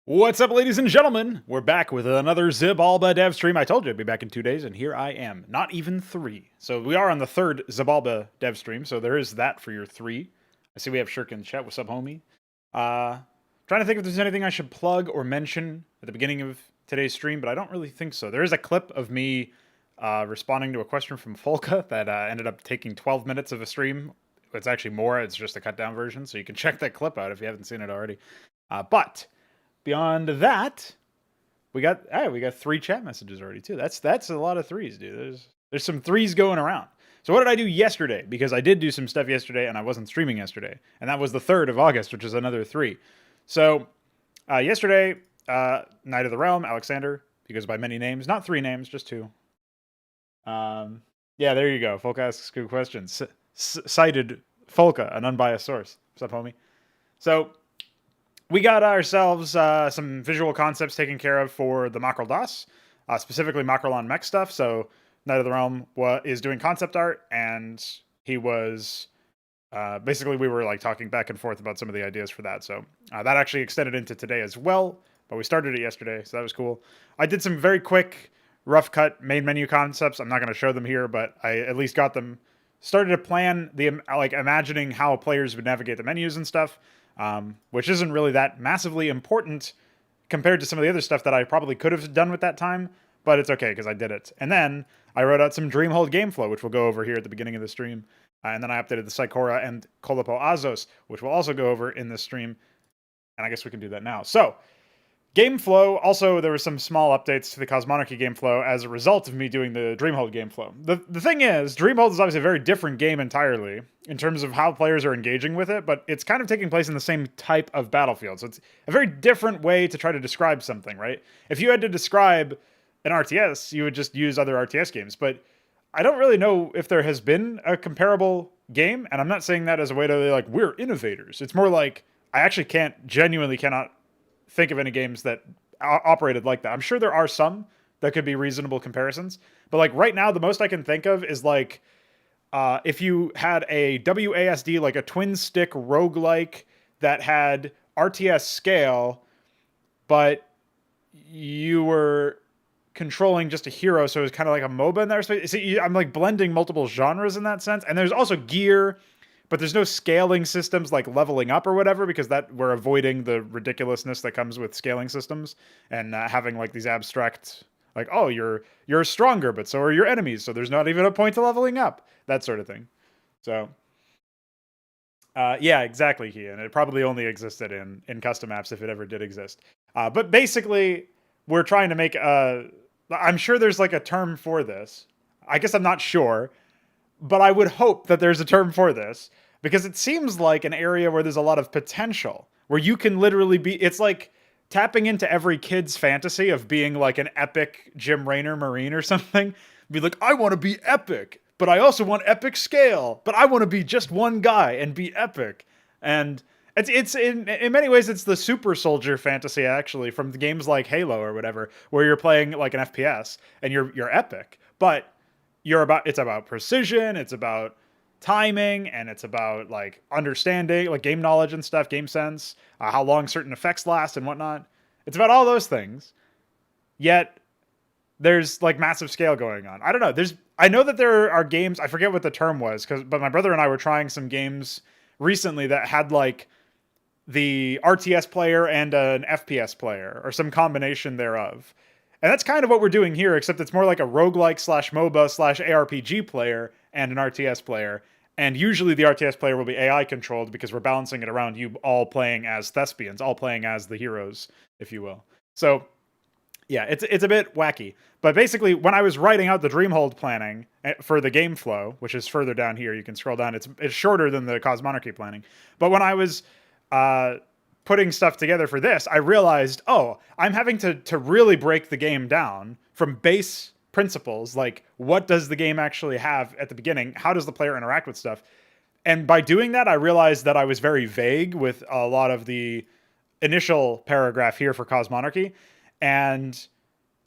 What's up, ladies and gentlemen? We're back with another Xibalba dev stream. I told you I'd be back in 2 days, and here I am. Not even 3. So we are on the third Xibalba dev stream, so there is that for your 3. I see we have Shirk in the chat. What's up, homie? Trying to think if there's anything I should plug or mention at the beginning of today's stream, but I don't really think so. There is a clip of me responding to a question from Folka that ended up taking 12 minutes of a stream. It's actually more. It's just a cut-down version, so you can check that clip out if you haven't seen it already. But beyond that, we got 3 chat messages already too. That's a lot of threes, dude. There's some threes going around. So what did I do yesterday? Because I did do some stuff yesterday and I wasn't streaming yesterday. And that was the 3rd of August, which is another 3. So yesterday, Knight of the Realm, Alexander, he goes by many names, not 3 names, just 2. Yeah, there you go. Folka asks good questions. Cited Folka, an unbiased source. What's up, homie? So we got ourselves some visual concepts taken care of for the Makral Das, specifically Makral on mech stuff. So Knight of the Realm is doing concept art, and he was basically, we were like talking back and forth about some of the ideas for that. So that actually extended into today as well, but we started it yesterday, so that was cool. I did some very quick, rough cut main menu concepts. I'm not going to show them here, but I at least got them started to plan imagining how players would navigate the menus and stuff. Which isn't really that massively important compared to some of the other stuff that I probably could have done with that time, but it's okay because I did it. And then I wrote out some Dreamhold game flow, which we'll go over here at the beginning of the stream. And then I updated the Psychora and Kolopo Azos, which we'll also go over in this stream. And I guess we can do that now. So, game flow, also there were some small updates to the Cosmonarchy game flow as a result of me doing the Dreamhold game flow. The thing is, Dreamhold is obviously a very different game entirely in terms of how players are engaging with it, but it's kind of taking place in the same type of battlefield. So it's a very different way to try to describe something, right? If you had to describe an RTS, you would just use other RTS games, but I don't really know if there has been a comparable game, and I'm not saying that as a way to like, we're innovators. It's more like, I actually genuinely cannot think of any games that operated like that. I'm sure there are some that could be reasonable comparisons, but like right now, the most I can think of is like if you had a WASD, like a twin stick roguelike that had RTS scale, but you were controlling just a hero, so it was kind of like a MOBA in that space. See, I'm like blending multiple genres in that sense, and there's also gear, but there's no scaling systems like leveling up or whatever, because that we're avoiding the ridiculousness that comes with scaling systems and having like these abstract, like, oh, you're stronger, but so are your enemies, so there's not even a point to leveling up, that sort of thing. So yeah, exactly, Kian. It probably only existed in custom apps if it ever did exist. But basically, we're trying to make I'm sure there's like a term for this. I guess I'm not sure, but I would hope that there's a term for this, because it seems like an area where there's a lot of potential, where you can literally be, it's like tapping into every kid's fantasy of being like an epic Jim Raynor Marine or something. Be like, I want to be epic, but I also want epic scale, but I want to be just one guy and be epic. And it's in many ways, it's the super soldier fantasy, actually, from the games like Halo or whatever, where you're playing like an FPS and you're epic, but it's about precision, it's about timing, and it's about like understanding, like game knowledge and stuff, game sense, how long certain effects last and whatnot. It's about all those things. Yet there's like massive scale going on. I don't know. I know that there are games, I forget what the term was, but my brother and I were trying some games recently that had like the RTS player and an FPS player, or some combination thereof. And that's kind of what we're doing here, except it's more like a roguelike / MOBA / ARPG player and an RTS player. And usually the RTS player will be AI controlled, because we're balancing it around you all playing as thespians, all playing as the heroes, if you will. So yeah, it's a bit wacky. But basically, when I was writing out the Dreamhold planning for the game flow, which is further down here, you can scroll down. It's shorter than the Cosmonarchy planning. But when I was putting stuff together for this, I realized, oh, I'm having to really break the game down from base principles, like what does the game actually have at the beginning? How does the player interact with stuff? And by doing that, I realized that I was very vague with a lot of the initial paragraph here for Cosmonarchy. And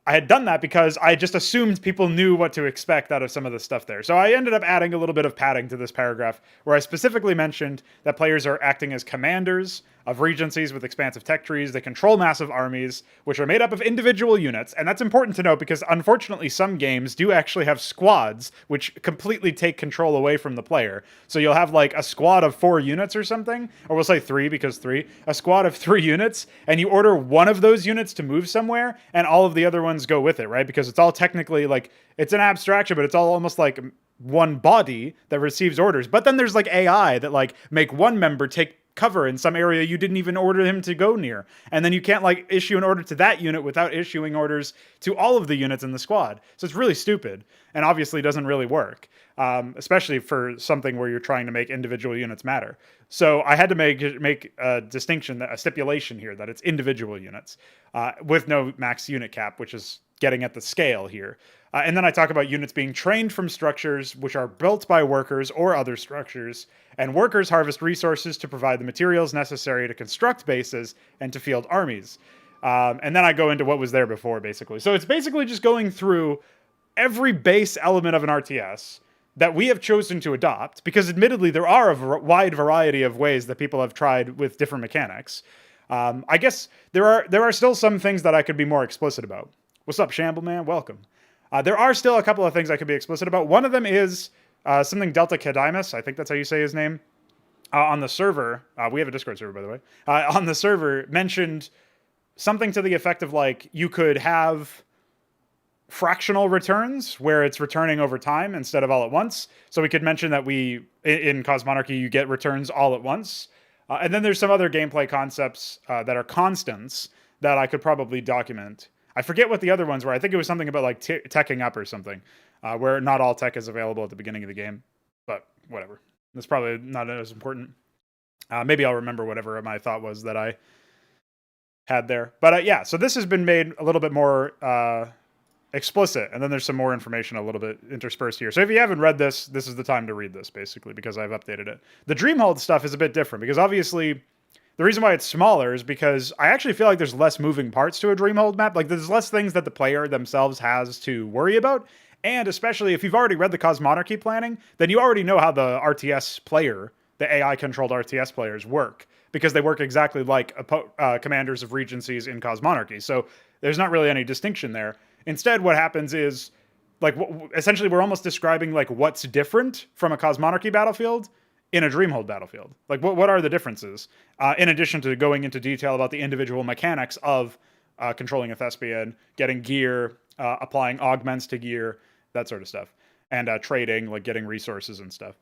I had done that because I just assumed people knew what to expect out of some of the stuff there. So I ended up adding a little bit of padding to this paragraph, where I specifically mentioned that players are acting as commanders of regencies with expansive tech trees. They control massive armies, which are made up of individual units. And that's important to note because unfortunately some games do actually have squads, which completely take control away from the player. So you'll have like a squad of 4 units or something, or we'll say 3 because 3, a squad of 3 units, and you order one of those units to move somewhere, and all of the other ones go with it, right? Because it's all technically like, it's an abstraction, but it's all almost like one body that receives orders. But then there's like AI that like make one member take cover in some area you didn't even order him to go near, and then you can't like issue an order to that unit without issuing orders to all of the units in the squad. So it's really stupid and obviously doesn't really work, especially for something where you're trying to make individual units matter. So I had to make a distinction, a stipulation here that it's individual units with no max unit cap, which is getting at the scale here. And then I talk about units being trained from structures which are built by workers or other structures, and workers harvest resources to provide the materials necessary to construct bases and to field armies. And then I go into what was there before, basically. So it's basically just going through every base element of an RTS that we have chosen to adopt, because admittedly there are a wide variety of ways that people have tried with different mechanics. I guess there are still some things that I could be more explicit about. What's up, Shamble Man? Welcome. There are still a couple of things I could be explicit about. One of them is something Delta Cadimus, I think that's how you say his name, on the server. We have a Discord server, by the way. On the server, mentioned something to the effect of like you could have fractional returns where it's returning over time instead of all at once. So we could mention that in Cosmonarchy, you get returns all at once. And then there's some other gameplay concepts that are constants that I could probably document. I forget what the other ones were. I think it was something about like teching up or something, where not all tech is available at the beginning of the game. But whatever. That's probably not as important. Maybe I'll remember whatever my thought was that I had there. But yeah, so this has been made a little bit more explicit, and then there's some more information a little bit interspersed here. So if you haven't read this, this is the time to read this, basically, because I've updated it. The Dreamhold stuff is a bit different, because obviously the reason why it's smaller is because I actually feel like there's less moving parts to a Dreamhold map. Like, there's less things that the player themselves has to worry about. And especially if you've already read the Cosmonarchy planning, then you already know how the RTS player, the AI-controlled RTS players work, because they work exactly like commanders of regencies in Cosmonarchy. So there's not really any distinction there. Instead, what happens is, like, essentially we're almost describing like what's different from a Cosmonarchy battlefield in a Dreamhold battlefield. Like, what are the differences? In addition to going into detail about the individual mechanics of controlling a Thespian, getting gear, applying augments to gear, that sort of stuff. And trading, like getting resources and stuff.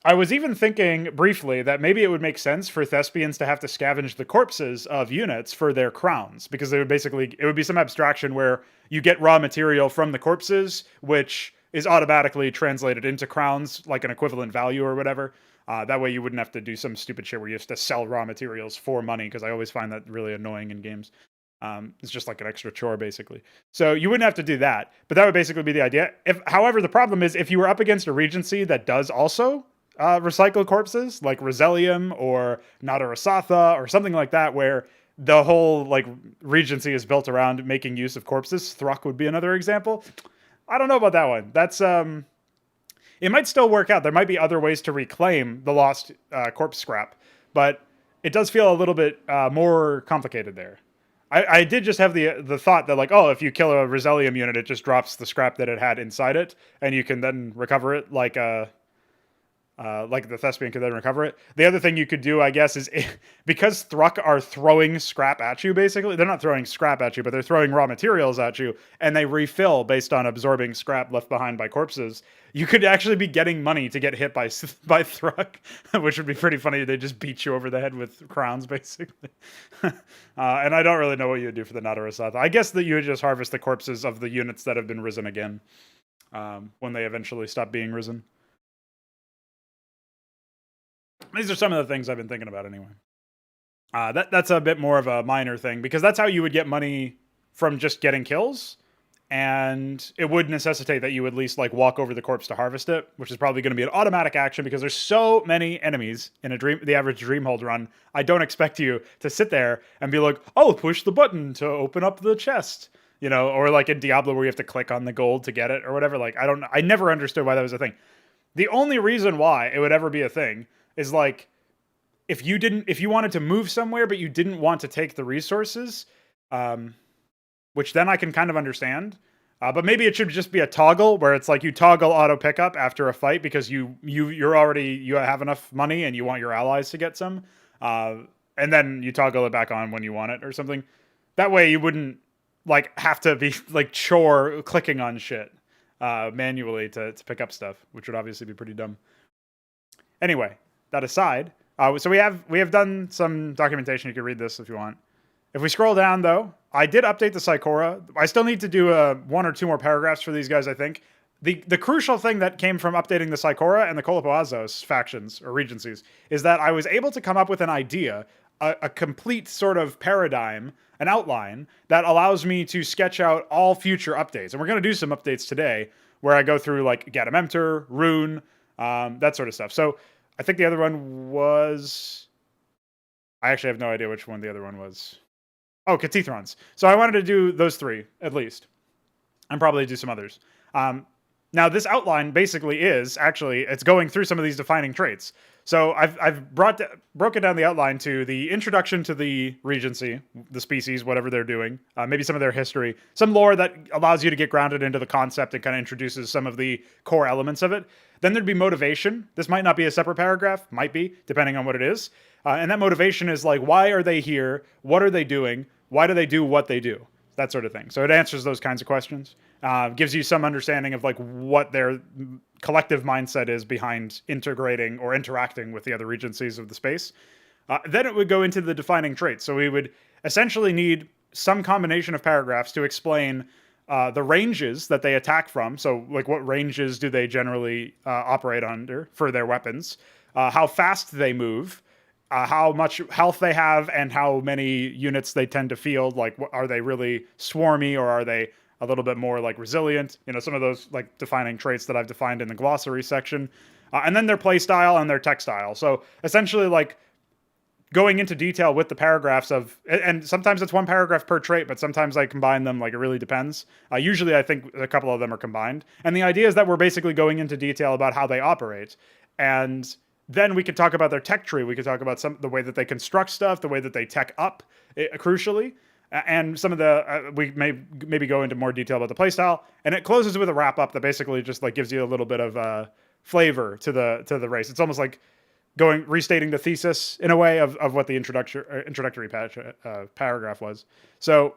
I was even thinking briefly that maybe it would make sense for Thespians to have to scavenge the corpses of units for their crowns, because it would be some abstraction where you get raw material from the corpses, which is automatically translated into crowns, like an equivalent value or whatever. That way you wouldn't have to do some stupid shit where you have to sell raw materials for money, because I always find that really annoying in games. It's just like an extra chore, basically. So you wouldn't have to do that, but that would basically be the idea. However, the problem is if you were up against a Regency that does also recycle corpses, like Rosellium or Nadarasatha or something like that, where the whole like Regency is built around making use of corpses. Thruk would be another example. I don't know about that one. That's it might still work out. There might be other ways to reclaim the lost corpse scrap, but it does feel a little bit more complicated there. I did just have the thought that, like, oh, if you kill a Rosellium unit, it just drops the scrap that it had inside it, and you can then recover it like the Thespian could then recover it. The other thing you could do, I guess, is because Thruk are throwing scrap at you, basically, they're not throwing scrap at you, but they're throwing raw materials at you, and they refill based on absorbing scrap left behind by corpses. You could actually be getting money to get hit by Thruk, which would be pretty funny. They just beat you over the head with crowns, basically. And I don't really know what you would do for the Nadarasatha. I guess that you would just harvest the corpses of the units that have been risen again when they eventually stop being risen. These are some of the things I've been thinking about anyway. That's a bit more of a minor thing, because that's how you would get money from just getting kills. And it would necessitate that you would at least like walk over the corpse to harvest it, which is probably going to be an automatic action because there's so many enemies in the average Dreamhold run. I don't expect you to sit there and be like, oh, push the button to open up the chest, you know, or like in Diablo where you have to click on the gold to get it or whatever. Like, I never understood why that was a thing. The only reason why it would ever be a thing is like, if you wanted to move somewhere, but you didn't want to take the resources, which then I can kind of understand. But maybe it should just be a toggle where it's like you toggle auto pickup after a fight because you have enough money and you want your allies to get some, and then you toggle it back on when you want it or something. That way you wouldn't like have to be like chore clicking on shit manually to pick up stuff, which would obviously be pretty dumb. Anyway, that aside, so we have done some documentation. You can read this if you want. If we scroll down, though, I did update the Psychora. I still need to do one or two more paragraphs for these guys, I think. The crucial thing that came from updating the Psychora and the Kolopoazos factions, or regencies, is that I was able to come up with an idea, a complete sort of paradigm, an outline, that allows me to sketch out all future updates. And we're going to do some updates today, where I go through, like, Gatamemtr, Ruun, that sort of stuff. So I think the other one was... I actually have no idea which one the other one was. Oh, Cathethrons. So I wanted to do those three, at least. And probably do some others. Now, this outline basically is, actually, it's going through some of these defining traits. So I've broken down the outline to the introduction to the Regency, the species, whatever they're doing, maybe some of their history, some lore that allows you to get grounded into the concept and kind of introduces some of the core elements of it. Then there'd be motivation. This might not be a separate paragraph, might be, depending on what it is. And that motivation is like, why are they here? What are they doing? Why do they do what they do? That sort of thing. So it answers those kinds of questions. Gives you some understanding of like what their collective mindset is behind integrating or interacting with the other regencies of the space. Then it would go into the defining traits. So we would essentially need some combination of paragraphs to explain the ranges that they attack from. So like what ranges do they generally operate under for their weapons? How fast they move. How much health they have and how many units they tend to field. Like, are they really swarmy or are they a little bit more like resilient? You know, some of those like defining traits that I've defined in the glossary section. And then their play style and their tech style. So essentially like going into detail with the paragraphs of, and sometimes it's one paragraph per trait, but sometimes I combine them, like it really depends. Usually I think a couple of them are combined. And the idea is that we're basically going into detail about how they operate. And then we could talk about their tech tree. We could talk about the way that they construct stuff, the way that they tech up, crucially, and some of the we may maybe go into more detail about the playstyle. And it closes with a wrap up that basically just like gives you a little bit of flavor to the race. It's almost like restating the thesis in a way of what the introductory paragraph was. So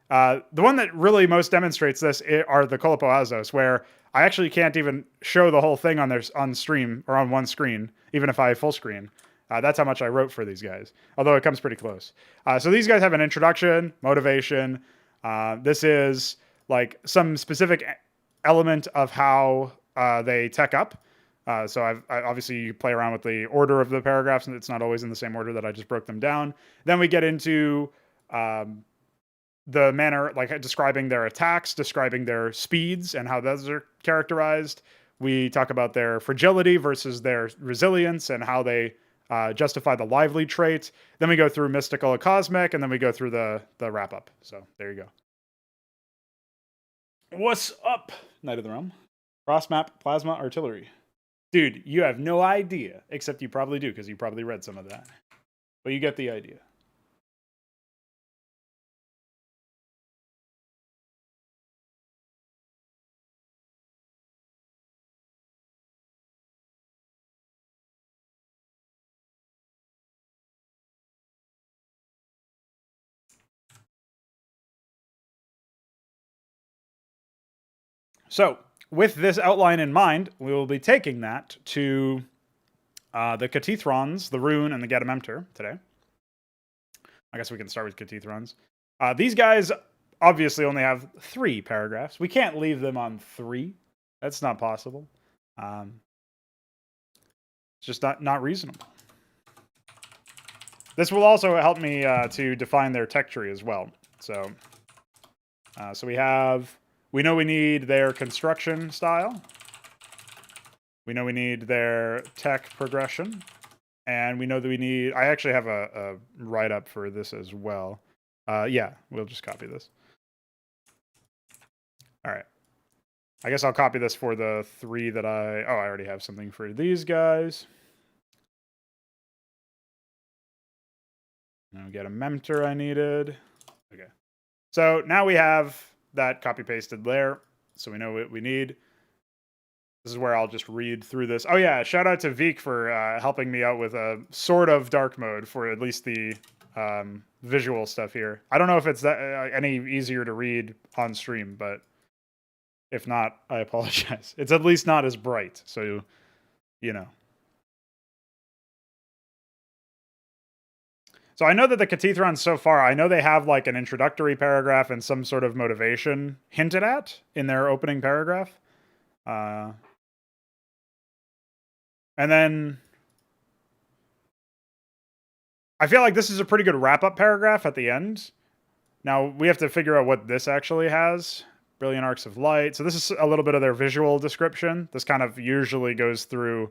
the one that really most demonstrates this are the Kolopoazos, where I actually can't even show the whole thing on stream or on one screen, even if I full screen. That's how much I wrote for these guys, although it comes pretty close. So these guys have an introduction, motivation. This is like some specific element of how they tech up. So obviously you play around with the order of the paragraphs, and it's not always in the same order that I just broke them down. Then we get into the manner, like describing their attacks, describing their speeds and how those are characterized. We talk about their fragility versus their resilience and how they justify the lively trait. Then we go through mystical and cosmic, and then we go through the wrap up. So there you go. What's up, Knight of the Realm? Cross map plasma artillery. Dude, you have no idea, except you probably do because you probably read some of that. But you get the idea. So, with this outline in mind, we will be taking that to the Catethrons, the Ruun, and the Gatamemtr today. I guess we can start with Catethrons. These guys obviously only have 3 paragraphs. We can't leave them on 3. That's not possible. It's just not reasonable. This will also help me to define their tech tree as well. So we know we need their construction style. We know we need their tech progression. And we know that we need... I actually have a write-up for this as well. Yeah, we'll just copy this. All right. I guess I'll copy this for the 3 that I... Oh, I already have something for these guys. Gatamemtr I needed. Okay. So now we have that copy pasted there. So we know what we need. This is where I'll just read through this. Oh yeah, shout out to Veek for helping me out with a sort of dark mode for at least the visual stuff here. I don't know if it's that, any easier to read on stream, but if not, I apologize. It's at least not as bright, so you know. So I know that the Catethron so far, I know they have like an introductory paragraph and some sort of motivation hinted at in their opening paragraph. And then I feel like this is a pretty good wrap-up paragraph at the end. Now, we have to figure out what this actually has. Brilliant arcs of light. So this is a little bit of their visual description. This kind of usually goes through...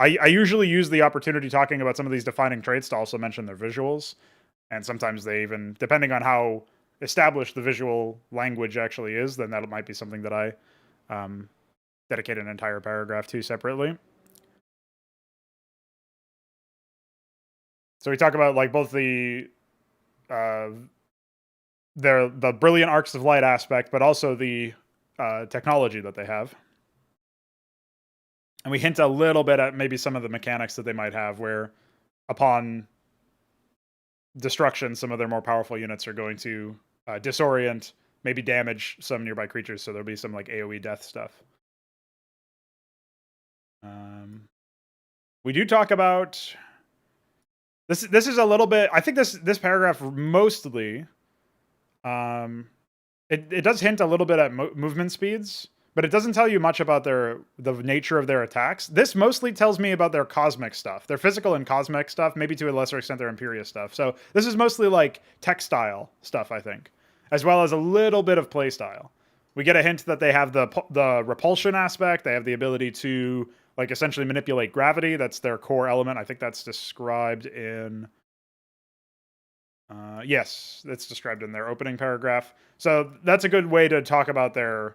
I usually use the opportunity talking about some of these defining traits to also mention their visuals. And sometimes they even, depending on how established the visual language actually is, then that might be something that I dedicate an entire paragraph to separately. So we talk about like both the brilliant arcs of light aspect, but also the technology that they have. And we hint a little bit at maybe some of the mechanics that they might have, where upon destruction, some of their more powerful units are going to disorient, maybe damage some nearby creatures, so there'll be some like AoE death stuff. We do talk about... This is a little bit... I think this paragraph mostly... It does hint a little bit at movement speeds, but it doesn't tell you much about the nature of their attacks. This mostly tells me about their cosmic stuff. Their physical and cosmic stuff, maybe to a lesser extent their Imperia stuff. So this is mostly like textile stuff, I think, as well as a little bit of playstyle. We get a hint that they have the repulsion aspect. They have the ability to like essentially manipulate gravity. That's their core element. I think that's described in... yes, that's described in their opening paragraph. So that's a good way to talk about their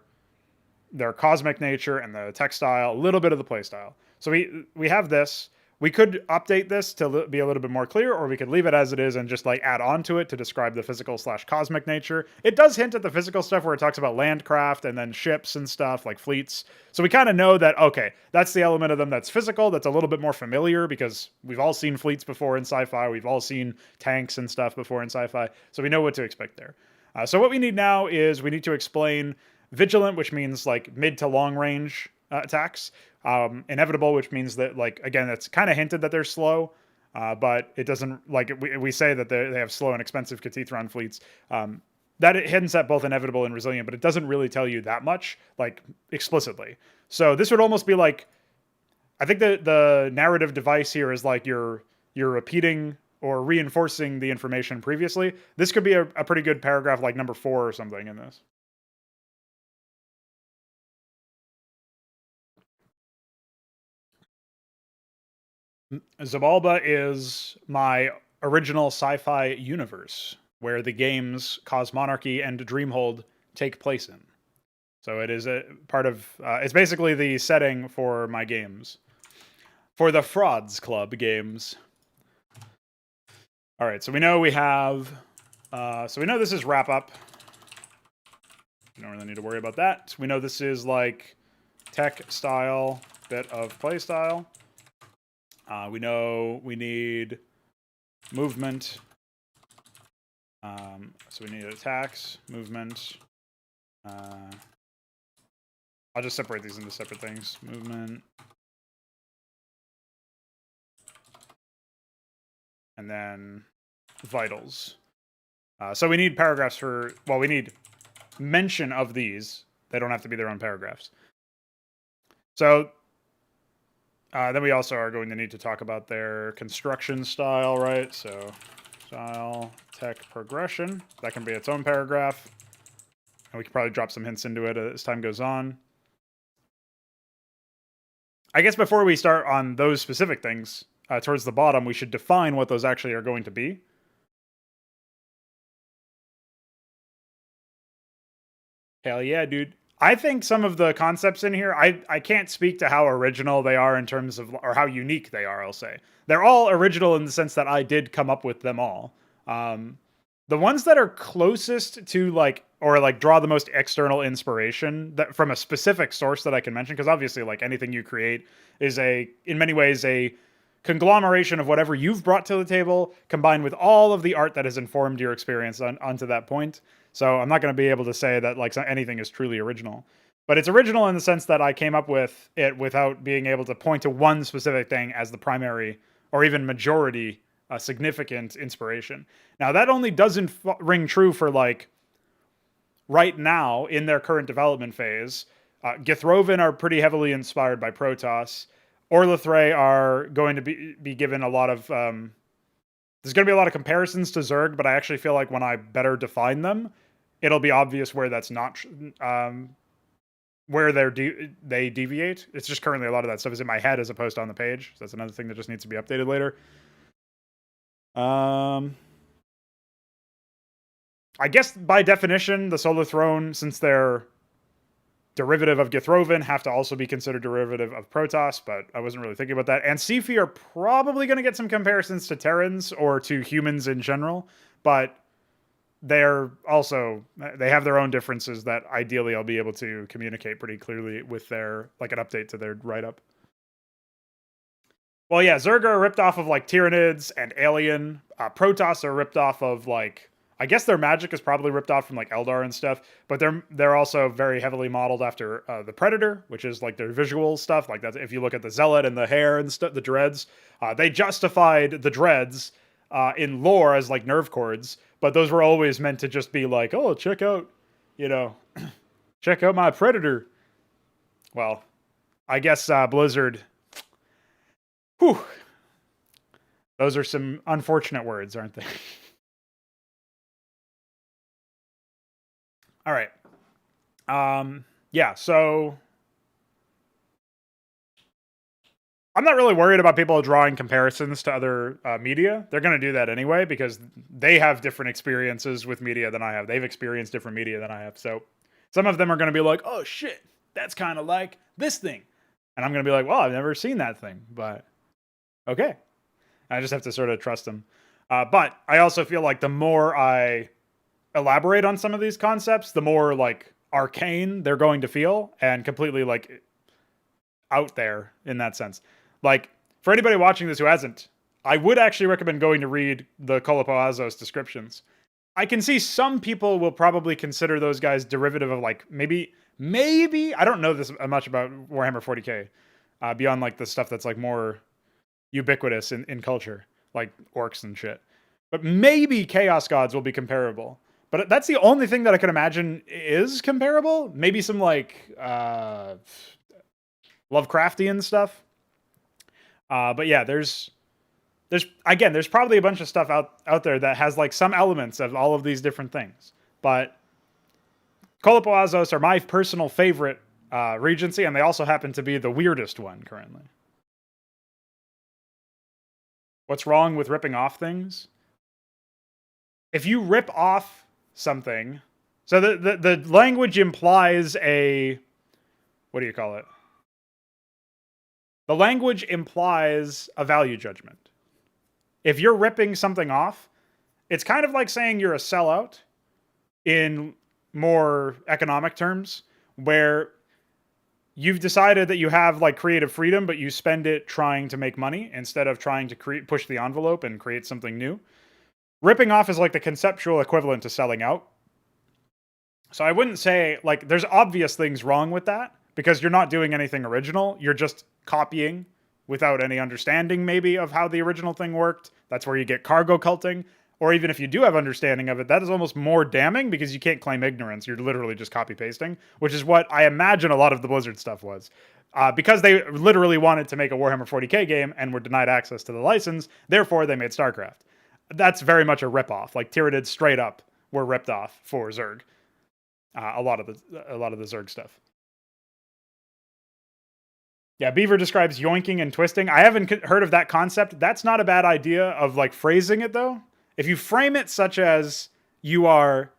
cosmic nature and the textile, a little bit of the playstyle. So we have this. We could update this to be a little bit more clear, or we could leave it as it is and just like add on to it to describe the physical/cosmic nature. It does hint at the physical stuff where it talks about landcraft and then ships and stuff like fleets. So we kind of know that, okay, that's the element of them that's physical, that's a little bit more familiar because we've all seen fleets before in sci-fi. We've all seen tanks and stuff before in sci-fi. So we know what to expect there. So what we need now is we need to explain vigilant, which means like mid to long range attacks. Inevitable, which means that, like, again, it's kind of hinted that they're slow, but it doesn't, like, we say that they have slow and expensive Catethron fleets. That it hints at both inevitable and resilient, but it doesn't really tell you that much, like, explicitly. So this would almost be like, I think the narrative device here is like you're repeating or reinforcing the information previously. This could be a pretty good paragraph, like number 4 or something in this. Xibalba is my original sci-fi universe where the games Cosmonarchy and Dreamhold take place in. So it is a part of... it's basically the setting for my games. For the Frauds Club games. Alright, so we know we have... so we know this is wrap-up. We don't really need to worry about that. We know this is like tech style, bit of play style. We know we need movement. So we need attacks, movement. I'll just separate these into separate things. Movement. And then vitals. So we need paragraphs for... Well, we need mention of these. They don't have to be their own paragraphs. So... then we also are going to need to talk about their construction style, right? So, style, tech, progression. That can be its own paragraph. And we can probably drop some hints into it as time goes on. I guess before we start on those specific things, towards the bottom, we should define what those actually are going to be. Hell yeah, dude. I think some of the concepts in here, I can't speak to how original they are in terms of, or how unique they are, I'll say. They're all original in the sense that I did come up with them all. The ones that are closest to like, or like draw the most external inspiration that from a specific source that I can mention, because obviously like anything you create is in many ways a conglomeration of whatever you've brought to the table combined with all of the art that has informed your experience onto that point. So I'm not going to be able to say that like anything is truly original, but it's original in the sense that I came up with it without being able to point to one specific thing as the primary or even majority significant inspiration. Now that only doesn't ring true for like right now in their current development phase. Githrovin are pretty heavily inspired by Protoss. Orlithray are going to be given a lot of there's going to be a lot of comparisons to Zerg, but I actually feel like when I better define them, it'll be obvious where that's not where they deviate. It's just currently a lot of that stuff is in my head as opposed to on the page. So that's another thing that just needs to be updated later. I guess by definition, the Solar Throne, since they're derivative of Githrovin, have to also be considered derivative of Protoss, but I wasn't really thinking about that. And Sifi are probably going to get some comparisons to Terrans or to humans in general, but they have their own differences that ideally I'll be able to communicate pretty clearly with their, like an update to their write-up. Well, yeah, Zerg are ripped off of like Tyranids and Alien. Protoss are ripped off of like, I guess their magic is probably ripped off from like Eldar and stuff, but they're also very heavily modeled after the Predator, which is like their visual stuff. Like that, if you look at the Zealot and the hair and stuff, the dreads, they justified the dreads in lore as like nerve cords, but those were always meant to just be like, oh, check out, check out my Predator. Well, I guess Blizzard. Whew. Those are some unfortunate words, aren't they? All right. Yeah, so I'm not really worried about people drawing comparisons to other media. They're going to do that anyway because they have different experiences with media than I have. They've experienced different media than I have. So some of them are going to be like, oh, shit, that's kind of like this thing. And I'm going to be like, well, I've never seen that thing, but okay. I just have to sort of trust them. But I also feel like the more I elaborate on some of these concepts, the more like arcane they're going to feel and completely like out there in that sense. Like for anybody watching this who hasn't, I would actually recommend going to read the Kolopoazos descriptions. I can see some people will probably consider those guys derivative of like maybe I don't know this much about Warhammer 40k beyond like the stuff that's like more ubiquitous in culture, like orcs and shit. But maybe Chaos Gods will be comparable. But that's the only thing that I can imagine is comparable. Maybe some like Lovecraftian stuff. But yeah, there's probably a bunch of stuff out there that has like some elements of all of these different things. But Kolopoazos are my personal favorite regency, and they also happen to be the weirdest one currently. What's wrong with ripping off things? If you rip off something, so the language implies a, what do you call it? The language implies a value judgment. If you're ripping something off, it's kind of like saying you're a sellout in more economic terms, where you've decided that you have like creative freedom, but you spend it trying to make money instead of trying to push the envelope and create something new. Ripping off is like the conceptual equivalent to selling out. So I wouldn't say like there's obvious things wrong with that because you're not doing anything original. You're just copying without any understanding maybe of how the original thing worked. That's where you get cargo culting. Or even if you do have understanding of it, that is almost more damning because you can't claim ignorance. You're literally just copy pasting, which is what I imagine a lot of the Blizzard stuff was. Because they literally wanted to make a Warhammer 40k game and were denied access to the license, therefore they made StarCraft. That's very much a ripoff. Like Tyranids straight up were ripped off for Zerg. A lot of the Zerg stuff. Yeah, Beaver describes yoinking and twisting. I haven't heard of that concept. That's not a bad idea of like phrasing it though. If you frame it such as you are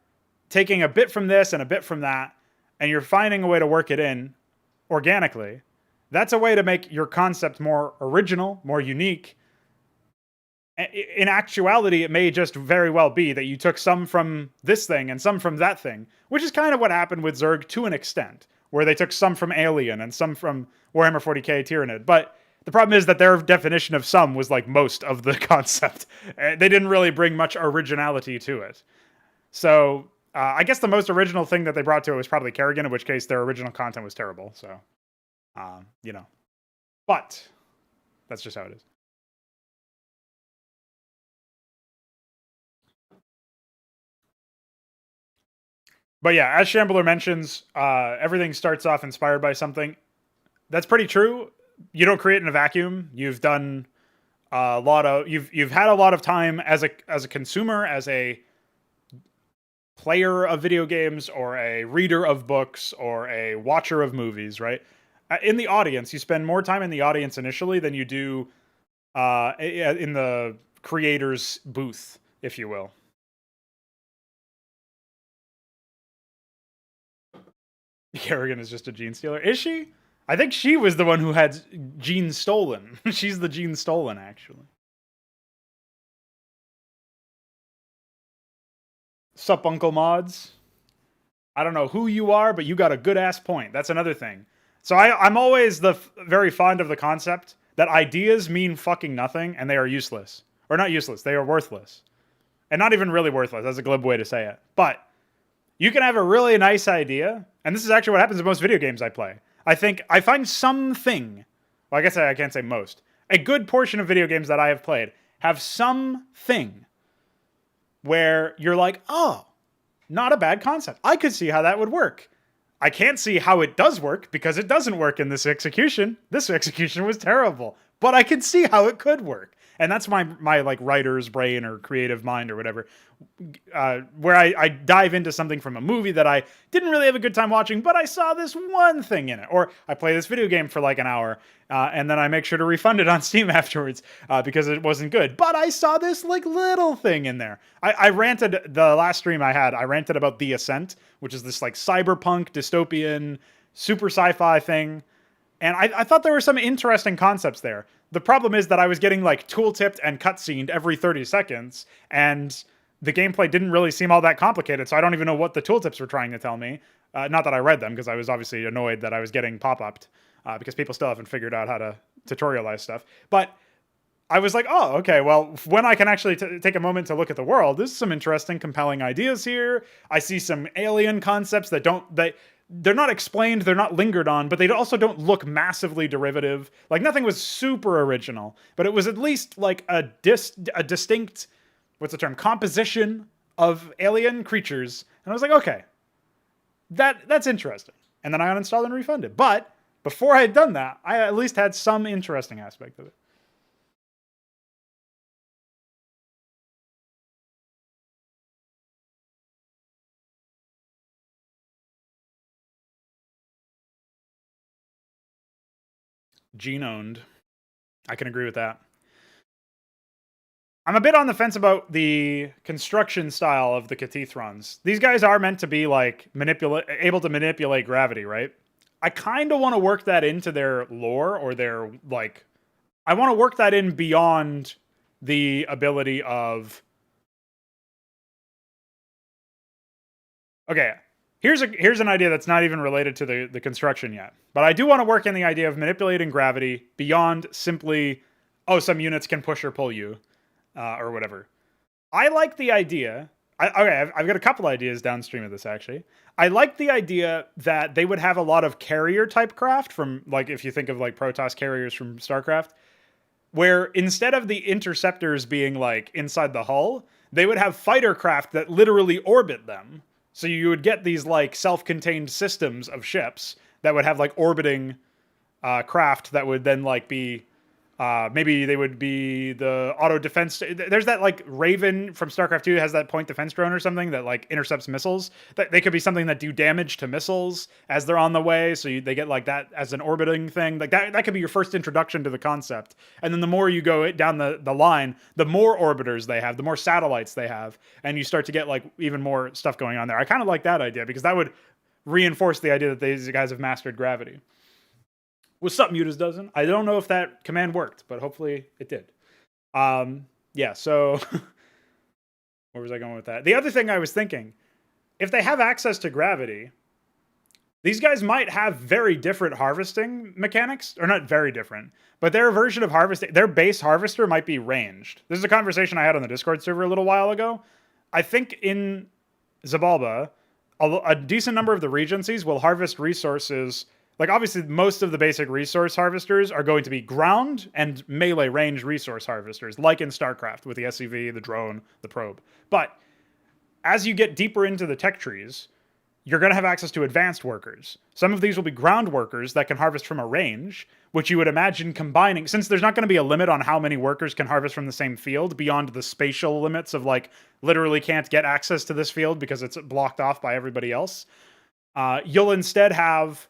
taking a bit from this and a bit from that, and you're finding a way to work it in organically, that's a way to make your concept more original, more unique, In actuality, it may just very well be that you took some from this thing and some from that thing, which is kind of what happened with Zerg to an extent, where they took some from Alien and some from Warhammer 40k Tyranid. But the problem is that their definition of some was like most of the concept. They didn't really bring much originality to it. So I guess the most original thing that they brought to it was probably Kerrigan, in which case their original content was terrible. So, you know, but that's just how it is. But yeah, as Shambler mentions, everything starts off inspired by something. That's pretty true. You don't create in a vacuum. You've done a lot of you've had a lot of time as a consumer, as a player of video games, or a reader of books, or a watcher of movies, right? In the audience, you spend more time in the audience initially than you do in the creator's booth, if you will. Kerrigan is just a gene stealer. Is she? I think she was the one who had genes stolen. She's the gene stolen, actually. Sup, Uncle Mods? I don't know who you are, but you got a good ass point. That's another thing. So I'm always very fond of the concept that ideas mean fucking nothing and they are useless. Or not useless, they are worthless. And not even really worthless, that's a glib way to say it. But you can have a really nice idea, and this is actually what happens in most video games I play. I find something, well, I guess I can't say most, a good portion of video games that I have played have something where you're like, oh, not a bad concept. I could see how that would work. I can't see how it does work because it doesn't work in this execution. This execution was terrible, but I can see how it could work. And that's my like writer's brain or creative mind or whatever, where I dive into something from a movie that I didn't really have a good time watching, but I saw this one thing in it. Or I play this video game for like an hour, and then I make sure to refund it on Steam afterwards because it wasn't good. But I saw this like little thing in there. I ranted, the last stream I had, I ranted about The Ascent, which is this like cyberpunk, dystopian, super sci-fi thing. And I thought there were some interesting concepts there. The problem is that I was getting like tooltipped and cutscened every 30 seconds, and the gameplay didn't really seem all that complicated, so I don't even know what the tooltips were trying to tell me. Not that I read them, because I was obviously annoyed that I was getting pop-upped, because people still haven't figured out how to tutorialize stuff. But I was like, oh, okay, well, when I can actually take a moment to look at the world, there's some interesting, compelling ideas here. I see some alien concepts that they're not explained, they're not lingered on, but they also don't look massively derivative. Like, nothing was super original, but it was at least like a distinct, what's the term, composition of alien creatures. And I was like, okay, that's interesting. And then I uninstalled and refunded. But before I had done that, I at least had some interesting aspect of it. Gene owned. I can agree with that. I'm a bit on the fence about the construction style of the Cathethrons. These guys are meant to be like able to manipulate gravity, right? I kind of want to work that into their lore, or their like, I want to work that in beyond the ability of. Okay, here's an idea that's not even related to the construction yet, but I do want to work in the idea of manipulating gravity beyond simply, oh, some units can push or pull you. Or whatever. I like the idea. I've got a couple ideas downstream of this, actually. I like the idea that they would have a lot of carrier type craft from, like, if you think of like Protoss carriers from StarCraft, where instead of the interceptors being like inside the hull, they would have fighter craft that literally orbit them. So you would get these like self-contained systems of ships that would have like orbiting craft that would then like be. Maybe they would be the auto defense. There's that like Raven from StarCraft 2 has that point defense drone or something that like intercepts missiles. That they could be something that do damage to missiles as they're on the way. So they get like that as an orbiting thing. Like that could be your first introduction to the concept. And then the more you go down the line, the more orbiters they have, the more satellites they have, and you start to get like even more stuff going on there. I kind of like that idea because that would reinforce the idea that these guys have mastered gravity. What's up, Mutas doesn't? I don't know if that command worked, but hopefully it did. Yeah, Yeah, so where was I going with that? The other thing I was thinking, if they have access to gravity, these guys might have very different harvesting mechanics, or not very different, but their version of harvesting, their base harvester might be ranged. This is a conversation I had on the Discord server a little while ago. I think in Xibalba, a decent number of the regencies will harvest resources. Like, obviously, most of the basic resource harvesters are going to be ground and melee range resource harvesters, like in StarCraft with the SCV, the drone, the probe. But as you get deeper into the tech trees, you're going to have access to advanced workers. Some of these will be ground workers that can harvest from a range, which you would imagine combining, since there's not going to be a limit on how many workers can harvest from the same field beyond the spatial limits of, like, literally can't get access to this field because it's blocked off by everybody else. You'll instead have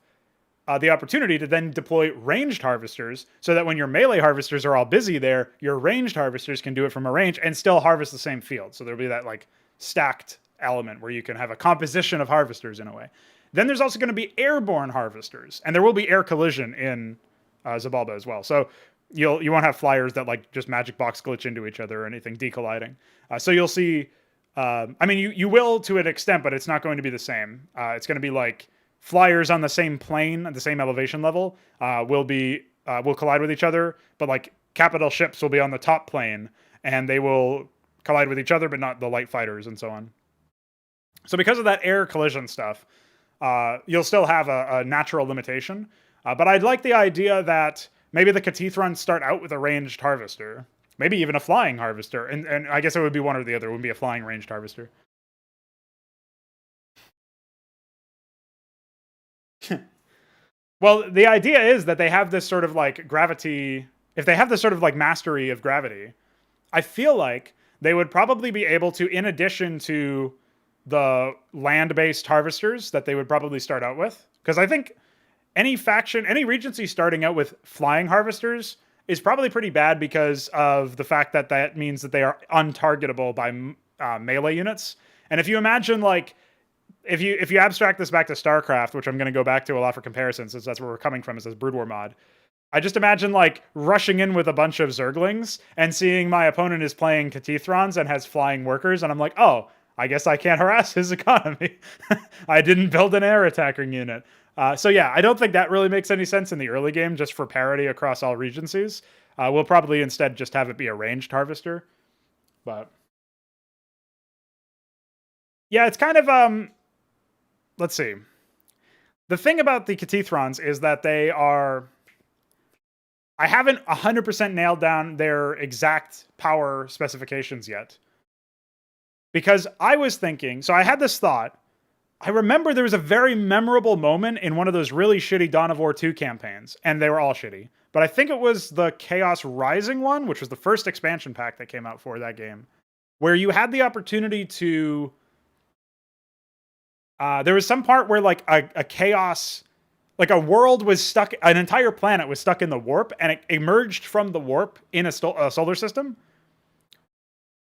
the opportunity to then deploy ranged harvesters so that when your melee harvesters are all busy there, your ranged harvesters can do it from a range and still harvest the same field. So there'll be that, like, stacked element where you can have a composition of harvesters in a way. Then there's also going to be airborne harvesters, and there will be air collision in Xibalba as well. So you won't have flyers that, like, just magic box glitch into each other or anything decolliding. So you'll see. I mean, you will to an extent, but it's not going to be the same. It's going to be like flyers on the same plane at the same elevation level will collide with each other, but like capital ships will be on the top plane and they will collide with each other, but not the light fighters and so on. So because of that air collision stuff, you'll still have a natural limitation. But I'd like the idea that maybe the Catethron start out with a ranged harvester. Maybe even a flying harvester. And I guess it would be one or the other. It wouldn't be a flying ranged harvester. Well, the idea is that they have this sort of like gravity. If they have this sort of like mastery of gravity, I feel like they would probably be able to, in addition to the land-based harvesters that they would probably start out with, because I think any faction, any regency starting out with flying harvesters is probably pretty bad because of the fact that that means that they are untargetable by melee units. And if you imagine, like, if you abstract this back to StarCraft, which I'm going to go back to a lot for comparison, since that's where we're coming from, is this Brood War mod. I just imagine, like, rushing in with a bunch of Zerglings and seeing my opponent is playing Cathethrons and has flying workers, and I'm like, oh, I guess I can't harass his economy. I didn't build an air attacking unit. So yeah, I don't think that really makes any sense in the early game, just for parity across all regencies. We'll probably instead just have it be a ranged harvester. But yeah, it's kind of, let's see. The thing about the Cathethrons is that they are, I haven't 100% nailed down their exact power specifications yet. Because I was thinking, so I had this thought. I remember there was a very memorable moment in one of those really shitty Dawn of War 2 campaigns, and they were all shitty. But I think it was the Chaos Rising one, which was the first expansion pack that came out for that game, where you had the opportunity to... there was some part where, like, a chaos... Like, a world was stuck... An entire planet was stuck in the warp, and it emerged from the warp in a solar system.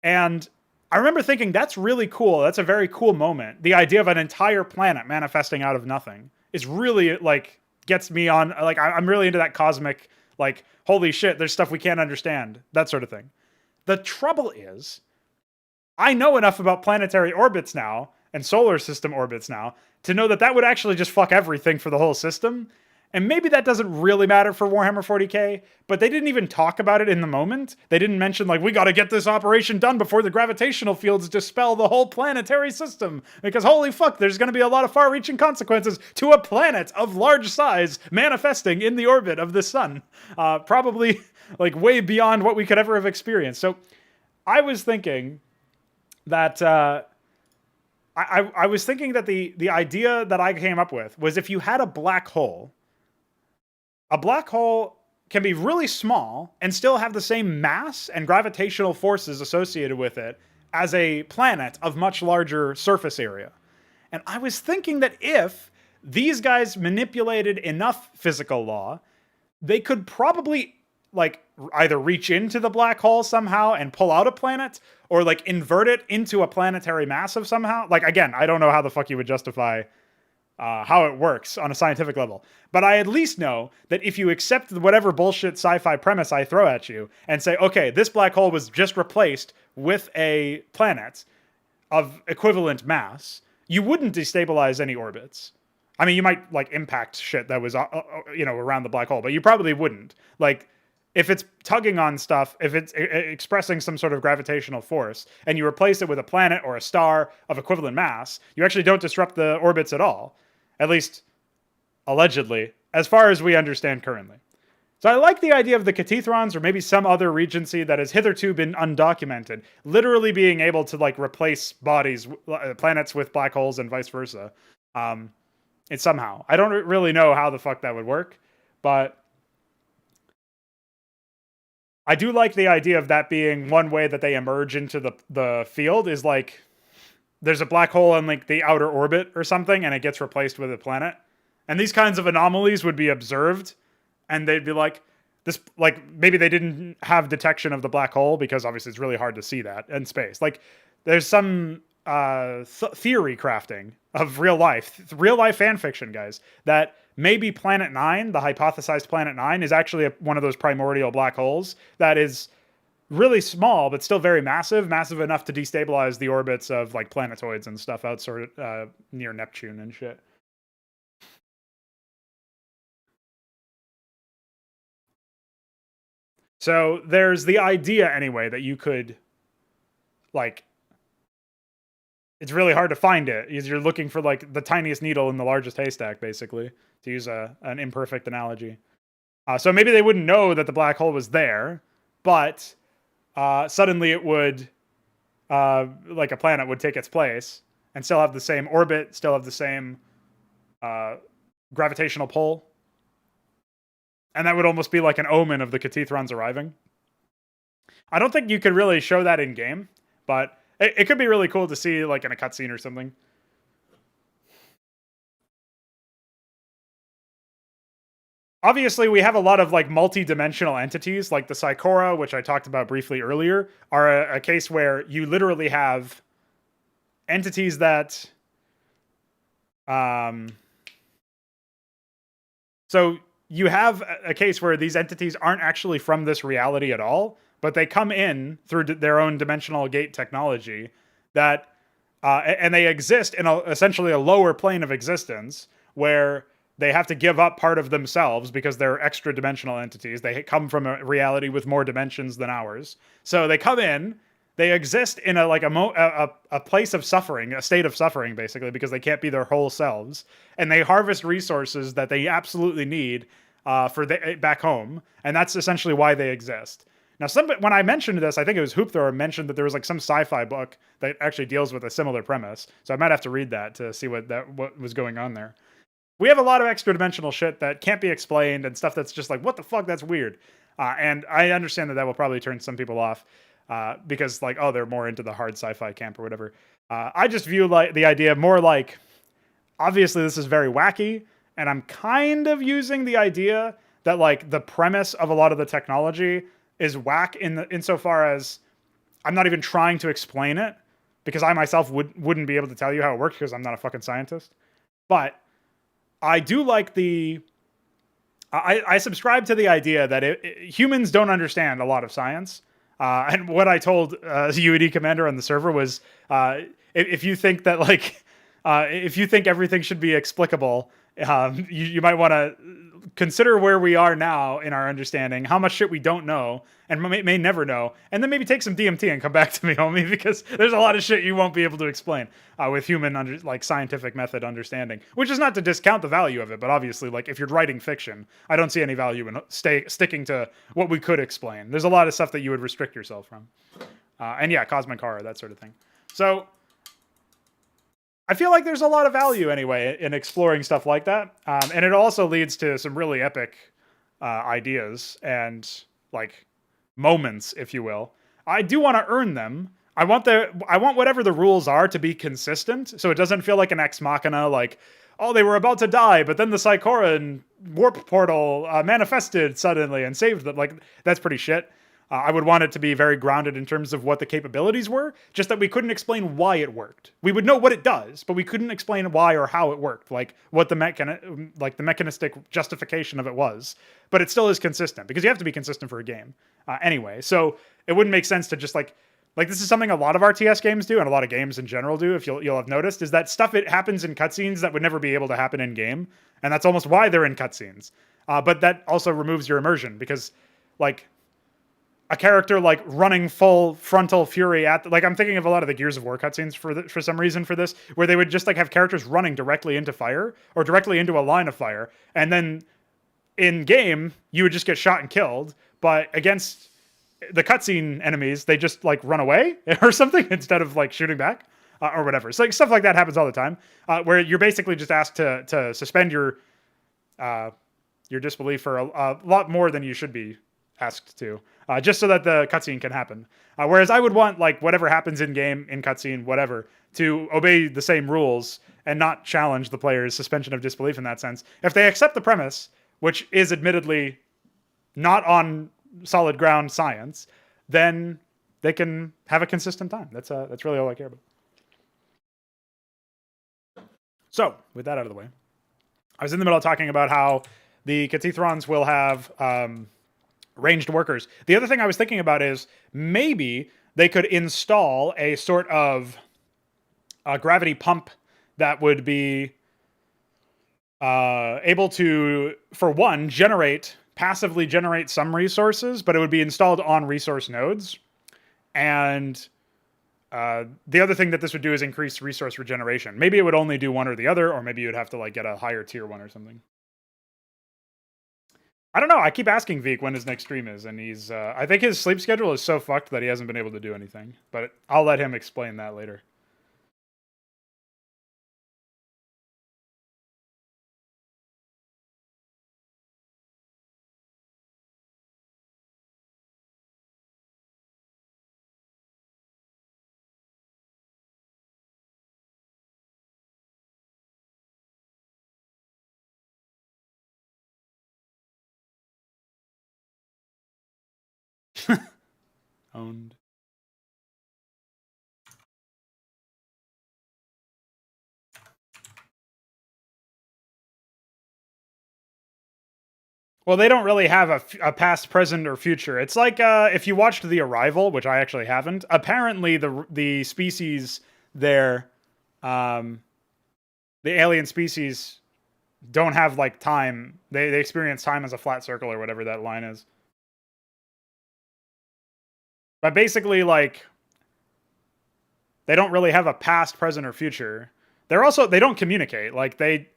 And I remember thinking, that's really cool. That's a very cool moment. The idea of an entire planet manifesting out of nothing is really, like, gets me on, like, I'm really into that cosmic, like, holy shit, there's stuff we can't understand, that sort of thing. The trouble is, I know enough about planetary orbits now, and solar system orbits now, to know that that would actually just fuck everything for the whole system. And maybe that doesn't really matter for Warhammer 40k, but they didn't even talk about it in the moment. They didn't mention, like, we gotta get this operation done before the gravitational fields dispel the whole planetary system. Because holy fuck, there's gonna be a lot of far-reaching consequences to a planet of large size manifesting in the orbit of the sun. Probably, like, way beyond what we could ever have experienced. So I was thinking that... I was thinking that the idea that I came up with was, if you had a black hole can be really small and still have the same mass and gravitational forces associated with it as a planet of much larger surface area. And I was thinking that if these guys manipulated enough physical law, they could probably, like, either reach into the black hole somehow and pull out a planet, or, like, invert it into a planetary massive somehow. Like, again, I don't know how the fuck you would justify how it works on a scientific level. But I at least know that if you accept whatever bullshit sci-fi premise I throw at you and say, okay, this black hole was just replaced with a planet of equivalent mass, you wouldn't destabilize any orbits. I mean, you might like impact shit that was around the black hole, but you probably wouldn't. Like, if it's tugging on stuff, if it's expressing some sort of gravitational force, and you replace it with a planet or a star of equivalent mass, you actually don't disrupt the orbits at all. At least, allegedly, as far as we understand currently. So I like the idea of the Cathethrons, or maybe some other regency that has hitherto been undocumented, literally being able to like replace bodies, planets with black holes, and vice versa. It's somehow. I don't really know how the fuck that would work, but I do like the idea of that being one way that they emerge into the field, is like there's a black hole in like the outer orbit or something, and it gets replaced with a planet. And these kinds of anomalies would be observed, and they'd be like, this, like, maybe they didn't have detection of the black hole because obviously it's really hard to see that in space. Like, there's some theory crafting of real life fan fiction, guys, that maybe Planet 9, the hypothesized Planet 9, is actually one of those primordial black holes that is really small, but still very massive enough to destabilize the orbits of like planetoids and stuff out sort of near Neptune and shit. So there's the idea anyway that you could, like, it's really hard to find it. You're looking for like the tiniest needle in the largest haystack, basically, to use an imperfect analogy. So maybe they wouldn't know that the black hole was there, but suddenly it would, like a planet would take its place and still have the same orbit, still have the same gravitational pull. And that would almost be like an omen of the Cathethrons arriving. I don't think you could really show that in game, but it could be really cool to see like in a cutscene or something. Obviously, we have a lot of like multi-dimensional entities, like the Psychora, which I talked about briefly earlier, are a case where you literally have entities that, so you have a case where these entities aren't actually from this reality at all, but they come in through their own dimensional gate technology that, and they exist in essentially a lower plane of existence where they have to give up part of themselves because they're extra dimensional entities. They come from a reality with more dimensions than ours. So they come in, they exist in a place of suffering, a state of suffering, basically, because they can't be their whole selves. And they harvest resources that they absolutely need back home. And that's essentially why they exist. Now, when I mentioned this, I think it was Hoopthrower mentioned that there was like some sci-fi book that actually deals with a similar premise. So I might have to read that to see what was going on there. We have a lot of extra dimensional shit that can't be explained and stuff that's just like, what the fuck, that's weird. And I understand that will probably turn some people off because like, oh, they're more into the hard sci-fi camp or whatever. I just view like the idea more like, obviously this is very wacky, and I'm kind of using the idea that like the premise of a lot of the technology is whack insofar as I'm not even trying to explain it because I myself wouldn't be able to tell you how it works because I'm not a fucking scientist. But I do like I subscribe to the idea that humans don't understand a lot of science. And what I told UED Commander on the server was, if you think that like, if you think everything should be explicable, you might want to consider where we are now in our understanding, how much shit we don't know and may never know, and then maybe take some DMT and come back to me, homie, because there's a lot of shit you won't be able to explain with human scientific method understanding, which is not to discount the value of it, but obviously, like, if you're writing fiction, I don't see any value in sticking to what we could explain. There's a lot of stuff that you would restrict yourself from. And yeah, cosmic horror, that sort of thing. So I feel like there's a lot of value anyway in exploring stuff like that. And it also leads to some really epic ideas and like moments, if you will. I do want to earn them. I want whatever the rules are to be consistent, so it doesn't feel like an ex machina, like, oh, they were about to die, but then the Psychoran warp portal manifested suddenly and saved them. Like, that's pretty shit. I would want it to be very grounded in terms of what the capabilities were, just that we couldn't explain why it worked. We would know what it does, but we couldn't explain why or how it worked, like what the mechanistic justification of it was. But it still is consistent, because you have to be consistent for a game anyway. So it wouldn't make sense to just like this is something a lot of RTS games do, and a lot of games in general do, if you'll have noticed, is that stuff it happens in cutscenes that would never be able to happen in game, and that's almost why they're in cutscenes. But that also removes your immersion, because like a character like running full frontal fury at like I'm thinking of a lot of the Gears of War cutscenes for some reason for this, where they would just like have characters running directly into fire or directly into a line of fire, and then in game you would just get shot and killed. But against the cutscene enemies, they just like run away or something instead of like shooting back or whatever. So like, stuff like that happens all the time, where you're basically just asked to suspend your disbelief for a lot more than you should be asked to, just so that the cutscene can happen. Whereas I would want like whatever happens in game, in cutscene, whatever, to obey the same rules and not challenge the player's suspension of disbelief in that sense. If they accept the premise, which is admittedly not on solid ground science, then they can have a consistent time. That's really all I care about. So with that out of the way, I was in the middle of talking about how the Cathethrons will have ranged workers. The other thing I was thinking about is maybe they could install a sort of gravity pump that would be able to, for one, passively generate some resources, but it would be installed on resource nodes. And the other thing that this would do is increase resource regeneration. Maybe it would only do one or the other, or maybe you'd have to like get a higher tier one or something. I don't know. I keep asking Veek when his next stream is, and he's I think his sleep schedule is so fucked that he hasn't been able to do anything. But I'll let him explain that later. Owned. Well, they don't really have a past, present, or future. It's like if you watched The Arrival, which I actually haven't. Apparently, the species there, the alien species, don't have like time. They experience time as a flat circle or whatever that line is. But basically, like, they don't really have a past, present, or future. They don't communicate. Like they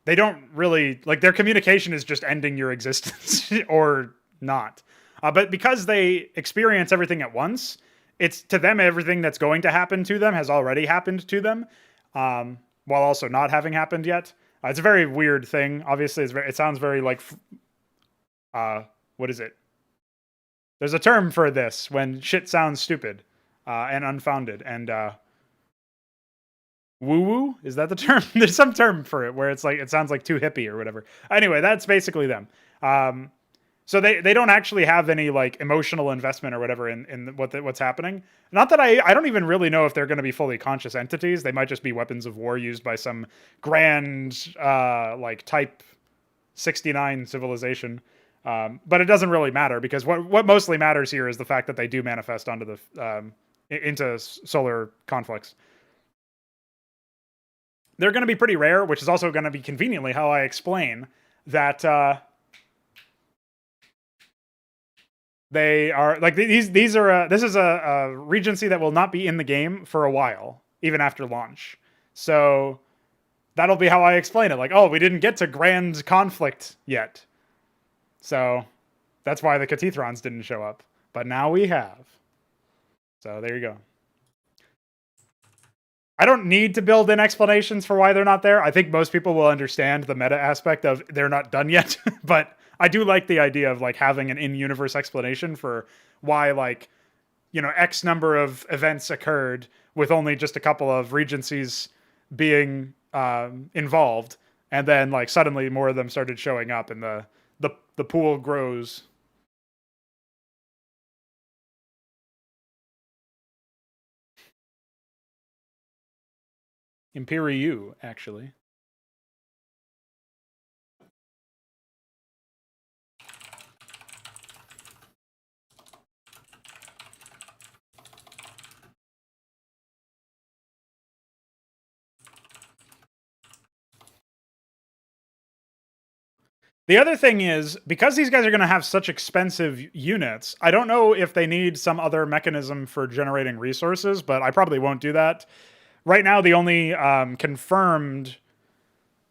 don't really like their communication is just ending your existence or not. But because they experience everything at once, it's to them everything that's going to happen to them has already happened to them, while also not having happened yet. It's a very weird thing. Obviously, it sounds very like what is it? There's a term for this when shit sounds stupid and unfounded and woo-woo? Is that the term? There's some term for it where it's like it sounds like too hippie or whatever. Anyway, that's basically them. So they don't actually have any like emotional investment or whatever in what's happening. Not that I don't even really know if they're going to be fully conscious entities. They might just be weapons of war used by some grand like Type 69 civilization. But it doesn't really matter because what mostly matters here is the fact that they do manifest onto the into solar conflicts. They're going to be pretty rare, which is also going to be conveniently how I explain that they are like these are this is a regency that will not be in the game for a while, even after launch. So that'll be how I explain it. Like, oh, we didn't get to grand conflict yet. So that's why the Cathethrons didn't show up. But now we have. So there you go. I don't need to build in explanations for why they're not there. I think most people will understand the meta aspect of they're not done yet. But I do like the idea of like having an in-universe explanation for why like, you know, X number of events occurred with only just a couple of regencies being involved. And then like suddenly more of them started showing up and the pool grows. Imperiu, actually. The other thing is, because these guys are going to have such expensive units, I don't know if they need some other mechanism for generating resources, but I probably won't do that. Right now, the only confirmed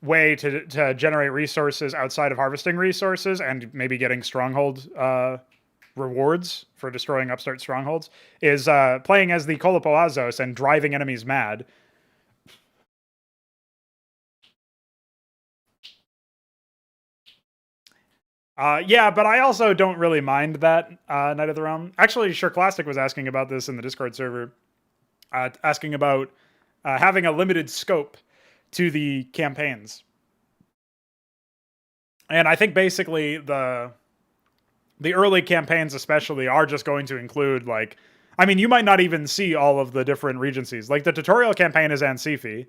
way to generate resources outside of harvesting resources and maybe getting stronghold rewards for destroying upstart strongholds is playing as the Kolopoazos and driving enemies mad. Yeah, but I also don't really mind that Knight of the Realm. Actually, Sure Classic was asking about this in the Discord server, asking about having a limited scope to the campaigns. And I think basically the early campaigns especially are just going to include like, I mean, you might not even see all of the different regencies. Like the tutorial campaign is Ansifi.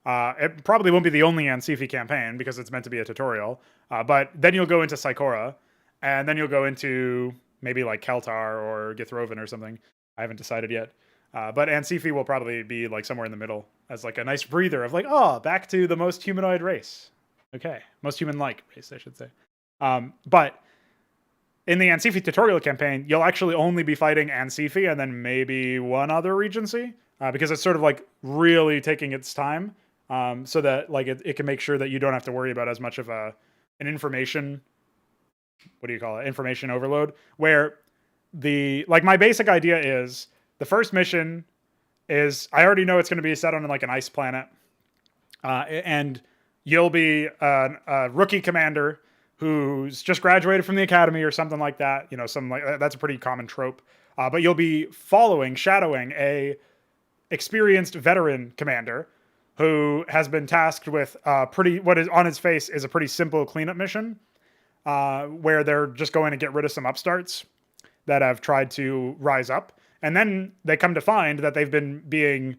It probably won't be the only Ansifi campaign because it's meant to be a tutorial. But then you'll go into Psychora, and then you'll go into maybe like Keltar or Githroven or something. I haven't decided yet. But Ansifi will probably be like somewhere in the middle as like a nice breather of like, oh, back to the most humanoid race. Okay, most human-like race, I should say. But in the Ansifi tutorial campaign, you'll actually only be fighting Ansifi and then maybe one other regency because it's sort of like really taking its time so that like it can make sure that you don't have to worry about as much of an information, what do you call it, information overload, where like my basic idea is the first mission is I already know it's going to be set on like an ice planet and you'll be a rookie commander who's just graduated from the academy or something like that. You know, something like that's a pretty common trope. But you'll be shadowing a experienced veteran commander who has been tasked with what is on his face is a pretty simple cleanup mission where they're just going to get rid of some upstarts that have tried to rise up. And then they come to find that they've been being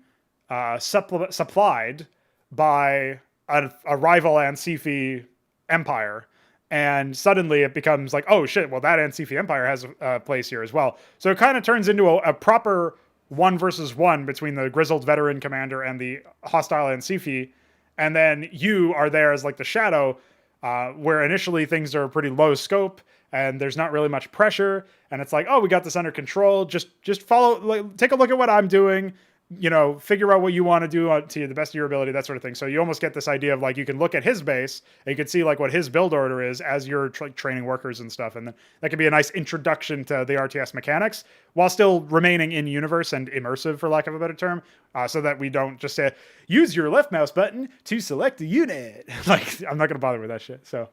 supplied by a rival Ansifi empire. And suddenly it becomes like, oh shit, well, that Ansifi empire has a place here as well. So it kind of turns into a proper 1 versus 1 between the grizzled veteran commander and the hostile Ansifi. And then you are there as like the shadow, where initially things are pretty low scope and there's not really much pressure. And it's like, oh, we got this under control. Just follow, like, take a look at what I'm doing. You know, figure out what you want to do to the best of your ability, that sort of thing. So you almost get this idea of like you can look at his base and you can see like what his build order is as you're training workers and stuff, and then that could be a nice introduction to the RTS mechanics while still remaining in universe and immersive, for lack of a better term, so that we don't just say use your left mouse button to select a unit. Like I'm not going to bother with that shit. So,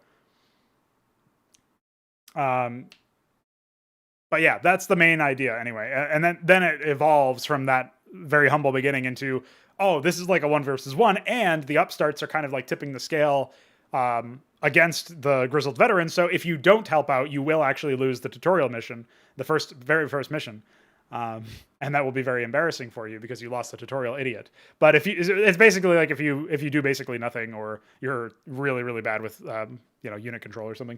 but yeah, that's the main idea anyway, and then it evolves from that very humble beginning into, oh, this is like a 1 versus 1, and the upstarts are kind of like tipping the scale against the grizzled veterans. So if you don't help out, you will actually lose the tutorial mission, the very first mission, and that will be very embarrassing for you because you lost the tutorial idiot. But it's basically like if you do basically nothing, or you're really really bad with unit control or something.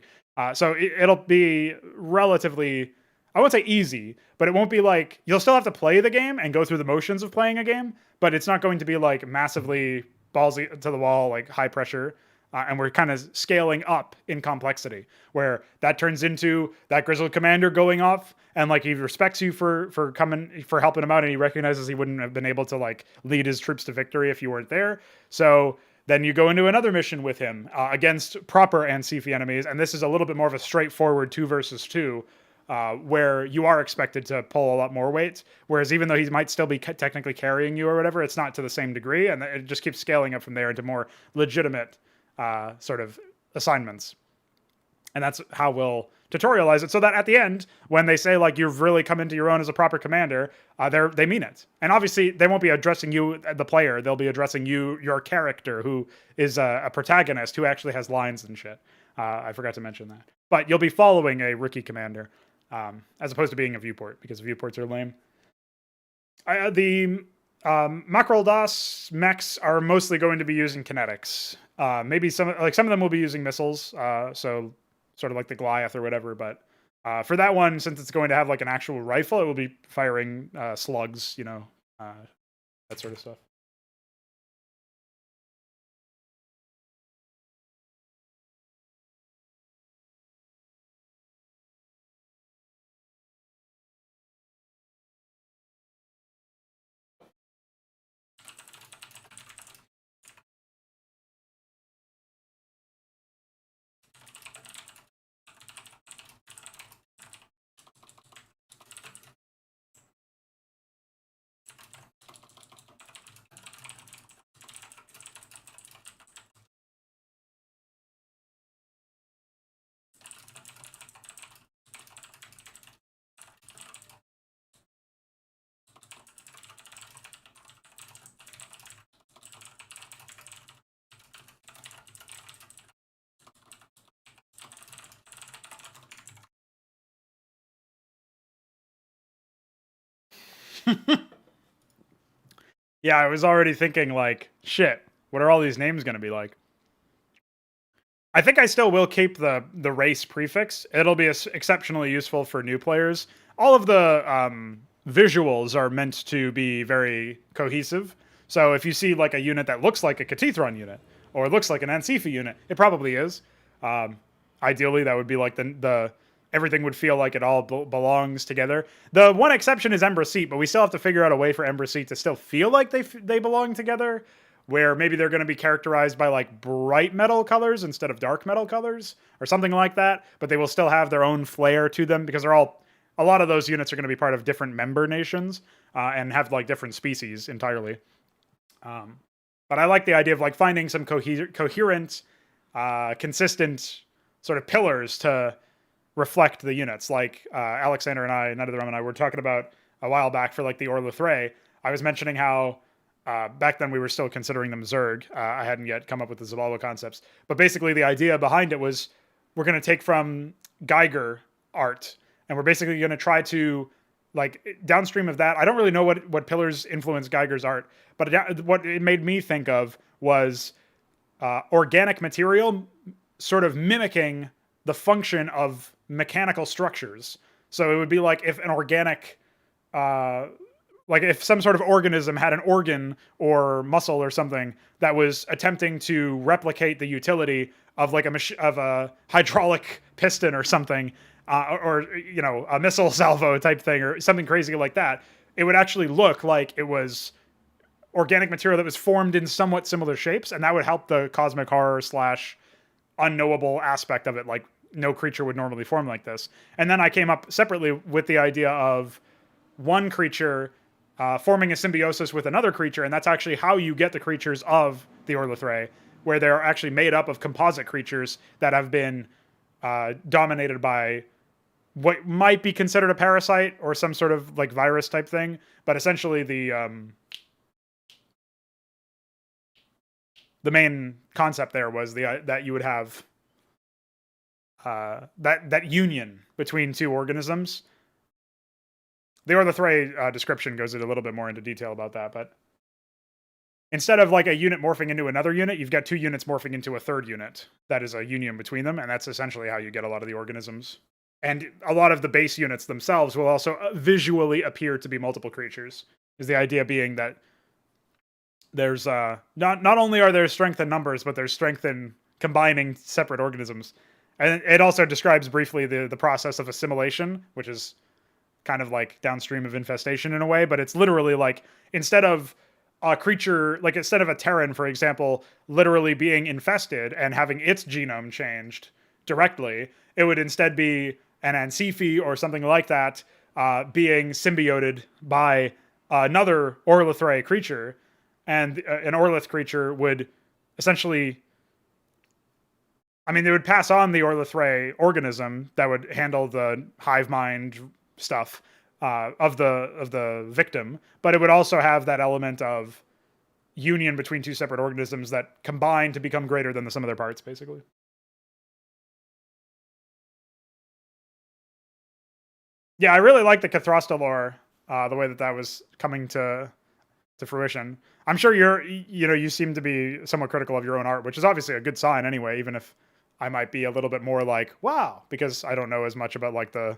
So it'll be relatively, I won't say easy, but it won't be like, you'll still have to play the game and go through the motions of playing a game, but it's not going to be like massively ballsy to the wall, like high pressure. And we're kind of scaling up in complexity, where that turns into that grizzled commander going off and like he respects you for helping him out, and he recognizes he wouldn't have been able to like lead his troops to victory if you weren't there. So then you go into another mission with him against proper Ansifi enemies, and this is a little bit more of a straightforward 2 versus 2. Where you are expected to pull a lot more weight, whereas even though he might still be technically carrying you or whatever, it's not to the same degree, and it just keeps scaling up from there into more legitimate sort of assignments. And that's how we'll tutorialize it, so that at the end, when they say like you've really come into your own as a proper commander, they mean it. And obviously, they won't be addressing you, the player. They'll be addressing you, your character, who is a protagonist who actually has lines and shit. I forgot to mention that. But you'll be following a rookie commander. As opposed to being a viewport, because viewports are lame. Mackerel DOS mechs are mostly going to be using kinetics. Maybe some of them will be using missiles, so sort of like the Goliath or whatever. But for that one, since it's going to have like an actual rifle, it will be firing slugs, that sort of stuff. Yeah, I was already thinking like, shit, what are all these names going to be like? I think I still will keep the race prefix. It'll be exceptionally useful for new players. All of the visuals are meant to be very cohesive. So if you see like a unit that looks like a Catethron unit or looks like an Ansifa unit, it probably is. Um, Ideally, that would be like the everything would feel like it all belongs together. The one exception is Ember Seat, but we still have to figure out a way for Ember Seat to still feel like they belong together, where maybe they're going to be characterized by like bright metal colors instead of dark metal colors or something like that, but they will still have their own flair to them because a lot of those units are going to be part of different member nations and have like different species entirely. But I like the idea of like finding some coherent, consistent sort of pillars to reflect the units. Like Alexander and I, Netherrealm and I were talking about a while back for like the Orlith Ray. I was mentioning how back then we were still considering them Zerg. I hadn't yet come up with the Xibalba concepts. But basically the idea behind it was we're going to take from Geiger art and we're basically going to try to like downstream of that. I don't really know what pillars influence Geiger's art, but what it made me think of was organic material sort of mimicking the function of mechanical structures. So it would be like if an organic like if some sort of organism had an organ or muscle or something that was attempting to replicate the utility of like of a hydraulic piston or something, or a missile salvo type thing or something crazy like that, it would actually look like it was organic material that was formed in somewhat similar shapes, and that would help the cosmic horror slash unknowable aspect of it. Like no creature would normally form like this. And then I came up separately with the idea of one creature forming a symbiosis with another creature, and that's actually how you get the creatures of the Orlith Ray, where they're actually made up of composite creatures that have been dominated by what might be considered a parasite or some sort of like virus type thing, but essentially the main concept there was that you would have that union between two organisms. The Orlith Ray description goes a little bit more into detail about that, but instead of like a unit morphing into another unit, you've got two units morphing into a third unit that is a union between them, and that's essentially how you get a lot of the organisms. And a lot of the base units themselves will also visually appear to be multiple creatures. Is the idea being that there's not only are there strength in numbers, but there's strength in combining separate organisms. And it also describes briefly the process of assimilation, which is kind of like downstream of infestation in a way, but it's literally like instead of a creature, like instead of a Terran, for example, literally being infested and having its genome changed directly, it would instead be an Ansifi or something like that being symbioted by another Orlith Ray creature, and an Orlith creature would essentially, I mean, they would pass on the Orlith Ray organism that would handle the hive mind stuff of the victim, but it would also have that element of union between two separate organisms that combine to become greater than the sum of their parts, basically. Yeah, I really like the Cathrosta lore, the way that was coming to to fruition. I'm sure you seem to be somewhat critical of your own art, which is obviously a good sign anyway, even if I might be a little bit more like, wow, because I don't know as much about like the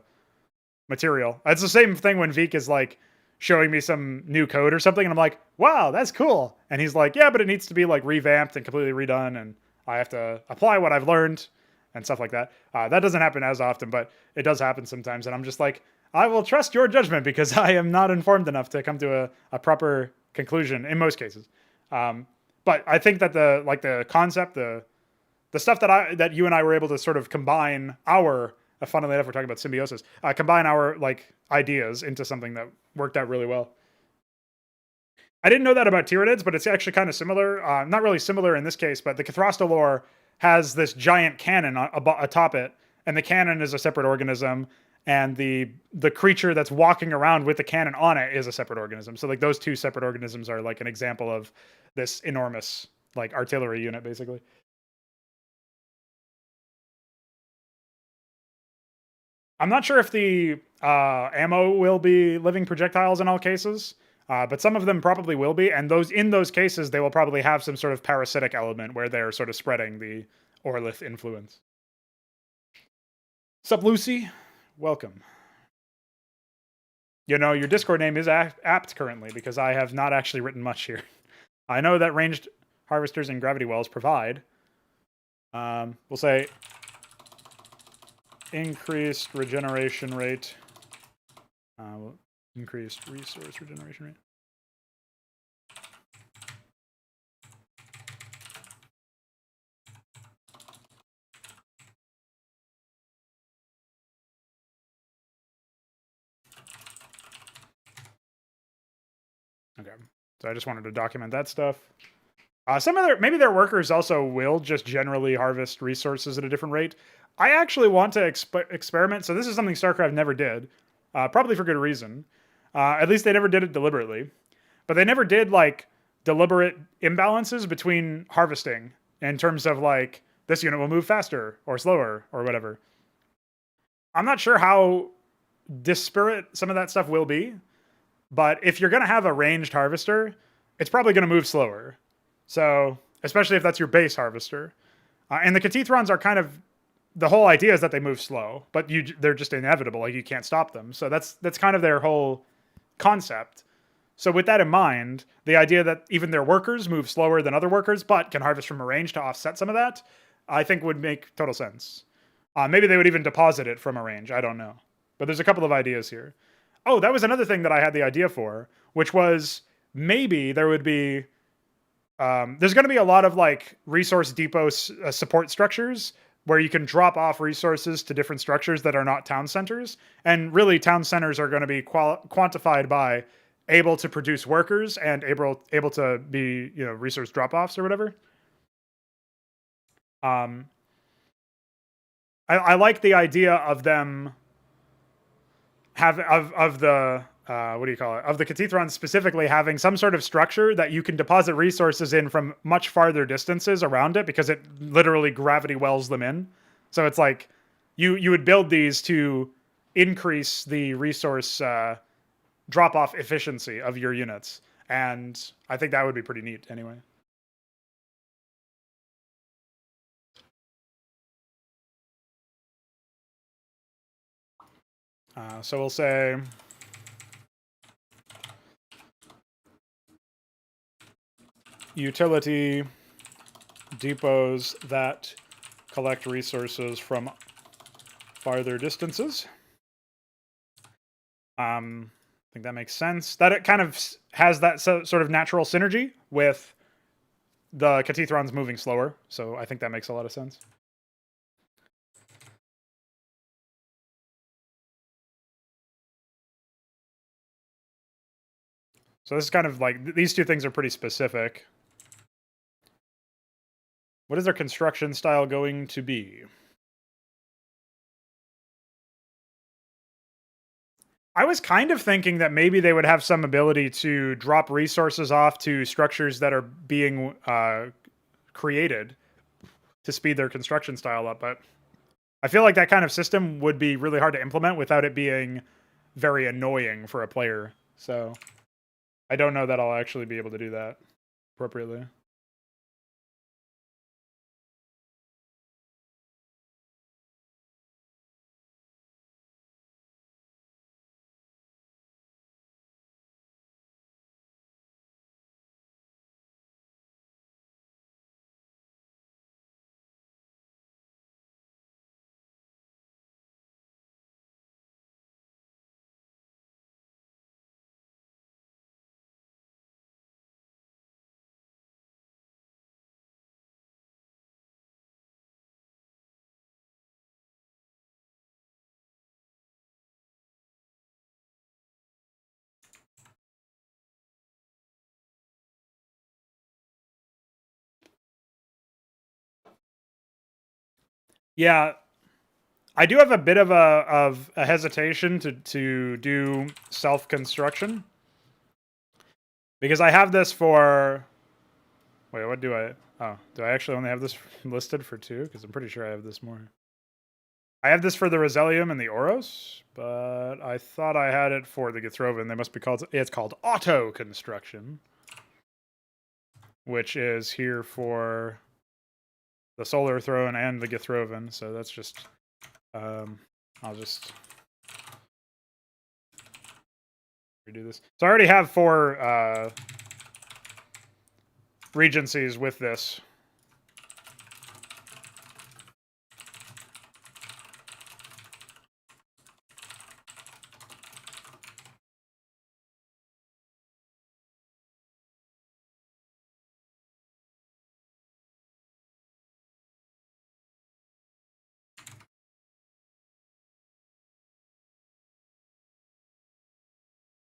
material. It's the same thing when Veek is like showing me some new code or something, and I'm like, wow, that's cool. And he's like, yeah, but it needs to be like revamped and completely redone, and I have to apply what I've learned and stuff like that. That doesn't happen as often, but it does happen sometimes. And I'm just like, I will trust your judgment because I am not informed enough to come to a proper conclusion in most cases. But I think that the concept, the stuff that you and I were able to sort of combine our, funnily enough, we're talking about symbiosis, combine our like ideas into something that worked out really well. I didn't know that about Tyranids, but it's actually kind of similar. Not really similar in this case, but the Cathrasta lore has this giant cannon atop it, and the cannon is a separate organism, and the creature that's walking around with the cannon on it is a separate organism. So like those two separate organisms are like an example of this enormous like artillery unit, basically. I'm not sure if the ammo will be living projectiles in all cases, but some of them probably will be. And in those cases, they will probably have some sort of parasitic element where they're sort of spreading the Orlith influence. Sup, Lucy? Welcome. You know, your Discord name is apt currently because I have not actually written much here. I know that ranged harvesters and gravity wells provide. We'll say increased regeneration rate. Increased resource regeneration rate. Okay, so I just wanted to document that stuff. Maybe their workers also will just generally harvest resources at a different rate. I actually want to experiment. So this is something StarCraft never did, probably for good reason. At least they never did it deliberately, but they never did like deliberate imbalances between harvesting in terms of like this unit will move faster or slower or whatever. I'm not sure how disparate some of that stuff will be, but if you're going to have a ranged harvester, it's probably going to move slower. So, especially if that's your base harvester. And the Cathethrons are kind of, the whole idea is that they move slow, but they're just inevitable. Like you can't stop them. So that's kind of their whole concept. So with that in mind, the idea that even their workers move slower than other workers, but can harvest from a range to offset some of that, I think would make total sense. Maybe they would even deposit it from a range. I don't know. But there's a couple of ideas here. Oh, that was another thing that I had the idea for, which was maybe there would be... there's going to be a lot of like resource depot support structures where you can drop off resources to different structures that are not town centers. And really town centers are going to be quantified by able to produce workers and able to be, resource drop-offs or whatever. I like the idea of them of the what do you call it? Of the Cathethrons specifically having some sort of structure that you can deposit resources in from much farther distances around it because it literally gravity wells them in. So it's like you would build these to increase the resource drop-off efficiency of your units. And I think that would be pretty neat anyway. So we'll say... utility depots that collect resources from farther distances. I think that makes sense. That it kind of has that sort of natural synergy with the Cathethrons moving slower. So I think that makes a lot of sense. So this is kind of like, these two things are pretty specific. What is their construction style going to be? I was kind of thinking that maybe they would have some ability to drop resources off to structures that are being created to speed their construction style up, but I feel like that kind of system would be really hard to implement without it being very annoying for a player. So I don't know that I'll actually be able to do that appropriately. Yeah, I do have a bit of a hesitation to do self construction because I have this for. Wait, what do I? Oh, do I actually only have this listed for 2? Because I'm pretty sure I have this more. I have this for the Roselium and the Oros, but I thought I had it for the Githrovan. They must be called. It's called auto construction, which is here for the Solar Throne and the Githrovan. So that's just. I'll just redo this. So I already have 4 regencies with this.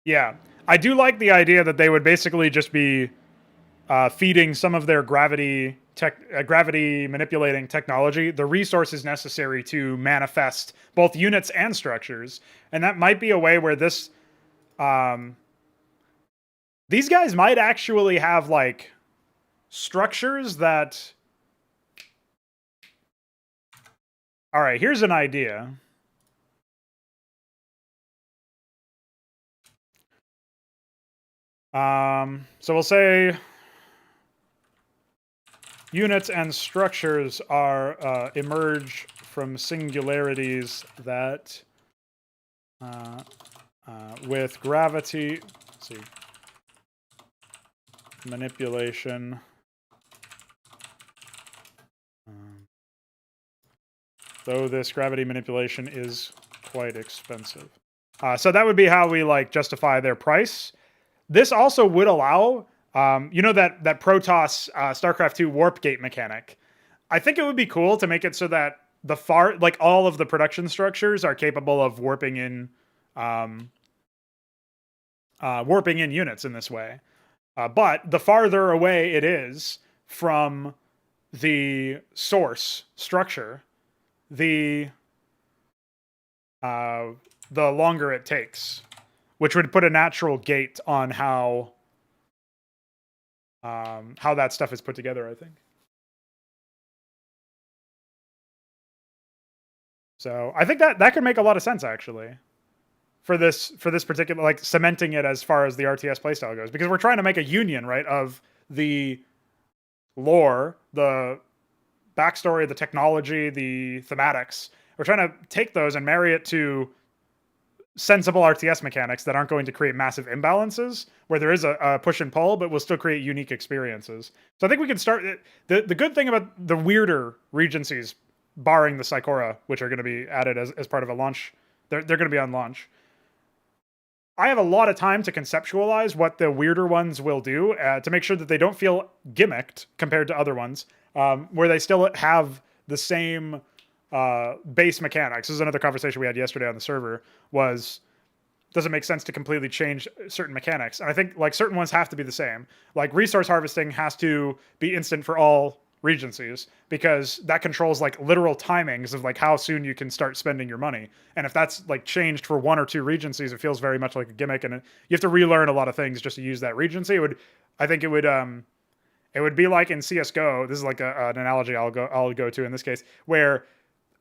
Yeah, I do like the idea that they would basically just be feeding some of their gravity manipulating technology the resources necessary to manifest both units and structures, and that might be a way where this these guys might actually have like structures that. All right, here's an idea. So we'll say units and structures are emerge from singularities that with gravity, let's see, manipulation, though this gravity manipulation is quite expensive. So that would be how we like justify their price. This also would allow, you know, that Protoss StarCraft 2 warp gate mechanic. I think it would be cool to make it so that the like all of the production structures are capable of warping in units in this way. But the farther away it is from the source structure, the longer it takes, which would put a natural gate on how that stuff is put together, I think. So I think that could make a lot of sense actually for this particular, like cementing it as far as the RTS playstyle goes, because we're trying to make a union, right, of the lore, the backstory, the technology, the thematics. We're trying to take those and marry it to sensible RTS mechanics that aren't going to create massive imbalances, where there is a push and pull, but will still create unique experiences. So I think we can start. The good thing about the weirder regencies, barring the Psychora, which are going to be added as part of a launch, they're going to be on launch. I have a lot of time to conceptualize what the weirder ones will do to make sure that they don't feel gimmicked compared to other ones, where they still have the same base mechanics. This is another conversation we had yesterday on the server, was does it make sense to completely change certain mechanics? And I think like certain ones have to be the same. Like resource harvesting has to be instant for all regencies, because that controls like literal timings of like how soon you can start spending your money. And if that's like changed for 1 or 2 regencies, it feels very much like a gimmick, and you have to relearn a lot of things just to use that regency. I think it would be like in CS:GO. This is like an analogy I'll go to in this case, where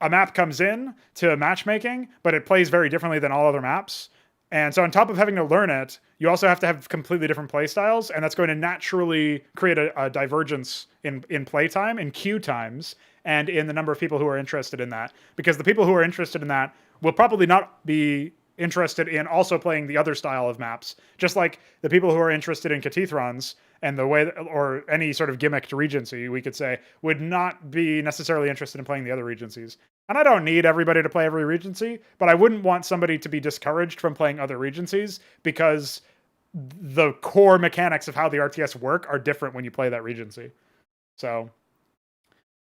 a map comes in to matchmaking, but it plays very differently than all other maps. And so on top of having to learn it, you also have to have completely different play styles, and that's going to naturally create a divergence in play time, in queue times, and in the number of people who are interested in that. Because the people who are interested in that will probably not be interested in also playing the other style of maps. Just like the people who are interested in Cathethrons and the way, or any sort of gimmicked regency, we could say, would not be necessarily interested in playing the other regencies. And I don't need everybody to play every regency, but I wouldn't want somebody to be discouraged from playing other regencies because the core mechanics of how the RTS work are different when you play that regency. So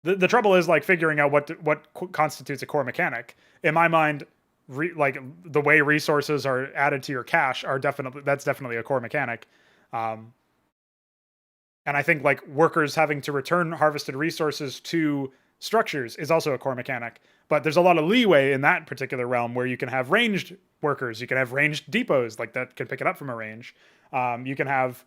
the trouble is like figuring out what constitutes a core mechanic. In my mind, like the way resources are added to your cache are definitely a core mechanic. And I think like workers having to return harvested resources to structures is also a core mechanic. But there's a lot of leeway in that particular realm where you can have ranged workers, you can have ranged depots like that can pick it up from a range. You can have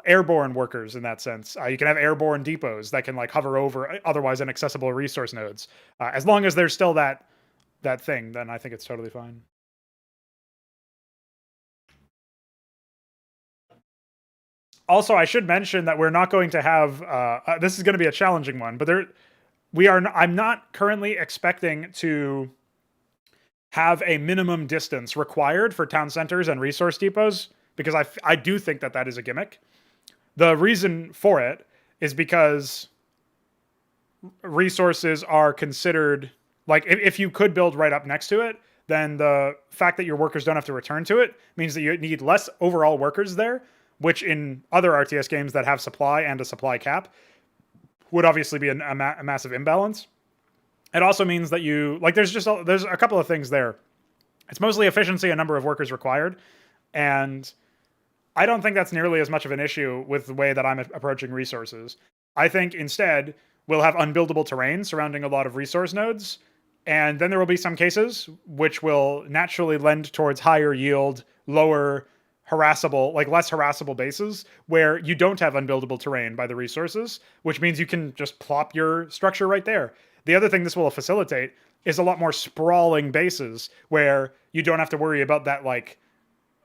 airborne workers in that sense. You can have airborne depots that can like hover over otherwise inaccessible resource nodes. As long as there's still that thing, then I think it's totally fine. Also, I should mention that we're not going to have. This is going to be a challenging one, but I'm not currently expecting to have a minimum distance required for town centers and resource depots because I do think that is a gimmick. The reason for it is because resources are considered like if you could build right up next to it, then the fact that your workers don't have to return to it means that you need less overall workers there, which in other RTS games that have supply and a supply cap would obviously be a massive imbalance. It also means that you like there's a couple of things there. It's mostly efficiency and number of workers required, and I don't think that's nearly as much of an issue with the way that I'm approaching resources. I think instead we'll have unbuildable terrain surrounding a lot of resource nodes, and then there will be some cases which will naturally lend towards higher yield, lower harassable, like less harassable bases where you don't have unbuildable terrain by the resources, which means you can just plop your structure right there. The other thing this will facilitate is a lot more sprawling bases where you don't have to worry about that, like,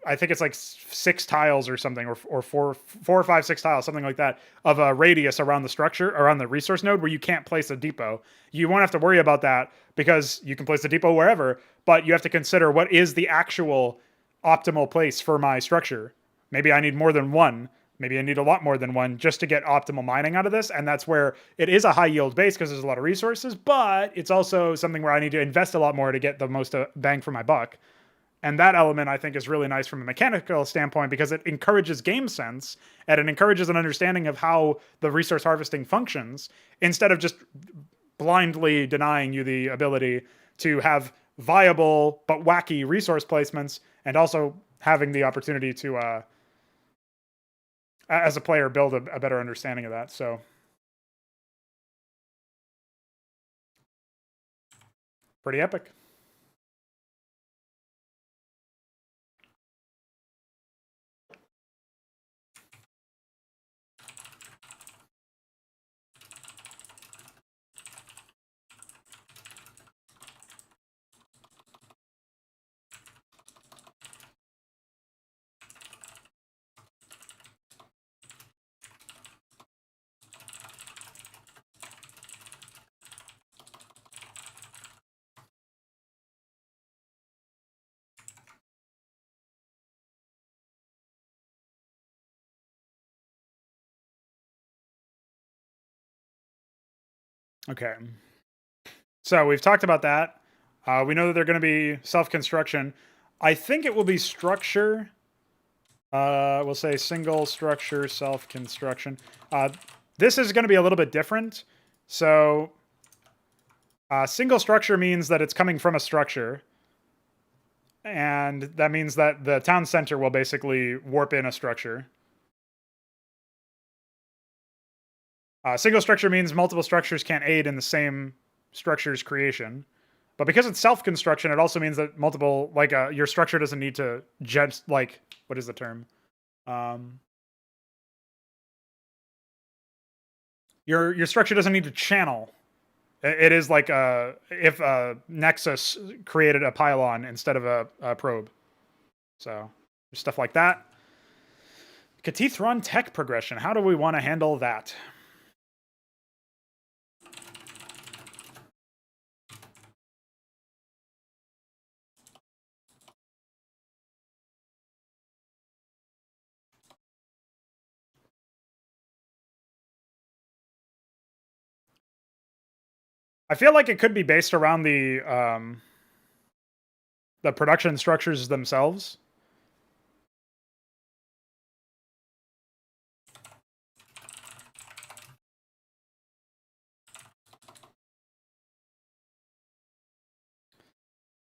I think it's like 6 tiles or something, or four or five, 6 tiles, something like that, of a radius around the structure, around the resource node where you can't place a depot. You won't have to worry about that because you can place the depot wherever, but you have to consider what is the actual optimal place for my structure. Maybe I need more than one. Maybe I need a lot more than one just to get optimal mining out of this. And that's where it is a high yield base because there's a lot of resources, but it's also something where I need to invest a lot more to get the most bang for my buck. And that element, I think, is really nice from a mechanical standpoint because it encourages game sense and it encourages an understanding of how the resource harvesting functions instead of just blindly denying you the ability to have viable but wacky resource placements and also having the opportunity to, as a player, build a better understanding of that. So pretty epic. Okay. So we've talked about that. We know that they're going to be self-construction. I think it will be structure. We'll say single structure self-construction. This is going to be a little bit different. So single structure means that it's coming from a structure. And that means that the town center will basically warp in a structure. Single structure means multiple structures can't aid in the same structure's creation. But because it's self-construction, it also means that multiple, like, your structure doesn't need to just, like, what is the term? Your structure doesn't need to channel. It is like if a Nexus created a pylon instead of a probe. So stuff like that. Catethron tech progression. How do we want to handle that? I feel like it could be based around the production structures themselves.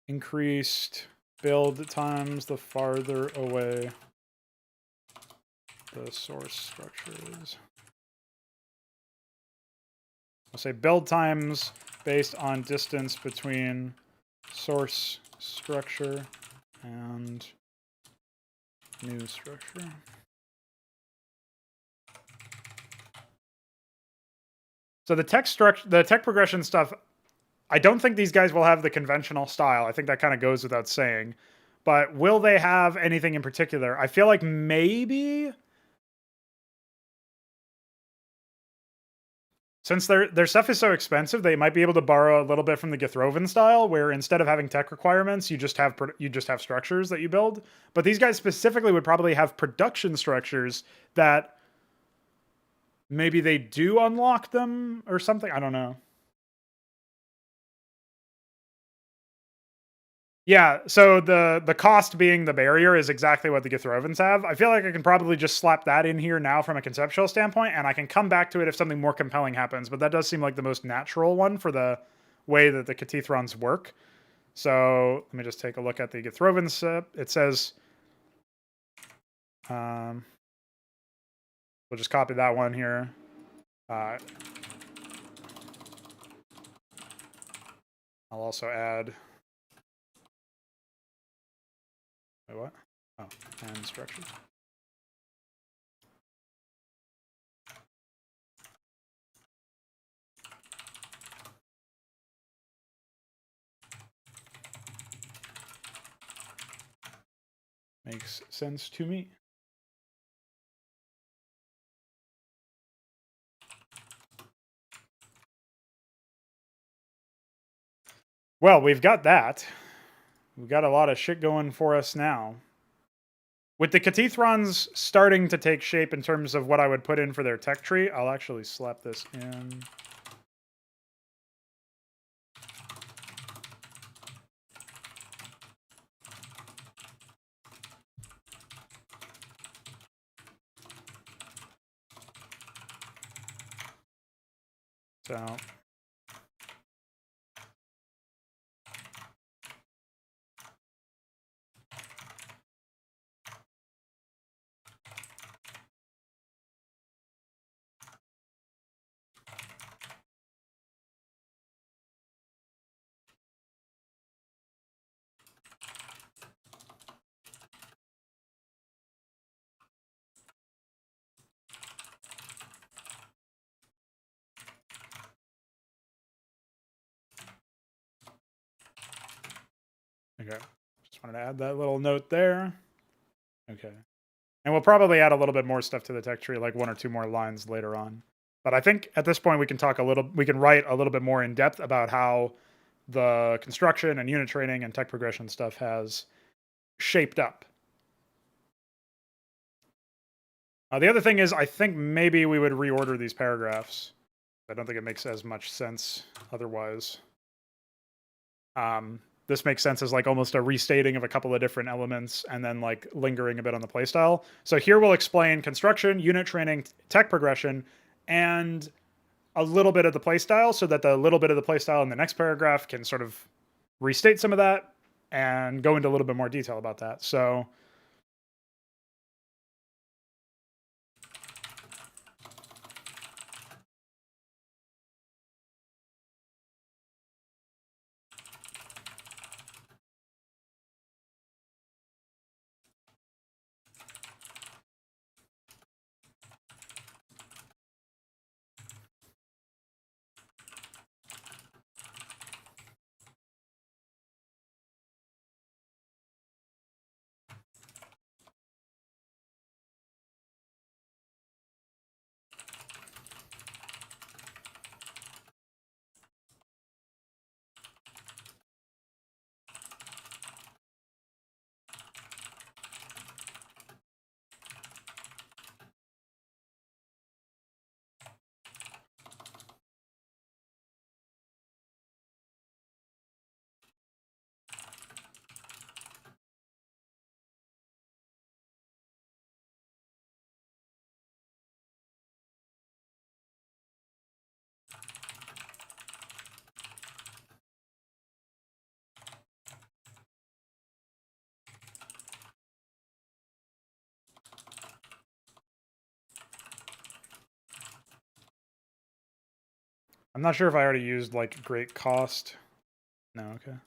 Increased build times the farther away the source structure is. I'll say build times based on distance between source structure and new structure. So the tech progression stuff, I don't think these guys will have the conventional style. I think that kind of goes without saying. But will they have anything in particular? I feel like maybe, since their stuff is so expensive, they might be able to borrow a little bit from the Gathrovan style, where instead of having tech requirements, you just have structures that you build. But these guys specifically would probably have production structures that maybe they do unlock them or something. I don't know. Yeah, so the cost being the barrier is exactly what the Githrovans have. I feel like I can probably just slap that in here now from a conceptual standpoint, and I can come back to it if something more compelling happens, but that does seem like the most natural one for the way that the Cathethrons work. So let me just take a look at the Githrovans. It says, we'll just copy that one here. I'll also add... Wait, what? Oh, and structure. Makes sense to me. Well, we've got that. We've got a lot of shit going for us now. With the Cathethrons starting to take shape in terms of what I would put in for their tech tree, I'll actually slap this in. So... Okay, just wanted to add that little note there. Okay. And we'll probably add a little bit more stuff to the tech tree, like 1 or 2 more lines later on. But I think at this point we can write a little bit more in depth about how the construction and unit training and tech progression stuff has shaped up. The other thing is, I think maybe we would reorder these paragraphs. I don't think it makes as much sense otherwise. This makes sense as like almost a restating of a couple of different elements and then like lingering a bit on the playstyle. So here we'll explain construction, unit training, tech progression, and a little bit of the playstyle so that the little bit of the playstyle in the next paragraph can sort of restate some of that and go into a little bit more detail about that. So I'm not sure if I already used like great cost. No, okay.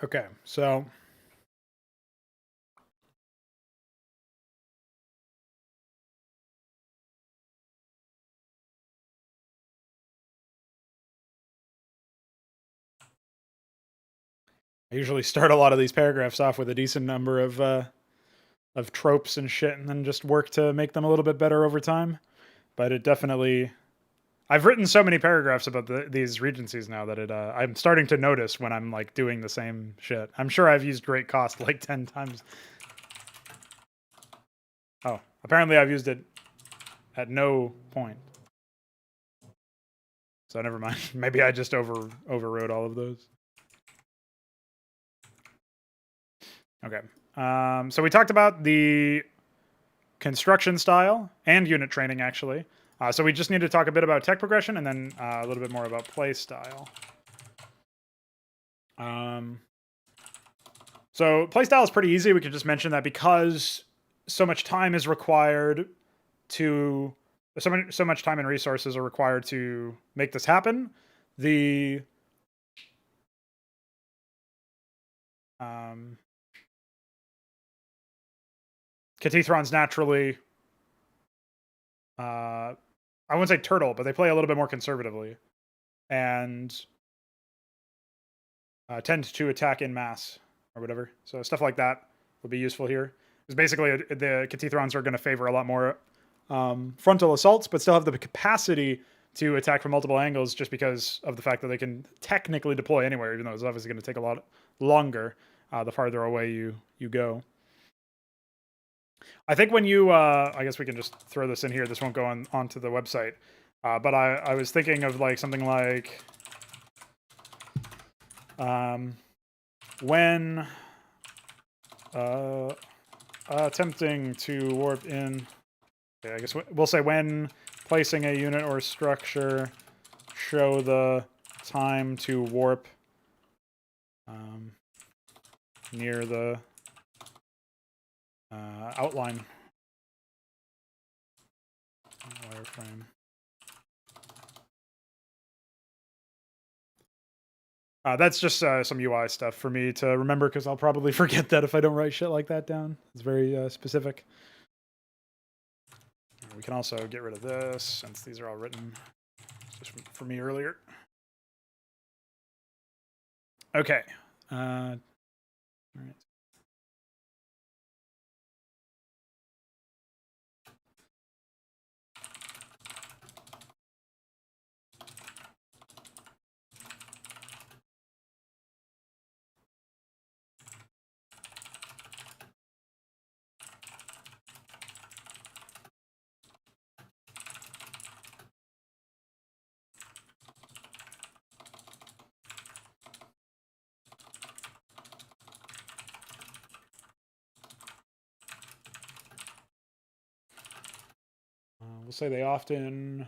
Okay, so I usually start a lot of these paragraphs off with a decent number of tropes and shit, and then just work to make them a little bit better over time. But it definitely, I've written so many paragraphs about these regencies now that I'm starting to notice when I'm like doing the same shit. I'm sure I've used great cost like 10 times. Oh, apparently I've used it at no point. So never mind. Maybe I just overrode all of those. Okay. So we talked about the construction style and unit training, actually. So we just need to talk a bit about tech progression and then a little bit more about play style. So play style is pretty easy. We could just mention that because so much time is required to so much time and resources are required to make this happen. The Catethron's naturally, I wouldn't say turtle, but they play a little bit more conservatively and tend to attack in mass or whatever. So stuff like that would be useful here. Because basically the Cathethrons are going to favor a lot more frontal assaults, but still have the capacity to attack from multiple angles just because of the fact that they can technically deploy anywhere, even though it's obviously going to take a lot longer the farther away you go. I think when you, I guess we can just throw this in here. This won't go onto the website. But I was thinking of like something like when attempting to warp in. Okay, I guess we'll say when placing a unit or structure, show the time to warp near the outline wireframe. That's just some UI stuff for me to remember because I'll probably forget that if I don't write shit like that down. It's very specific. We can also get rid of this since these are all written just for me earlier. Okay. All right. We'll say they often...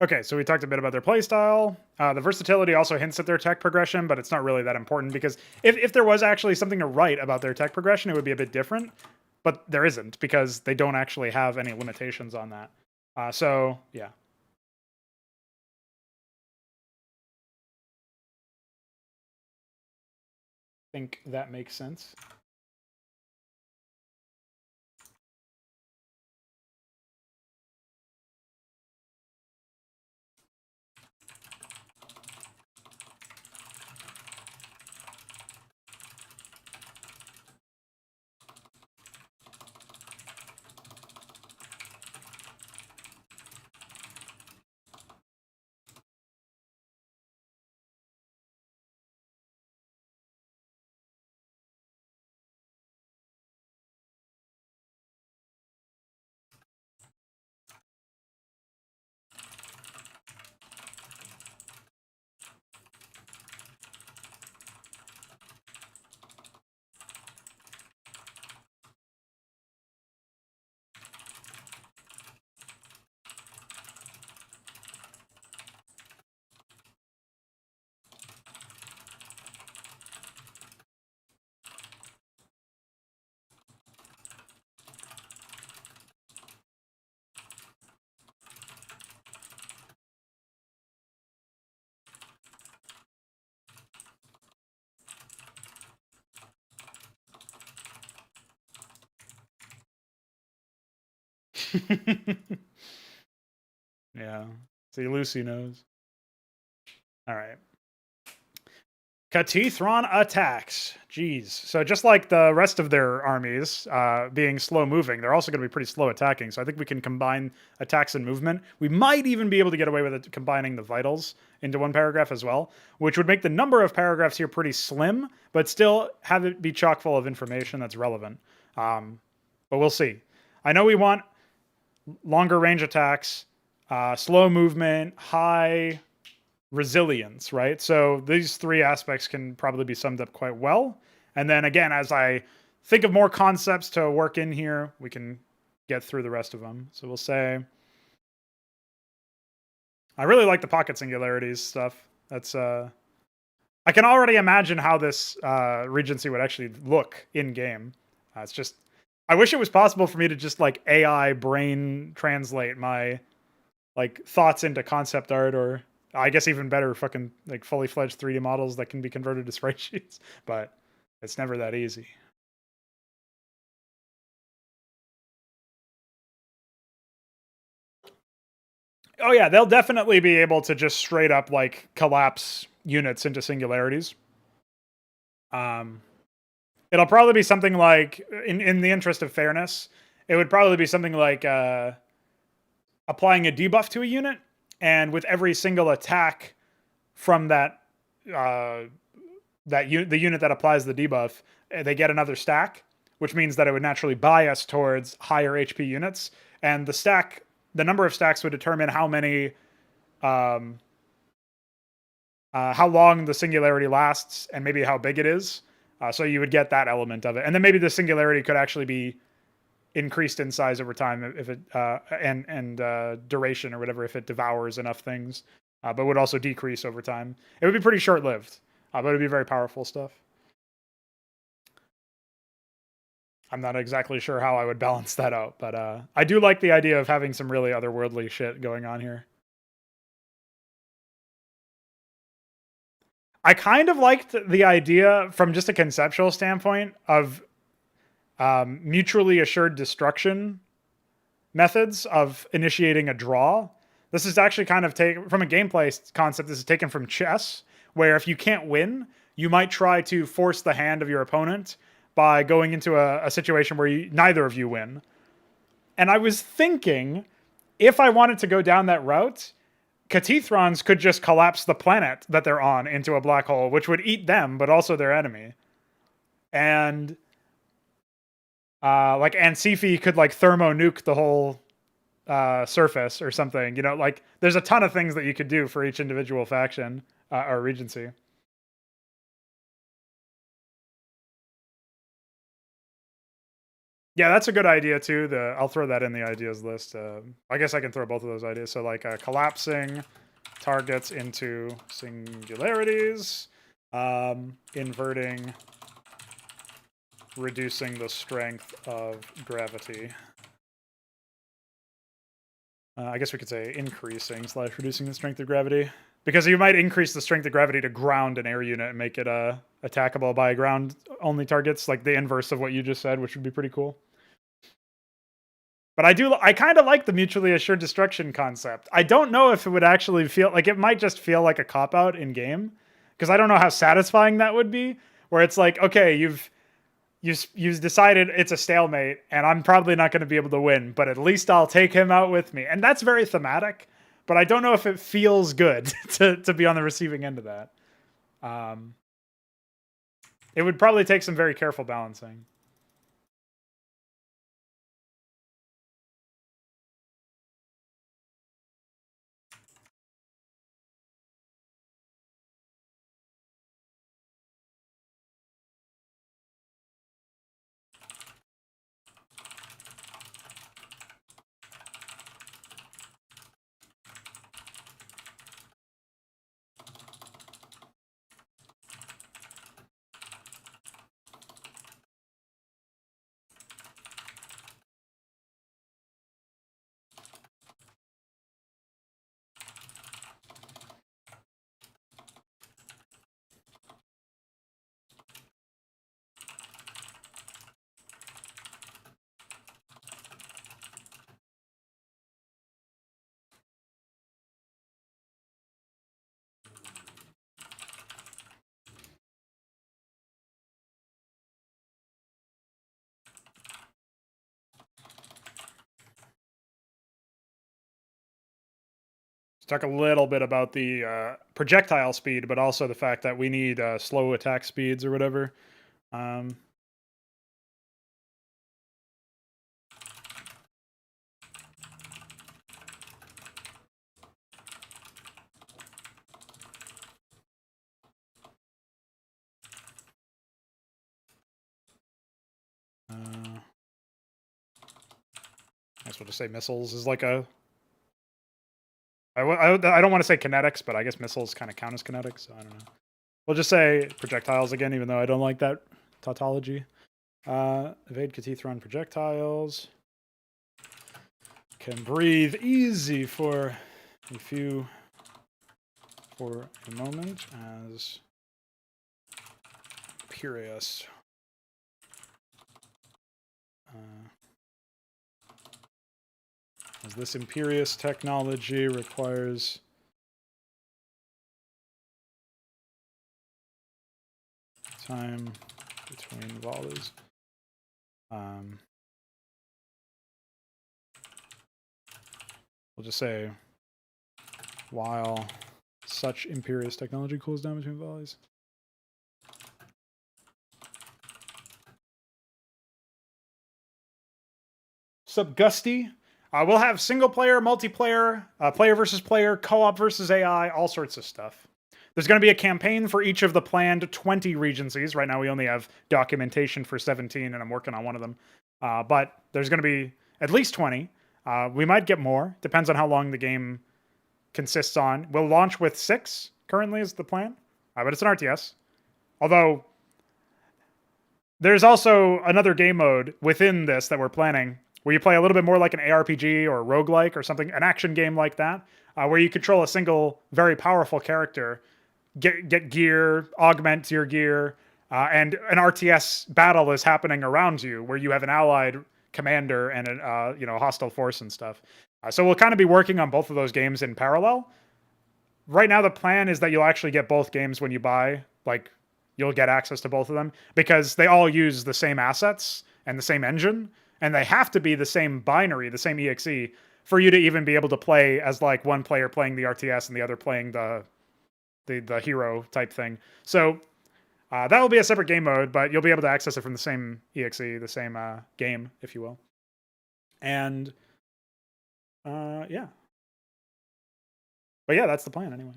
Okay, so we talked a bit about their playstyle. The versatility also hints at their tech progression, but it's not really that important because if there was actually something to write about their tech progression, it would be a bit different. But there isn't because they don't actually have any limitations on that. So, yeah. I think that makes sense. Yeah. See, Lucy knows. All right. Catethron attacks. Jeez. So just like the rest of their armies being slow moving, they're also going to be pretty slow attacking. So I think we can combine attacks and movement. We might even be able to get away with it, combining the vitals into one paragraph as well, which would make the number of paragraphs here pretty slim, but still have it be chock full of information that's relevant. But we'll see. I know we want longer range attacks, slow movement, high resilience, right? So these three aspects can probably be summed up quite well. And then again, as I think of more concepts to work in here, we can get through the rest of them. So we'll say, I really like the pocket singularities stuff. That's, I can already imagine how this regency would actually look in game. It's just, I wish it was possible for me to just like AI brain translate my like thoughts into concept art, or I guess even better, fucking like fully fledged 3D models that can be converted to sprite sheets. But it's never that easy. Oh yeah, they'll definitely be able to just straight up like collapse units into singularities. It'll probably be something like, in the interest of fairness, it would probably be something like applying a debuff to a unit, and with every single attack from that that the unit that applies the debuff, they get another stack, which means that it would naturally bias towards higher HP units. And the number of stacks would determine how many, how long the singularity lasts, and maybe how big it is. So you would get that element of it, and then maybe the singularity could actually be increased in size over time if it and duration or whatever if it devours enough things, but would also decrease over time. It would be pretty short-lived, but it would be very powerful stuff. I'm not exactly sure how I would balance that out, but I do like the idea of having some really otherworldly shit going on here. I kind of liked the idea from just a conceptual standpoint of mutually assured destruction methods of initiating a draw. This is actually kind of taken from a gameplay concept. This is taken from chess, where if you can't win, you might try to force the hand of your opponent by going into a situation where neither of you win. And I was thinking, if I wanted to go down that route, Catethrons could just collapse the planet that they're on into a black hole, which would eat them, but also their enemy. And like Ansifi could like thermo nuke the whole surface or something. You know, like there's a ton of things that you could do for each individual faction or regency. Yeah, that's a good idea too. I'll throw that in the ideas list. I guess I can throw both of those ideas. So like collapsing targets into singularities, inverting, reducing the strength of gravity. I guess we could say increasing / reducing the strength of gravity. Because you might increase the strength of gravity to ground an air unit and make it attackable by ground-only targets, like the inverse of what you just said, which would be pretty cool. But I kind of like the mutually assured destruction concept. I don't know if it would actually feel like it might just feel like a cop-out in game, because I don't know how satisfying that would be. Where it's like, okay, you've decided it's a stalemate, and I'm probably not going to be able to win, but at least I'll take him out with me, and that's very thematic. But I don't know if it feels good to be on the receiving end of that. It would probably take some very careful balancing. Let's talk a little bit about the projectile speed, but also the fact that we need slow attack speeds or whatever. I guess we'll just say missiles is like a... I don't want to say kinetics, but I guess missiles kind of count as kinetics, so I don't know. We'll just say projectiles again, even though I don't like that tautology. Evade Catethron projectiles. Can breathe easy for a moment as Imperious. As this Imperious technology requires time between volleys. We'll just say while such Imperious technology cools down between volleys. Sup, Gusty? We'll have single player, multiplayer, player versus player, co-op versus AI, all sorts of stuff. There's going to be a campaign for each of the planned 20 regencies. Right now we only have documentation for 17, and I'm working on one of them. But there's going to be at least 20. We might get more. Depends on how long the game consists on. We'll launch with 6, currently is the plan. But it's an RTS. Although, there's also another game mode within this that we're planning where you play a little bit more like an ARPG or roguelike or something, an action game like that, where you control a single, very powerful character, get gear, augment your gear, and an RTS battle is happening around you where you have an allied commander and a hostile force and stuff. So we'll kind of be working on both of those games in parallel. Right now, the plan is that you'll actually get both games when you buy, like, you'll get access to both of them because they all use the same assets and the same engine, and they have to be the same binary, the same exe, for you to even be able to play as like one player playing the RTS and the other playing the hero type thing. So that will be a separate game mode, but you'll be able to access it from the same exe, the same game, if you will. And yeah. But yeah, that's the plan anyway.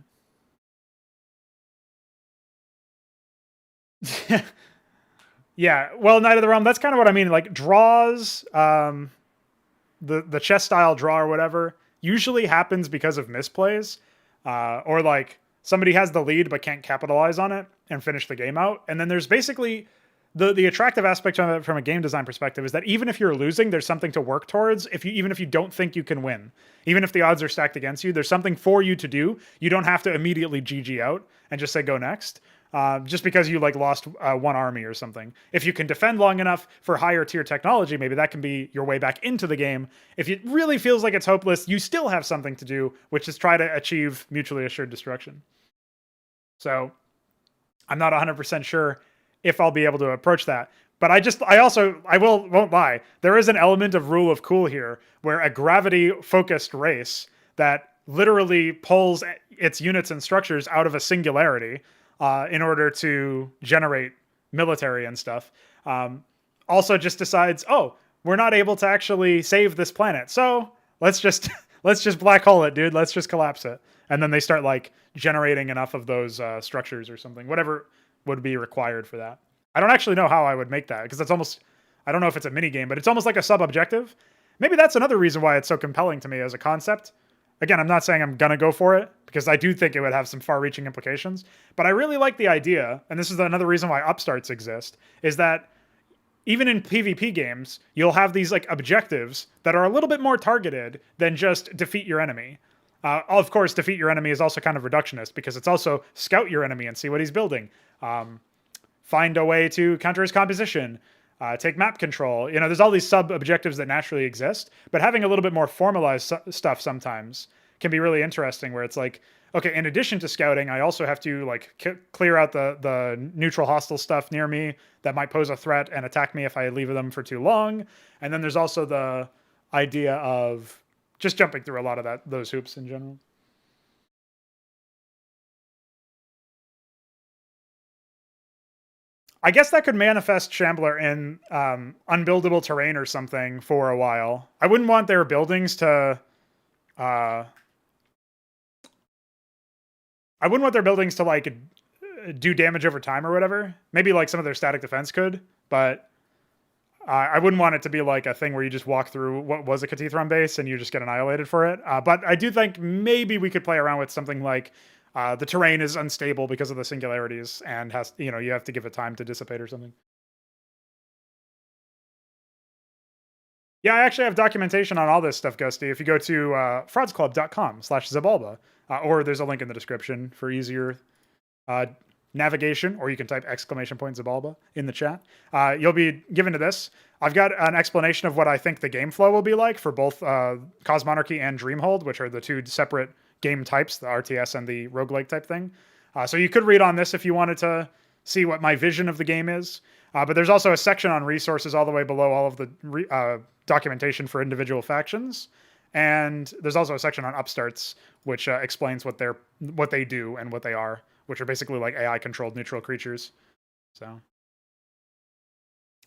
Yeah, well, Knight of the Realm, that's kind of what I mean. Like, draws, the chess style draw or whatever, usually happens because of misplays. Or, like, somebody has the lead but can't capitalize on it and finish the game out. And then there's basically... The attractive aspect of it from a game design perspective is that even if you're losing, there's something to work towards. Even if you don't think you can win, even if the odds are stacked against you, there's something for you to do. You don't have to immediately GG out and just say go next. Just because you like lost one army or something. If you can defend long enough for higher tier technology, maybe that can be your way back into the game. If it really feels like it's hopeless, you still have something to do, which is try to achieve mutually assured destruction. So I'm not 100% sure if I'll be able to approach that. But I won't lie. There is an element of rule of cool here where a gravity focused race that literally pulls its units and structures out of a singularity in order to generate military and stuff. Also just decides, oh, we're not able to actually save this planet. So let's just black hole it, dude. Let's just collapse it. And then they start like generating enough of those structures or something, whatever would be required for that. I don't actually know how I would make that because it's almost, I don't know if it's a mini game, but it's almost like a sub-objective. Maybe that's another reason why it's so compelling to me as a concept. Again, I'm not saying I'm going to go for it because I do think it would have some far-reaching implications, but I really like the idea, and this is another reason why upstarts exist, is that even in PvP games, you'll have these like objectives that are a little bit more targeted than just defeat your enemy. Of course, defeat your enemy is also kind of reductionist because it's also scout your enemy and see what he's building. Find a way to counter his composition. Take map control. You know, there's all these sub-objectives that naturally exist, but having a little bit more formalized stuff sometimes can be really interesting where it's like, okay, in addition to scouting, I also have to like clear out the neutral hostile stuff near me that might pose a threat and attack me if I leave them for too long. And then there's also the idea of just jumping through a lot of those hoops in general. I guess that could manifest Shambler in unbuildable terrain or something for a while. I wouldn't want their buildings to... I wouldn't want their buildings to, like, do damage over time or whatever. Maybe, like, some of their static defense could, but I wouldn't want it to be, like, a thing where you just walk through what was a Catethron base and you just get annihilated for it. But I do think maybe we could play around with something like... the terrain is unstable because of the singularities and has, you know, you have to give it time to dissipate or something. Yeah, I actually have documentation on all this stuff, Gusty. If you go to fraudsclub.com/Xibalba, or there's a link in the description for easier navigation, or you can type !Xibalba in the chat. You'll be given to this. I've got an explanation of what I think the game flow will be like for both Cosmonarchy and Dreamhold, which are the two separate game types, the RTS and the roguelike type thing. So you could read on this if you wanted to see what my vision of the game is. But there's also a section on resources all the way below all of the documentation for individual factions. And there's also a section on upstarts, which explains what they do and what they are, which are basically like AI-controlled neutral creatures. So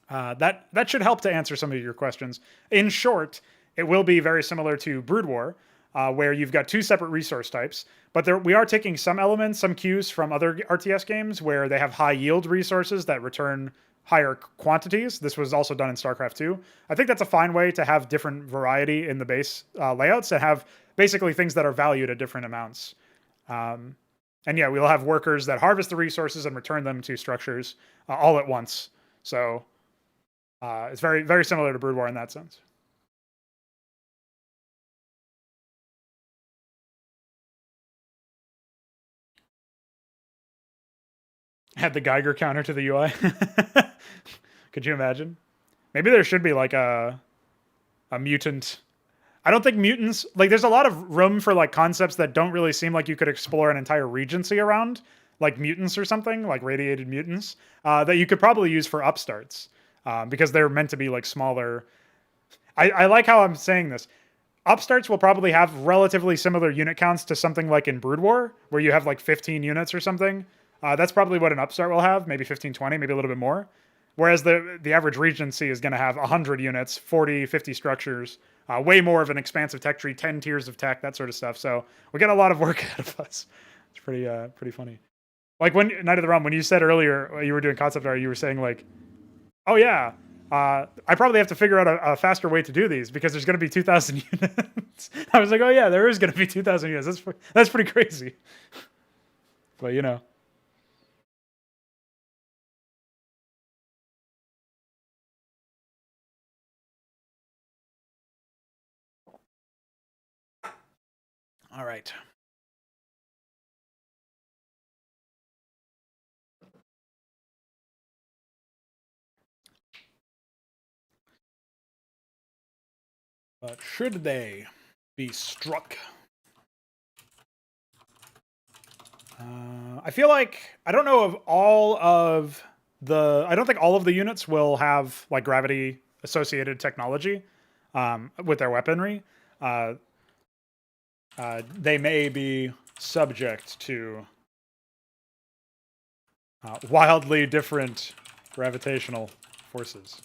That should help to answer some of your questions. In short, it will be very similar to Brood War, where you've got two separate resource types. But we are taking some elements, some cues from other RTS games where they have high yield resources that return higher quantities. This was also done in StarCraft 2. I think that's a fine way to have different variety in the base layouts and have basically things that are valued at different amounts. And yeah, we'll have workers that harvest the resources and return them to structures all at once. So it's very, very similar to Brood War in that sense. Add the Geiger counter to the UI. Could you imagine? Maybe there should be like a mutant. I don't think mutants, like there's a lot of room for like concepts that don't really seem like you could explore an entire regency around, like mutants or something, like radiated mutants, that you could probably use for upstarts, because they're meant to be like smaller. I like how I'm saying this. Upstarts will probably have relatively similar unit counts to something like in Brood War, where you have like 15 units or something. That's probably what an upstart will have, maybe 15, 20, maybe a little bit more. Whereas the average regency is going to have 100 units, 40, 50 structures, way more of an expansive tech tree, 10 tiers of tech, that sort of stuff. So we got a lot of work ahead of us. It's pretty funny. Like when Night of the Realm, when you said earlier you were doing concept art, you were saying like, oh yeah, I probably have to figure out a faster way to do these because there's going to be 2,000 units. I was like, oh yeah, there is going to be 2,000 units. That's pretty crazy. But you know. All right. But should they be struck? I feel like I don't know of all of the. I don't think all of the units will have like gravity associated technology with their weaponry. They may be subject to wildly different gravitational forces.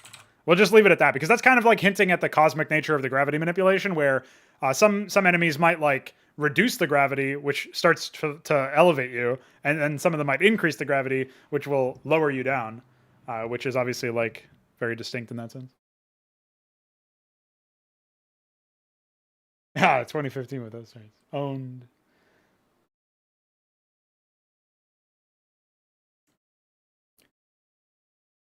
We'll just leave it at that because that's kind of like hinting at the cosmic nature of the gravity manipulation, where some enemies might like reduce the gravity, which starts to elevate you, and then some of them might increase the gravity, which will lower you down, which is obviously like very distinct in that sense. Yeah, 2015 with those turns. Owned.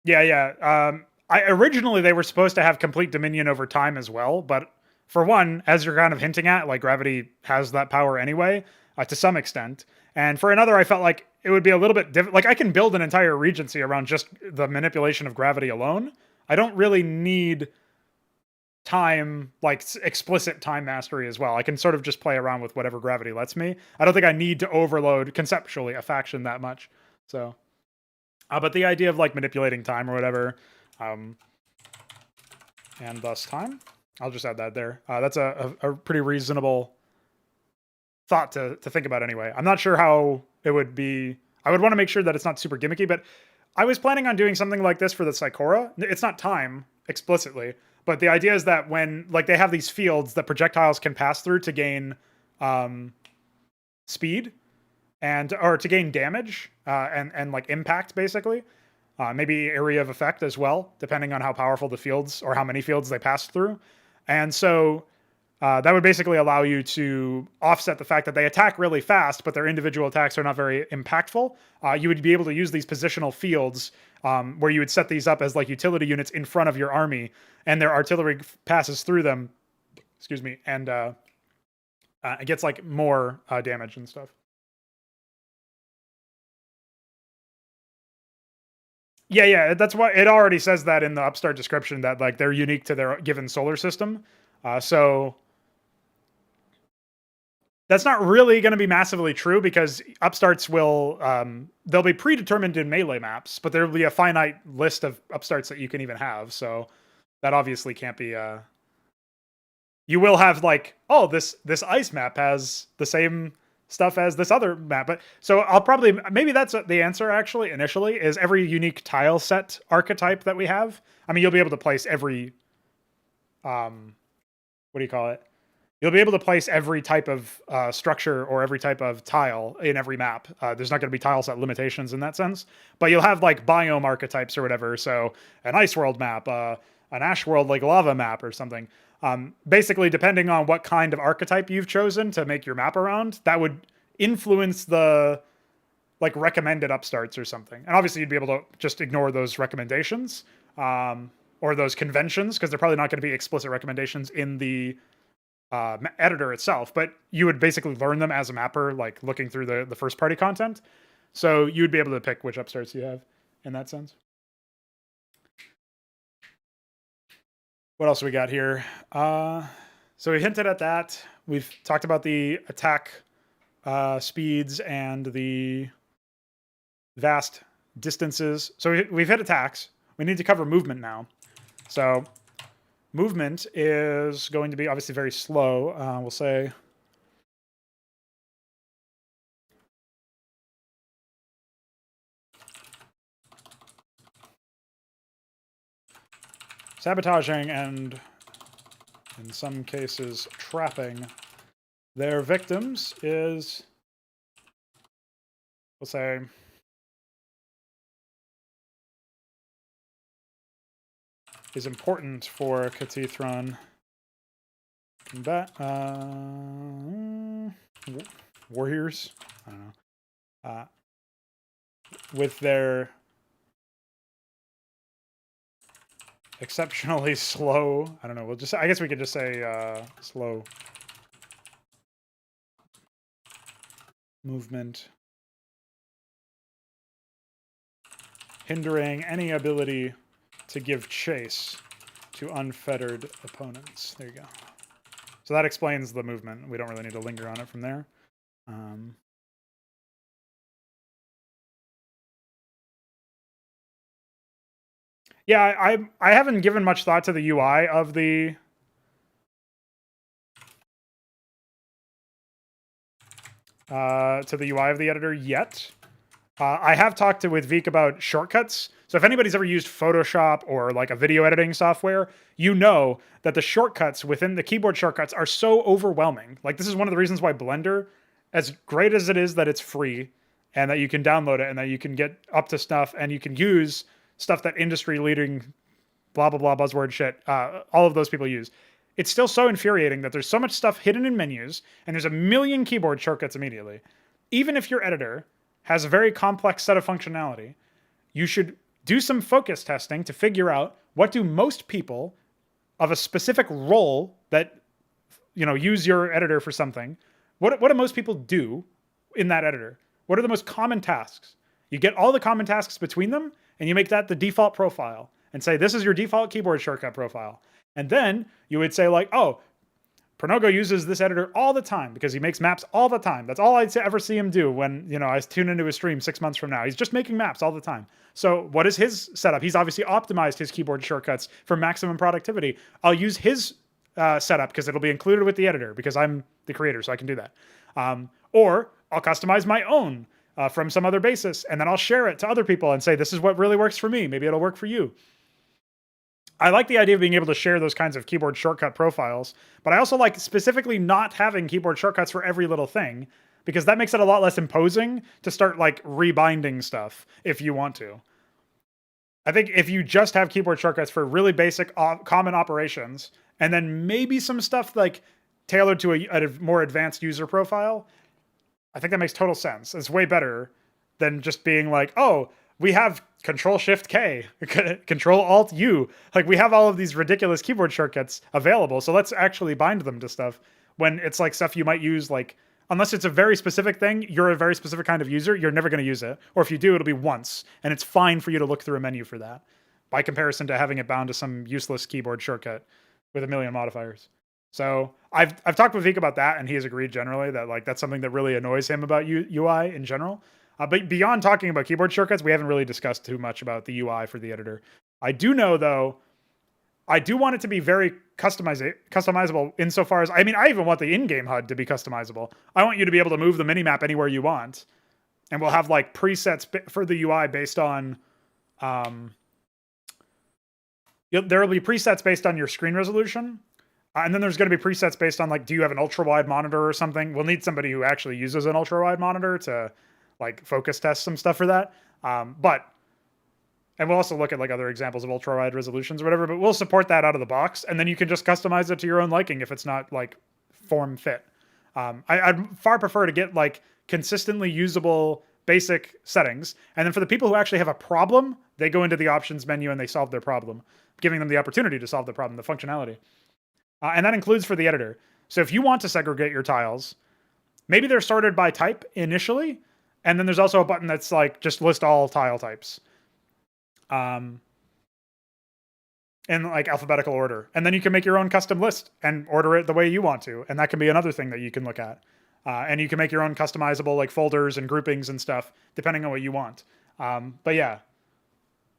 Yeah. Originally they were supposed to have complete dominion over time as well, but for one, as you're kind of hinting at, like gravity has that power anyway, to some extent. And for another, I felt like it would be a little bit different. Like I can build an entire regency around just the manipulation of gravity alone. I don't really need time, like explicit time mastery as well. I can sort of just play around with whatever gravity lets me. I don't think I need to overload conceptually a faction that much. So, but the idea of like manipulating time or whatever, and thus time, I'll just add that there. That's a pretty reasonable thought to think about anyway. I'm not sure how it would be. I would want to make sure that it's not super gimmicky, but I was planning on doing something like this for the Psychora. It's not time explicitly, but the idea is that when like they have these fields that projectiles can pass through to gain speed or to gain damage and like impact basically. Maybe area of effect as well, depending on how powerful the fields or how many fields they pass through. And so that would basically allow you to offset the fact that they attack really fast, but their individual attacks are not very impactful. You would be able to use these positional fields where you would set these up as like utility units in front of your army, and their artillery passes through them, excuse me, and it gets like more damage and stuff. Yeah, that's why it already says that in the upstart description that like they're unique to their given solar system. So that's not really going to be massively true because upstarts will they'll be predetermined in melee maps, but there'll be a finite list of upstarts that you can even have. So that obviously can't be. You will have like, oh, this ice map has the same stuff as this other map. But so I'll probably, maybe that's the answer actually initially, is every unique tile set archetype that we have. I mean, you'll be able to place every, what do you call it? You'll be able to place every type of structure or every type of tile in every map. There's not going to be tile set limitations in that sense, but you'll have like biome archetypes or whatever. So an ice world map, an ash world like lava map or something. Basically, depending on what kind of archetype you've chosen to make your map around, that would influence the like recommended upstarts or something. And obviously, you'd be able to just ignore those recommendations or those conventions because they're probably not going to be explicit recommendations in the editor itself, but you would basically learn them as a mapper, like looking through the first party content. So you'd be able to pick which upstarts you have in that sense. What else we got here? So we hinted at that. We've talked about the attack speeds and the vast distances. So we've hit attacks. We need to cover movement now. So movement is going to be obviously very slow. We'll say sabotaging and in some cases trapping their victims is, we'll say, is important for Catethron combat warriors. I don't know. With their exceptionally slow. I don't know. We'll just. I guess we could just say slow movement, hindering any ability to give chase to unfettered opponents. There you go. So that explains the movement. We don't really need to linger on it from there. Yeah, I haven't given much thought to the UI of the editor yet. I have talked with Veek about shortcuts. So if anybody's ever used Photoshop or like a video editing software, you know that the shortcuts within the keyboard shortcuts are so overwhelming. Like this is one of the reasons why Blender, as great as it is that it's free and that you can download it and that you can get up to stuff and you can use stuff that industry leading blah, blah, blah buzzword shit, all of those people use. It's still so infuriating that there's so much stuff hidden in menus and there's a million keyboard shortcuts immediately. Even if your editor has a very complex set of functionality, you should do some focus testing to figure out what do most people of a specific role that, you know, use your editor for something. What do most people do in that editor? What are the most common tasks? You get all the common tasks between them and you make that the default profile and say, this is your default keyboard shortcut profile. And then you would say like, oh, Pronogo uses this editor all the time because he makes maps all the time. That's all I'd ever see him do when, you know, I tune into his stream 6 months from now. He's just making maps all the time. So what is his setup? He's obviously optimized his keyboard shortcuts for maximum productivity. I'll use his setup because it'll be included with the editor because I'm the creator, so I can do that. Or I'll customize my own from some other basis, and then I'll share it to other people and say, this is what really works for me. Maybe it'll work for you. I like the idea of being able to share those kinds of keyboard shortcut profiles, but I also like specifically not having keyboard shortcuts for every little thing because that makes it a lot less imposing to start like rebinding stuff if you want to. I think if you just have keyboard shortcuts for really basic common operations and then maybe some stuff like tailored to a more advanced user profile, I think that makes total sense. It's way better than just being like, oh, we have Control-Shift-K, Control-Alt-U. Like, we have all of these ridiculous keyboard shortcuts available, so let's actually bind them to stuff. When it's like stuff you might use, like, unless it's a very specific thing, you're a very specific kind of user, you're never going to use it. Or if you do, it'll be once, and it's fine for you to look through a menu for that, by comparison to having it bound to some useless keyboard shortcut with a million modifiers. So I've talked with Veek about that, and he has agreed generally that like that's something that really annoys him about UI in general. But beyond talking about keyboard shortcuts, we haven't really discussed too much about the UI for the editor. I do know, though, I do want it to be very customizable insofar as, I mean, I even want the in-game HUD to be customizable. I want you to be able to move the minimap anywhere you want. And we'll have like presets for the UI based on, there will be presets based on your screen resolution. And then there's going to be presets based on like, do you have an ultra wide monitor or something? We'll need somebody who actually uses an ultra wide monitor to like focus test some stuff for that. And we'll also look at like other examples of ultra wide resolutions or whatever, but we'll support that out of the box. And then you can just customize it to your own liking if it's not like form fit. I'd far prefer to get like consistently usable basic settings. And then for the people who actually have a problem, they go into the options menu and they solve their problem, giving them the opportunity to solve the problem, the functionality. And that includes for the editor. So if you want to segregate your tiles, maybe they're sorted by type initially. And then there's also a button that's like, just list all tile types. In like alphabetical order. And then you can make your own custom list and order it the way you want to. And that can be another thing that you can look at. And you can make your own customizable like folders and groupings and stuff, depending on what you want. But yeah,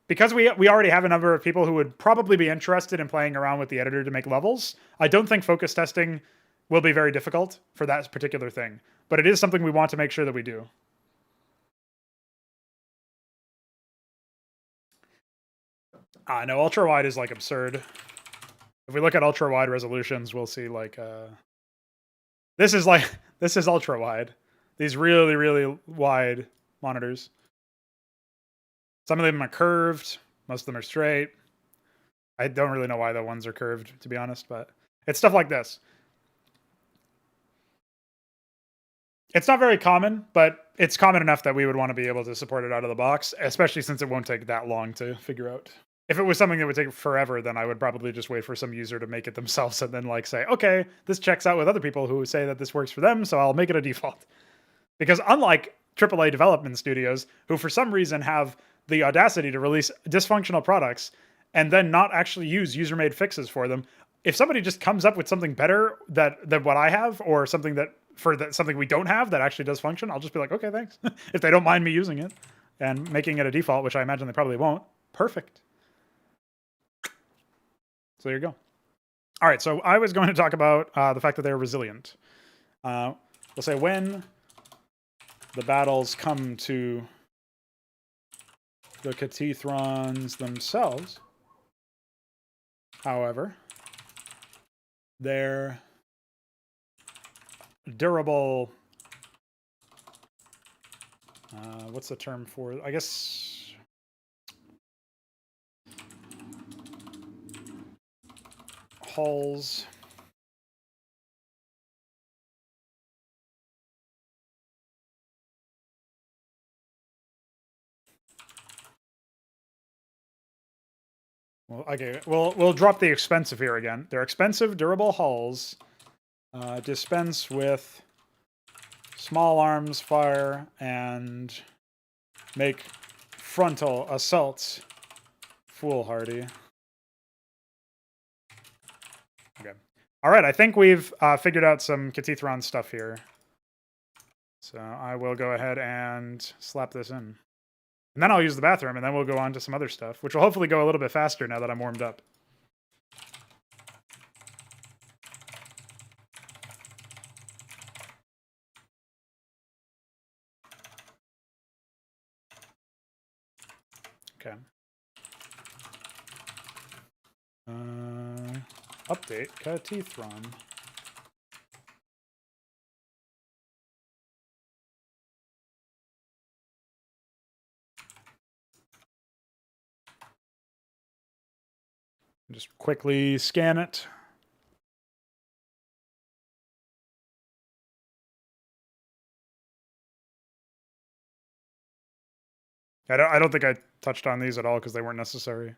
because we already have a number of people who would probably be interested in playing around with the editor to make levels, I don't think focus testing will be very difficult for that particular thing. But it is something we want to make sure that we do. No, ultra wide is like absurd. If we look at ultra wide resolutions, we'll see like this is ultra wide. These really, really wide monitors. Some of them are curved. Most of them are straight. I don't really know why the ones are curved, to be honest, but it's stuff like this. It's not very common, but it's common enough that we would want to be able to support it out of the box, especially since it won't take that long to figure out. If it was something that would take forever, then I would probably just wait for some user to make it themselves and then like say, okay, this checks out with other people who say that this works for them, so I'll make it a default. Because unlike AAA development studios, who for some reason have the audacity to release dysfunctional products and then not actually use user-made fixes for them, if somebody just comes up with something better than what I have, or something something we don't have that actually does function, I'll just be like, okay, thanks. If they don't mind me using it and making it a default, which I imagine they probably won't, perfect. So there you go. All right, so I was going to talk about the fact that they're resilient. We'll say when the battles come to the Catethrons themselves, however, they're durable. What's the term for? I guess. Hulls. Well, okay, we'll drop the expensive here again. They're expensive, durable hulls. Dispense with small arms fire and make frontal assaults foolhardy. Okay. All right, I think we've figured out some Catethron stuff here. So I will go ahead and slap this in. And then I'll use the bathroom, and then we'll go on to some other stuff, which will hopefully go a little bit faster now that I'm warmed up. Okay. Update Catethron. Just quickly scan it. I don't think I touched on these at all because they weren't necessary.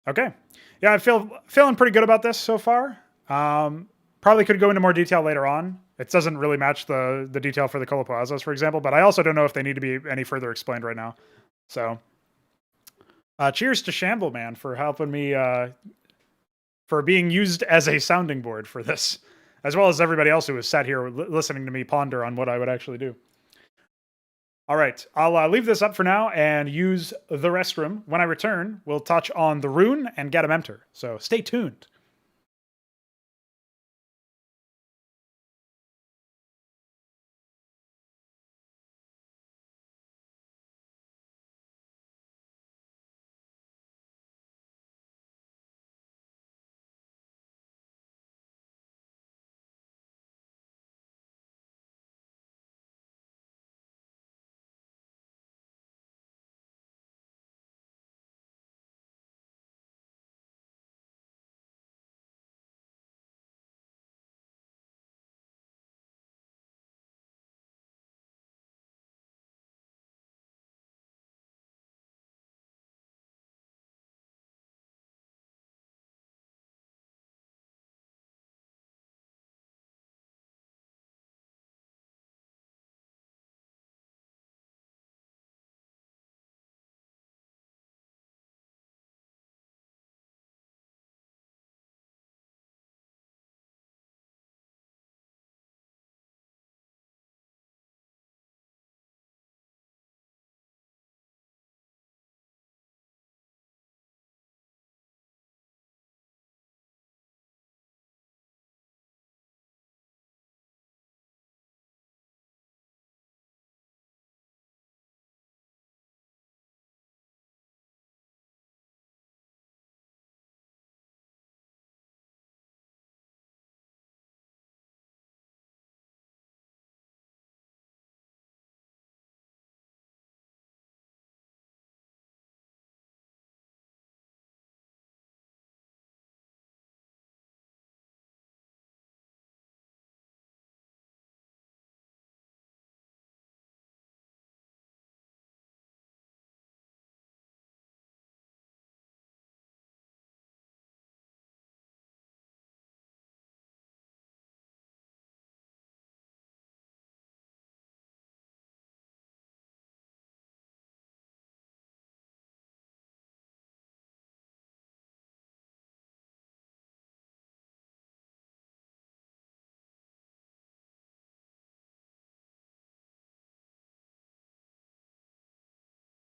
Okay. Yeah, I'm feeling pretty good about this so far. Probably could go into more detail later on. It doesn't really match the detail for the coloplazas, for example, but I also don't know if they need to be any further explained right now. So, cheers to Shambleman for helping me, for being used as a sounding board for this, as well as everybody else who has sat here listening to me ponder on what I would actually do. All right, I'll leave this up for now and use the restroom. When I return, we'll touch on the Ruun and Gatamemtr. So stay tuned.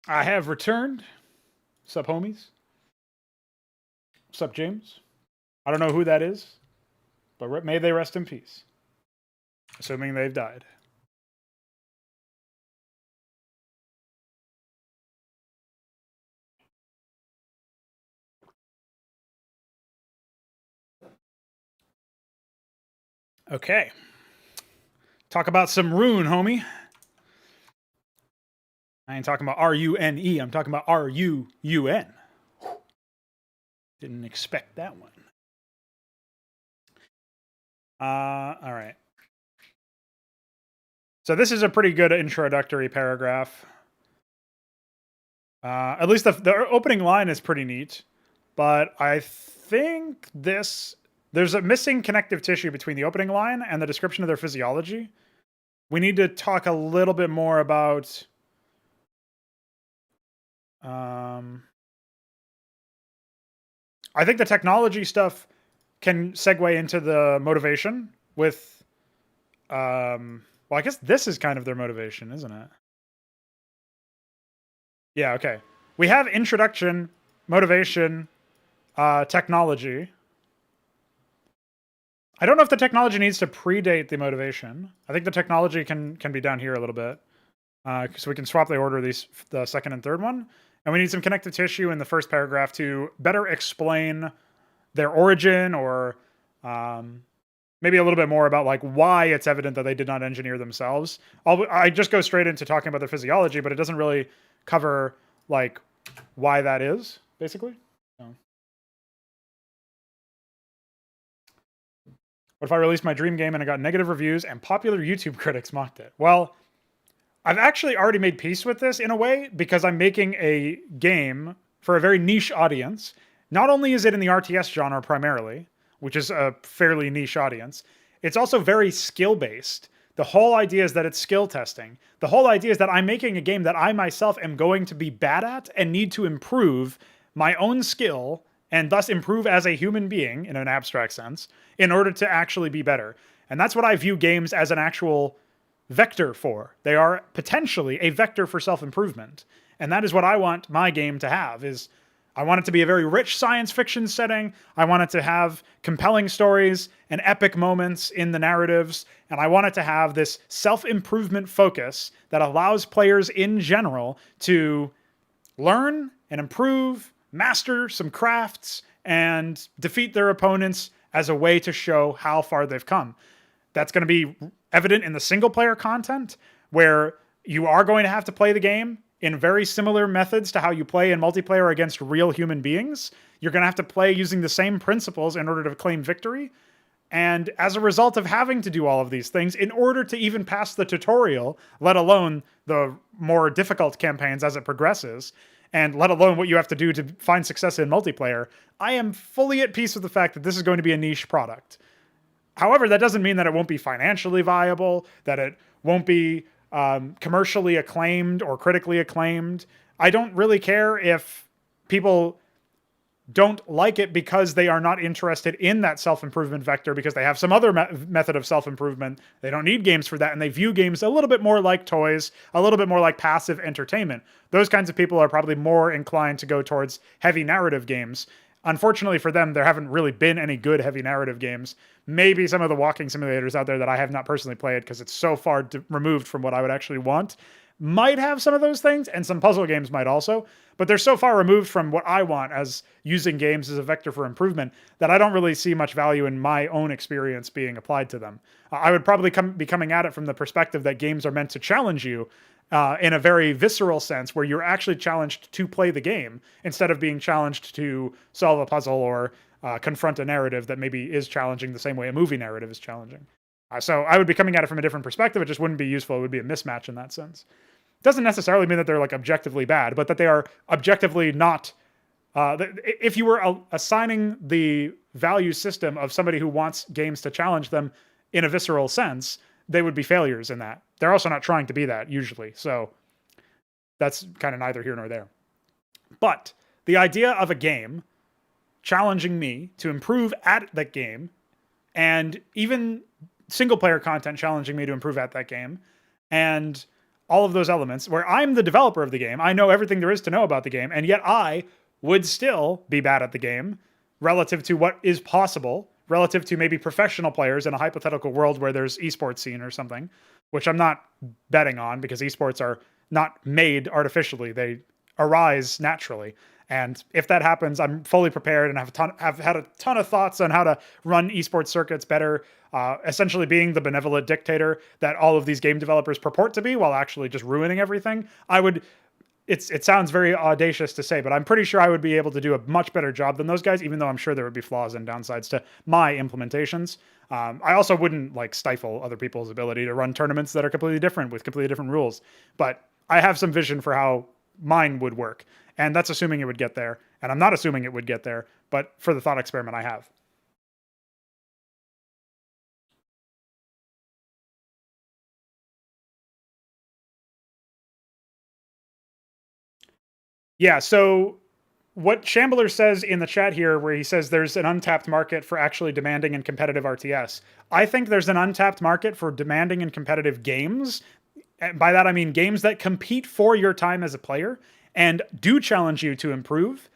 I have returned. Sup, homies? Sup, James? I don't know who that is, but may they rest in peace. Assuming they've died. Okay. Talk about some Ruun, homie. I ain't talking about R-U-N-E. I'm talking about R-U-U-N. Didn't expect that one. All right. So this is a pretty good introductory paragraph. At least the opening line is pretty neat. But I think there's a missing connective tissue between the opening line and the description of their physiology. We need to talk a little bit more about I think the technology stuff can segue into the motivation with well, I guess this is kind of their motivation, isn't it? Yeah, okay. We have introduction, motivation, technology. I don't know if the technology needs to predate the motivation. I think the technology can be down here a little bit. So we can swap the order of these, the second and third one. And we need some connective tissue in the first paragraph to better explain their origin, or maybe a little bit more about like why it's evident that they did not engineer themselves. I just go straight into talking about their physiology, but it doesn't really cover like why that is, basically. So. What if I released my dream game and I got negative reviews and popular YouTube critics mocked it? Well, I've actually already made peace with this in a way, because I'm making a game for a very niche audience. Not only is it in the RTS genre primarily, which is a fairly niche audience, it's also very skill-based. The whole idea is that it's skill testing. The whole idea is that I'm making a game that I myself am going to be bad at and need to improve my own skill and thus improve as a human being in an abstract sense in order to actually be better. And that's what I view games as, an actual vector for. They are potentially a vector for self-improvement. And that is what I want my game to have, is I want it to be a very rich science fiction setting. I want it to have compelling stories and epic moments in the narratives. And I want it to have this self-improvement focus that allows players in general to learn and improve, master some crafts, and defeat their opponents as a way to show how far they've come. That's going to be evident in the single-player content, where you are going to have to play the game in very similar methods to how you play in multiplayer against real human beings. You're going to have to play using the same principles in order to claim victory. And as a result of having to do all of these things, in order to even pass the tutorial, let alone the more difficult campaigns as it progresses, and let alone what you have to do to find success in multiplayer, I am fully at peace with the fact that this is going to be a niche product. However, that doesn't mean that it won't be financially viable, that it won't be commercially acclaimed or critically acclaimed. I don't really care if people don't like it because they are not interested in that self-improvement vector, because they have some other method of self-improvement. They don't need games for that, and they view games a little bit more like toys, a little bit more like passive entertainment. Those kinds of people are probably more inclined to go towards heavy narrative games. Unfortunately for them, there haven't really been any good heavy narrative games. Maybe some of the walking simulators out there that I have not personally played because it's so far removed from what I would actually want might have some of those things, and some puzzle games might also, but they're so far removed from what I want as using games as a vector for improvement that I don't really see much value in my own experience being applied to them. I would probably be coming at it from the perspective that games are meant to challenge you in a very visceral sense, where you're actually challenged to play the game instead of being challenged to solve a puzzle or confront a narrative that maybe is challenging the same way a movie narrative is challenging. So I would be coming at it from a different perspective. It just wouldn't be useful. It would be a mismatch in that sense. Doesn't necessarily mean that they're like objectively bad, but that they are objectively not. If you were assigning the value system of somebody who wants games to challenge them in a visceral sense, they would be failures in that. They're also not trying to be that usually. So that's kind of neither here nor there. But the idea of a game challenging me to improve at that game, and even single player content challenging me to improve at that game, and all of those elements where I'm the developer of the game, I know everything there is to know about the game, and yet I would still be bad at the game relative to what is possible, relative to maybe professional players in a hypothetical world where there's esports scene or something, which I'm not betting on because esports are not made artificially. They arise naturally. And if that happens, I'm fully prepared and have had a ton of thoughts on how to run esports circuits better, essentially being the benevolent dictator that all of these game developers purport to be while actually just ruining everything. It sounds very audacious to say, but I'm pretty sure I would be able to do a much better job than those guys, even though I'm sure there would be flaws and downsides to my implementations. I also wouldn't stifle other people's ability to run tournaments that are completely different with completely different rules. But I have some vision for how mine would work. And that's assuming it would get there. And I'm not assuming it would get there, but for the thought experiment I have. Yeah, so what Shambler says in the chat here, where he says there's an untapped market for actually demanding and competitive RTS. I think there's an untapped market for demanding and competitive games. And by that, I mean games that compete for your time as a player and do challenge you to improve.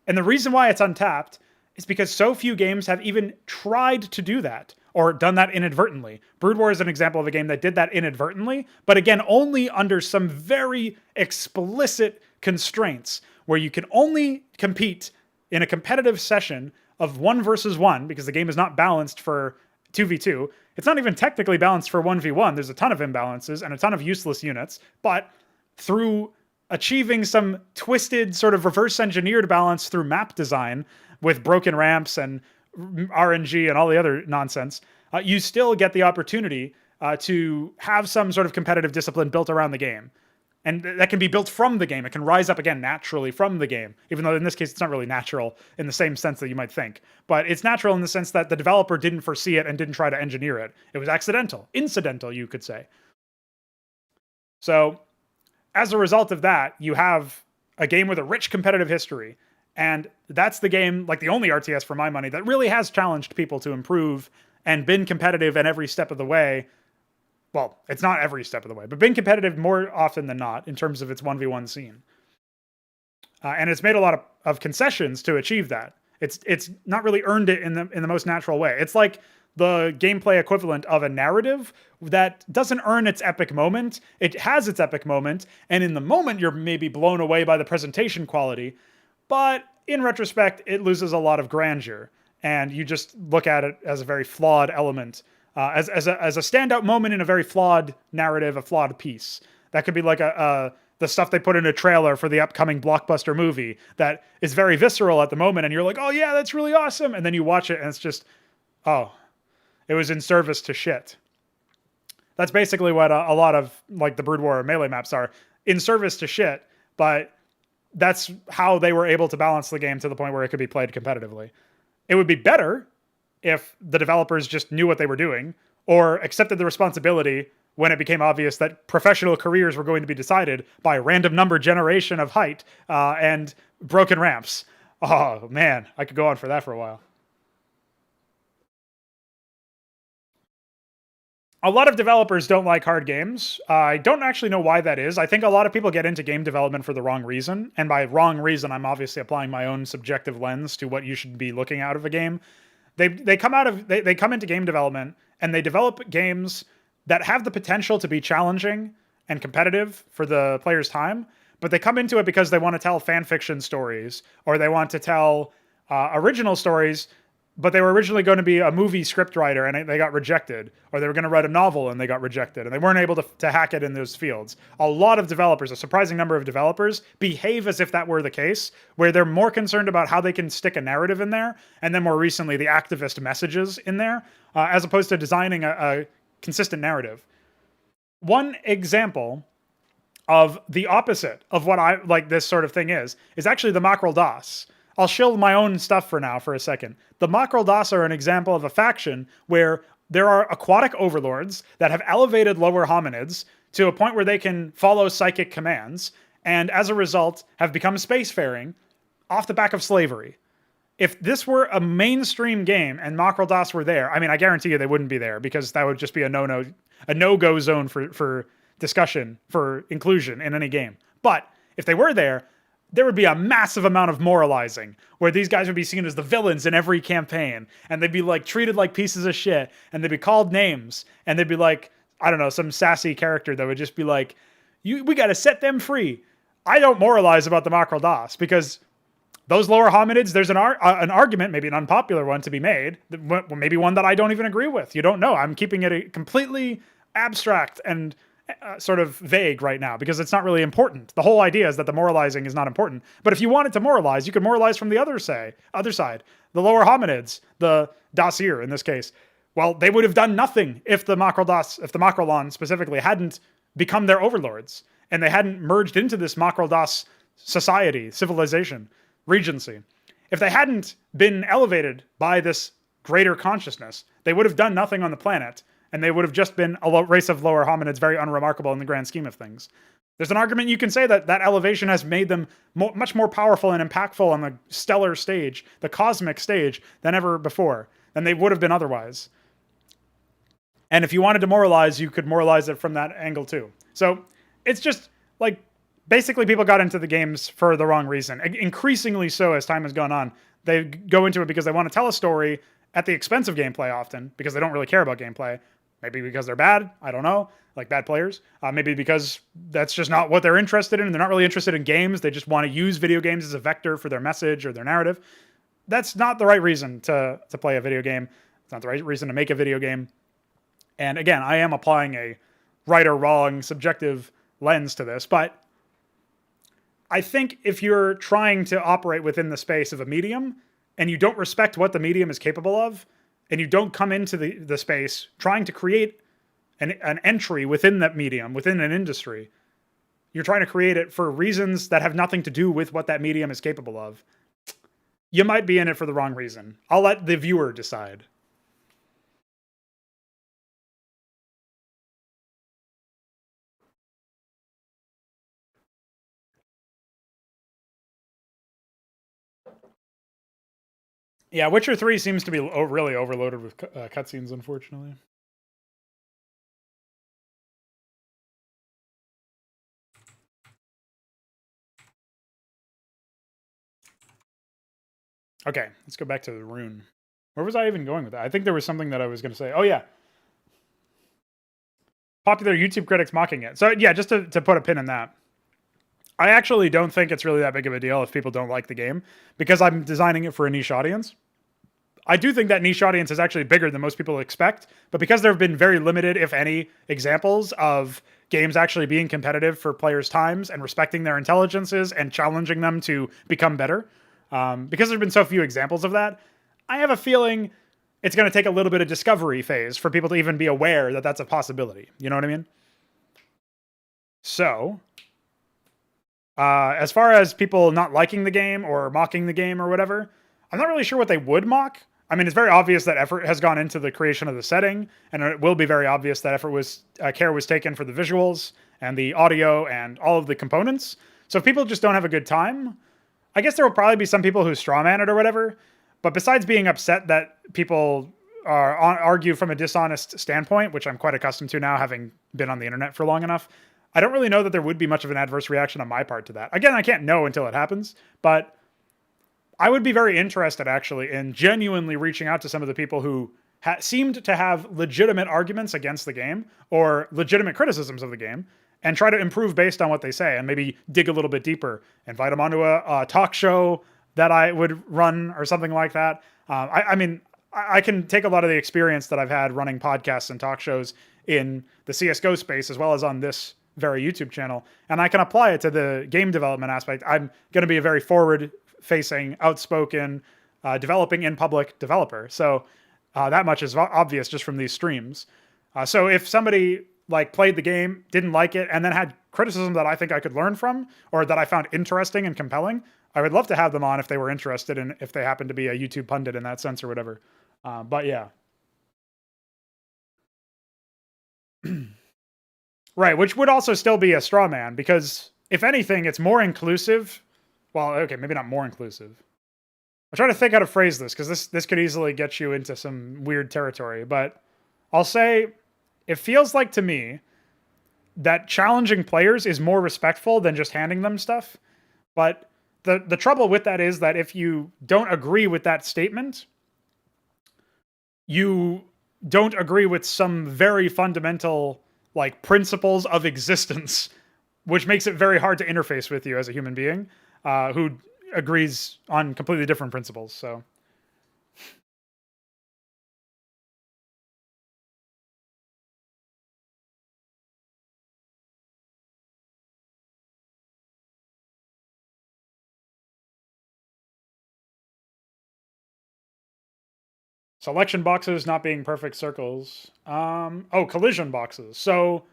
And the reason why it's untapped is because so few games have even tried to do that or done that inadvertently. Brood War is an example of a game that did that inadvertently, but again, only under some very explicit constraints where you can only compete in a competitive session of 1 versus 1 because the game is not balanced for 2v2. It's not even technically balanced for 1v1. There's a ton of imbalances and a ton of useless units, but through achieving some twisted sort of reverse engineered balance through map design with broken ramps and RNG and all the other nonsense, you still get the opportunity to have some sort of competitive discipline built around the game. And that can be built from the game. It can rise up again naturally from the game, even though in this case it's not really natural in the same sense that you might think. But it's natural in the sense that the developer didn't foresee it and didn't try to engineer it. It was accidental, incidental, you could say. So as a result of that, you have a game with a rich competitive history. And that's the game, like the only RTS for my money, that really has challenged people to improve and been competitive at every step of the way well, it's not every step of the way, but been competitive more often than not in terms of its 1v1 scene. And it's made a lot of concessions to achieve that. It's not really earned it in the most natural way. It's like the gameplay equivalent of a narrative that doesn't earn its epic moment. It has its epic moment, and in the moment you're maybe blown away by the presentation quality, but in retrospect it loses a lot of grandeur, and you just look at it as a very flawed element, as a standout moment in a very flawed narrative, a flawed piece. That could be like the stuff they put in a trailer for the upcoming blockbuster movie that is very visceral at the moment, and you're like, oh yeah, that's really awesome, and then you watch it and it's just, oh, it was in service to shit. That's basically what a lot of like the Brood War melee maps are, in service to shit, but that's how they were able to balance the game to the point where it could be played competitively. It would be better if the developers just knew what they were doing or accepted the responsibility when it became obvious that professional careers were going to be decided by random number generation of height and broken ramps. Oh man, I could go on for that for a while. A lot of developers don't like hard games. I don't actually know why that is. I think a lot of people get into game development for the wrong reason. And by wrong reason, I'm obviously applying my own subjective lens to what you should be looking out of a game. They come into game development and they develop games that have the potential to be challenging and competitive for the player's time, but they come into it because they want to tell fan fiction stories, or they want to tell original stories, but they were originally going to be a movie script writer and they got rejected, or they were going to write a novel and they got rejected, and they weren't able to hack it in those fields. A lot of developers, a surprising number of developers, behave as if that were the case, where they're more concerned about how they can stick a narrative in there, and then more recently the activist messages in there, as opposed to designing a consistent narrative. One example of the opposite of what I like this sort of thing is actually the Mackerel DOS. I'll shield my own stuff for now for a second. The Mackerel DOS are an example of a faction where there are aquatic overlords that have elevated lower hominids to a point where they can follow psychic commands, and as a result have become spacefaring off the back of slavery. If this were a mainstream game and Mackerel DOS were there, I mean, I guarantee you they wouldn't be there, because that would just be a no-go zone for discussion, for inclusion in any game. But if they were there would be a massive amount of moralizing where these guys would be seen as the villains in every campaign, and they'd be like treated like pieces of shit, and they'd be called names, and they'd be like, I don't know, some sassy character that would just be like, we got to set them free. I don't moralize about the Mackerel DOS, because those lower hominids, there's an argument, maybe an unpopular one, to be made, maybe one that I don't even agree with. You don't know. I'm keeping it completely abstract and sort of vague right now, because it's not really important. The whole idea is that the moralizing is not important. But if you wanted to moralize, you could moralize from the other side. The lower hominids, the Dossier in this case. Well, they would have done nothing if the Mackerelon specifically hadn't become their overlords, and they hadn't merged into this Mackerel DOS society, civilization, regency. If they hadn't been elevated by this greater consciousness, they would have done nothing on the planet, and they would have just been a race of lower hominids, very unremarkable in the grand scheme of things. There's an argument you can say that elevation has made them much more powerful and impactful on the stellar stage, the cosmic stage, than ever before, than they would have been otherwise. And if you wanted to moralize, you could moralize it from that angle too. So it's just like, basically people got into the games for the wrong reason. Increasingly so as time has gone on. They go into it because they want to tell a story at the expense of gameplay often, because they don't really care about gameplay. Maybe because they're bad, I don't know, like bad players. Maybe because that's just not what they're interested in. They're not really interested in games. They just want to use video games as a vector for their message or their narrative. That's not the right reason to play a video game. It's not the right reason to make a video game. And again, I am applying a right or wrong subjective lens to this, but I think if you're trying to operate within the space of a medium and you don't respect what the medium is capable of, and you don't come into the space trying to create an entry within that medium, within an industry, you're trying to create it for reasons that have nothing to do with what that medium is capable of, you might be in it for the wrong reason. I'll let the viewer decide. Yeah, Witcher 3 seems to be really overloaded with cutscenes, unfortunately. Okay, let's go back to the Ruun. Where was I even going with that? I think there was something that I was going to say. Oh, yeah. Popular YouTube critics mocking it. So, yeah, just to put a pin in that. I actually don't think it's really that big of a deal if people don't like the game because I'm designing it for a niche audience. I do think that niche audience is actually bigger than most people expect, but because there have been very limited, if any, examples of games actually being competitive for players' times and respecting their intelligences and challenging them to become better, because there's been so few examples of that, I have a feeling it's going to take a little bit of discovery phase for people to even be aware that that's a possibility. You know what I mean? So, as far as people not liking the game or mocking the game or whatever, I'm not really sure what they would mock. I mean, it's very obvious that effort has gone into the creation of the setting, and it will be very obvious that care was taken for the visuals and the audio and all of the components. So if people just don't have a good time, I guess there will probably be some people who strawman it or whatever. But besides being upset that people argue from a dishonest standpoint, which I'm quite accustomed to now, having been on the internet for long enough, I don't really know that there would be much of an adverse reaction on my part to that. Again, I can't know until it happens, but I would be very interested actually in genuinely reaching out to some of the people who seemed to have legitimate arguments against the game or legitimate criticisms of the game and try to improve based on what they say and maybe dig a little bit deeper, invite them onto a talk show that I would run or something like that. I mean, I can take a lot of the experience that I've had running podcasts and talk shows in the CSGO space as well as on this very YouTube channel, and I can apply it to the game development aspect. I'm going to be a very forward-facing, outspoken, developing in public developer. So that much is obvious just from these streams. So if somebody like played the game, didn't like it, and then had criticism that I think I could learn from or that I found interesting and compelling, I would love to have them on if they were interested and if they happen to be a YouTube pundit in that sense or whatever. But yeah. Right, which would also still be a straw man because if anything, it's more inclusive. Well, okay, maybe not more inclusive. I'm trying to think how to phrase this because this could easily get you into some weird territory. But I'll say it feels like to me that challenging players is more respectful than just handing them stuff. But the trouble with that is that if you don't agree with that statement, you don't agree with some very fundamental like principles of existence, which makes it very hard to interface with you as a human being who agrees on completely different principles. So selection boxes not being perfect circles. Oh, collision boxes. So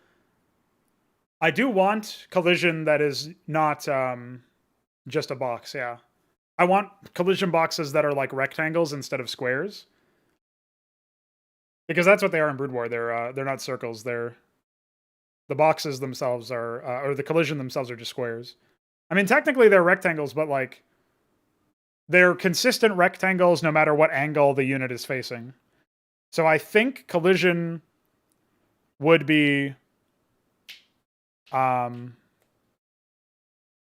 I do want collision that is not just a box. Yeah, I want collision boxes that are like rectangles instead of squares, because that's what they are in Brood War. They're not circles. They're the boxes themselves are or the collision themselves are just squares. I mean, technically they're rectangles, but like they're consistent rectangles no matter what angle the unit is facing. So I think collision would be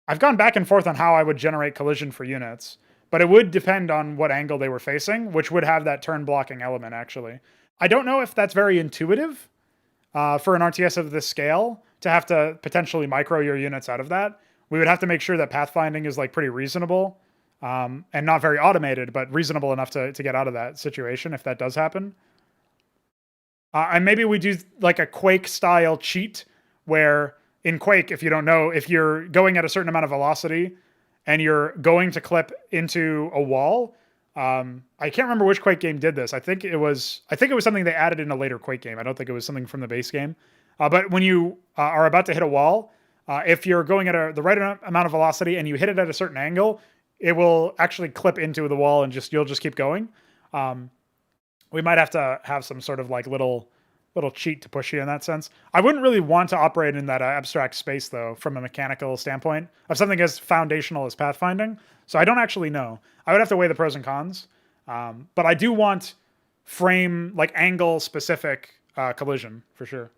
I've gone back and forth on how I would generate collision for units, but it would depend on what angle they were facing, which would have that turn blocking element, actually. I don't know if that's very intuitive for an RTS of this scale to have to potentially micro your units out of that. We would have to make sure that pathfinding is like pretty reasonable and not very automated, but reasonable enough to get out of that situation if that does happen. And maybe we do like a Quake style cheat where in Quake, if you don't know, if you're going at a certain amount of velocity and you're going to clip into a wall, I can't remember which Quake game did this. I think it was something they added in a later Quake game. I don't think it was something from the base game. But when you are about to hit a wall, if you're going at the right amount of velocity and you hit it at a certain angle, it will actually clip into the wall and you'll just keep going. We might have to have some sort of like little cheat to push you in that sense. I wouldn't really want to operate in that abstract space though, from a mechanical standpoint of something as foundational as pathfinding. So I don't actually know. I would have to weigh the pros and cons. But I do want frame, like angle specific collision for sure.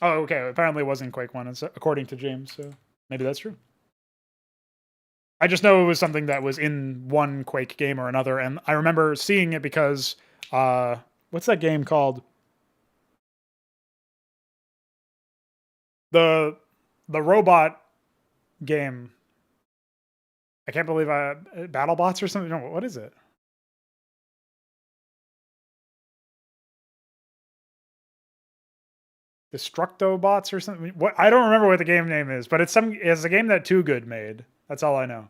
Oh, okay. Apparently it was in Quake 1, according to James. So maybe that's true. I just know it was something that was in one Quake game or another, and I remember seeing it because what's that game called? The robot game. I can't believe BattleBots or something. No, what is it? Destructobots or something. What, I don't remember what the game name is, but it's a game that Too Good made. That's all I know.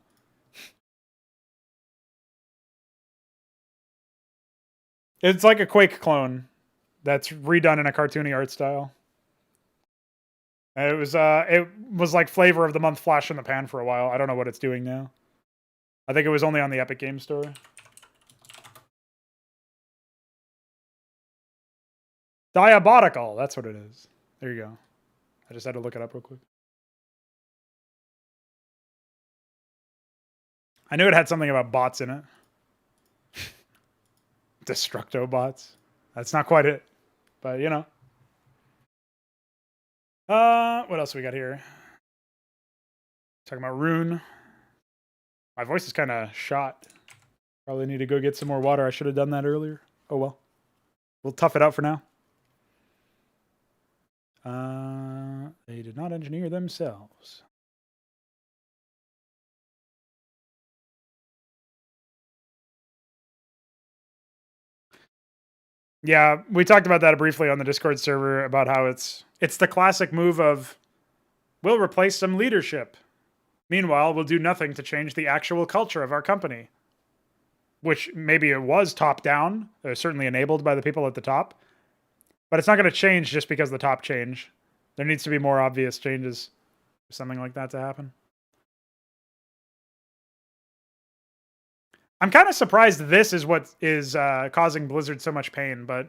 It's like a Quake clone that's redone in a cartoony art style. And it was like flavor of the month flash in the pan for a while. I don't know what it's doing now. I think it was only on the Epic Games Store. Diabolical, that's what it is. There you go. I just had to look it up real quick. I knew it had something about bots in it. Destructo bots. That's not quite it, but you know. What else we got here? Talking about Ruun. My voice is kind of shot. Probably need to go get some more water. I should have done that earlier. Oh well. We'll tough it out for now. They did not engineer themselves. Yeah, we talked about that briefly on the Discord server about how it's the classic move of we'll replace some leadership. Meanwhile, we'll do nothing to change the actual culture of our company. Which maybe it was top down, certainly enabled by the people at the top. But it's not going to change just because the top change. There needs to be more obvious changes for something like that to happen. I'm kind of surprised this is what is causing Blizzard so much pain, but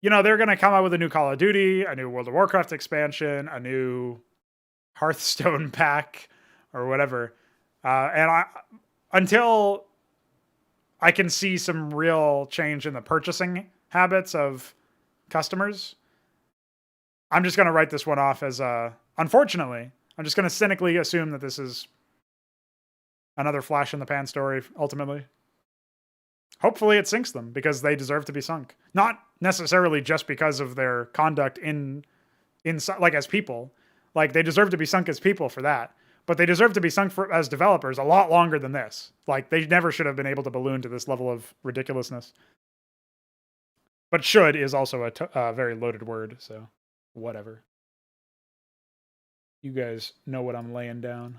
you know, they're going to come out with a new Call of Duty, a new World of Warcraft expansion, a new Hearthstone pack, or whatever. Until I can see some real change in the purchasing habits of customers, I'm just going to write this one off as unfortunately, I'm just going to cynically assume that this is another flash in the pan story ultimately. Hopefully it sinks them because they deserve to be sunk. Not necessarily just because of their conduct in like as people. Like they deserve to be sunk as people for that. But they deserve to be sunk as developers a lot longer than this. Like they never should have been able to balloon to this level of ridiculousness. But should is also a very loaded word, so whatever. You guys know what I'm laying down.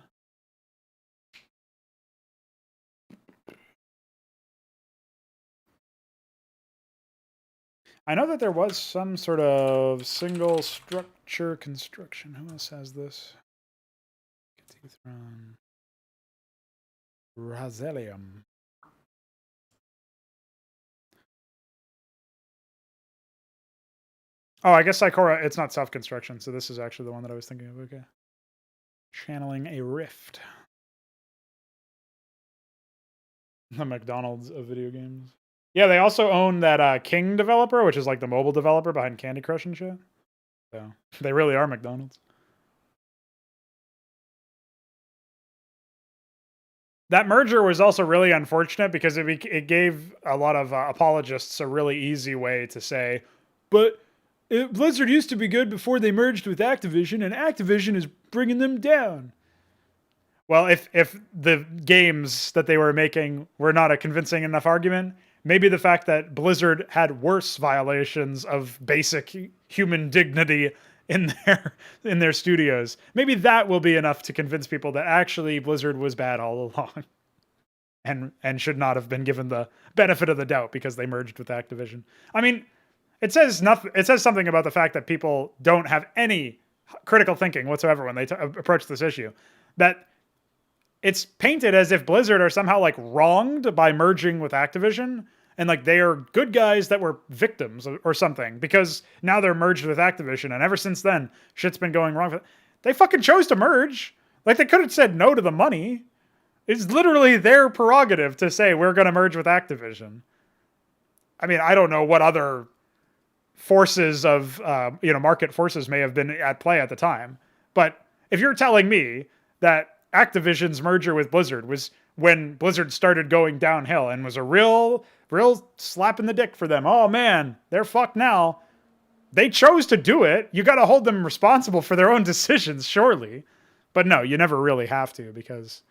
I know that there was some sort of single structure construction. Who else has this? Catethron. Roselium. Oh, I guess Psychora, it's not self-construction, so this is actually the one that I was thinking of. Okay. Channeling a rift. The McDonald's of video games. Yeah, they also own that King developer, which is like the mobile developer behind Candy Crush and shit. So they really are McDonald's. That merger was also really unfortunate because it gave a lot of apologists a really easy way to say, but Blizzard used to be good before they merged with Activision, and Activision is bringing them down. Well, if the games that they were making were not a convincing enough argument, maybe the fact that Blizzard had worse violations of basic human dignity in their studios, maybe that will be enough to convince people that actually Blizzard was bad all along and should not have been given the benefit of the doubt because they merged with Activision. I mean, it says nothing. It says something about the fact that people don't have any critical thinking whatsoever when they approach this issue. That it's painted as if Blizzard are somehow like wronged by merging with Activision, and like they are good guys that were victims or something because now they're merged with Activision, and ever since then shit's been going wrong. They fucking chose to merge. Like they could have said no to the money. It's literally their prerogative to say we're going to merge with Activision. I mean, I don't know what other forces of market forces may have been at play at the time, but if you're telling me that Activision's merger with Blizzard was when Blizzard started going downhill and was a real slap in the dick for them. Oh man, they're fucked now. They chose to do it. You got to hold them responsible for their own decisions, surely. But no, you never really have to, because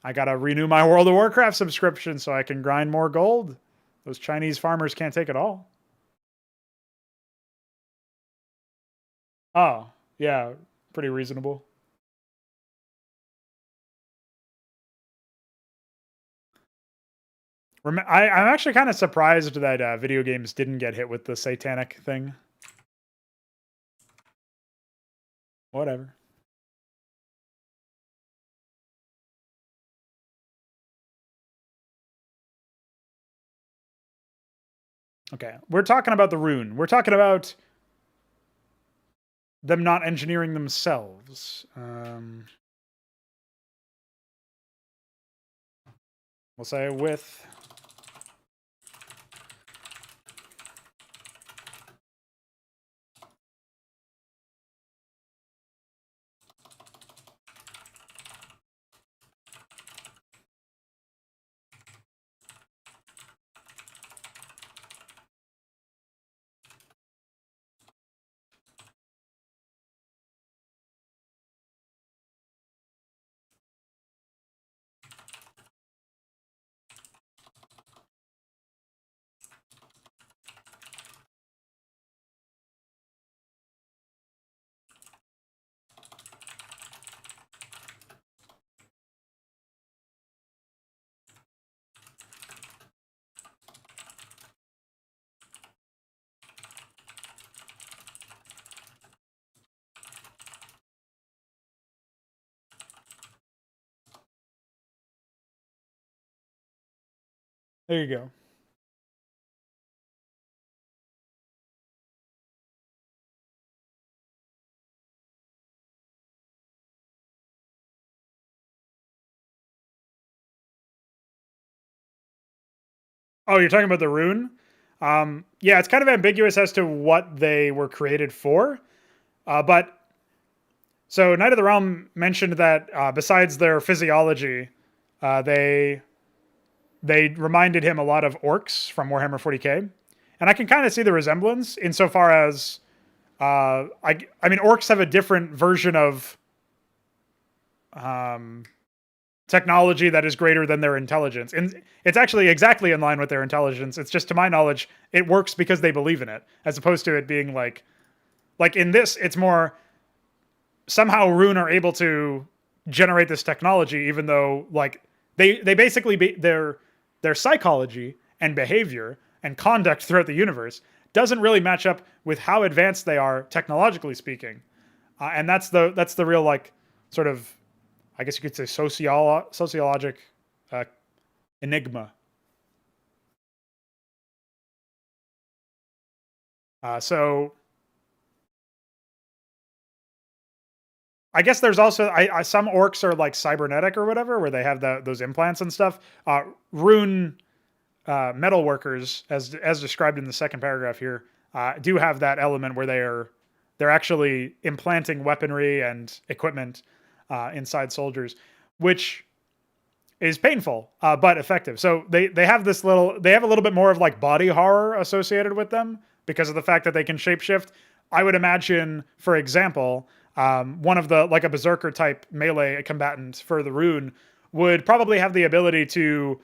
I got to renew my World of Warcraft subscription so I can grind more gold. Those Chinese farmers can't take it all. Oh, yeah, pretty reasonable. I'm actually kind of surprised that video games didn't get hit with the satanic thing. Whatever. Okay, we're talking about the Ruun. We're talking about them not engineering themselves. We'll say with. There you go. Oh, you're talking about the Ruun? Yeah, it's kind of ambiguous as to what they were created for. But so Knight of the Realm mentioned that besides their physiology, they reminded him a lot of orcs from Warhammer 40k, and I can kind of see the resemblance insofar as I mean orcs have a different version of technology that is greater than their intelligence, and it's actually exactly in line with their intelligence. It's just, to my knowledge, it works because they believe in it, as opposed to it being like in this, it's more somehow Ruun are able to generate this technology, even though like they basically their psychology and behavior and conduct throughout the universe doesn't really match up with how advanced they are technologically speaking, and that's the real like sort of, I guess you could say, sociologic enigma. So I guess there's also some orcs are like cybernetic or whatever, where they have those implants and stuff. Ruun metal workers, as described in the second paragraph here, do have that element where they're actually implanting weaponry and equipment inside soldiers, which is painful but effective. So they have a little bit more of like body horror associated with them because of the fact that they can shapeshift. I would imagine, for example, one of the like a berserker type melee combatant for the Ruun would probably have the ability to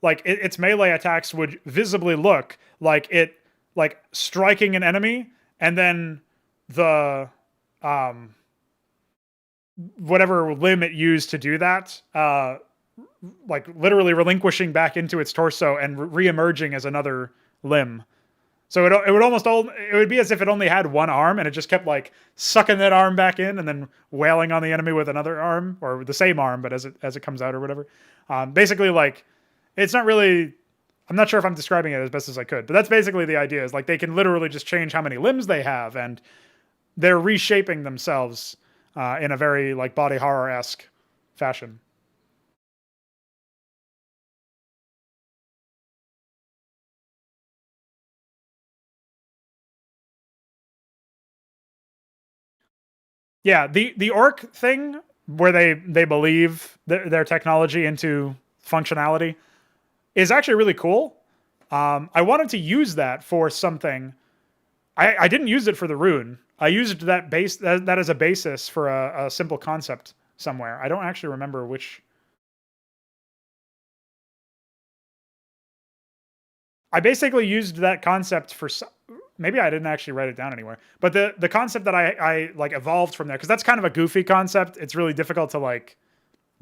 like its melee attacks would visibly look like it like striking an enemy and then the whatever limb it used to do that like literally relinquishing back into its torso and re-emerging as another limb. So it would almost it would be as if it only had one arm and it just kept like sucking that arm back in and then wailing on the enemy with another arm, or the same arm but as it comes out or whatever. Basically, like, it's not really. I'm not sure if I'm describing it as best as I could, but that's basically the idea. Is like they can literally just change how many limbs they have, and they're reshaping themselves in a very like body horror-esque fashion. Yeah, the orc thing where they believe their technology into functionality is actually really cool. I wanted to use that for something. I didn't use it for the Ruun. I used that as a basis for a simple concept somewhere. I don't actually remember which. I basically used that concept for maybe I didn't actually write it down anywhere. But the concept that I like evolved from there, because that's kind of a goofy concept. It's really difficult to like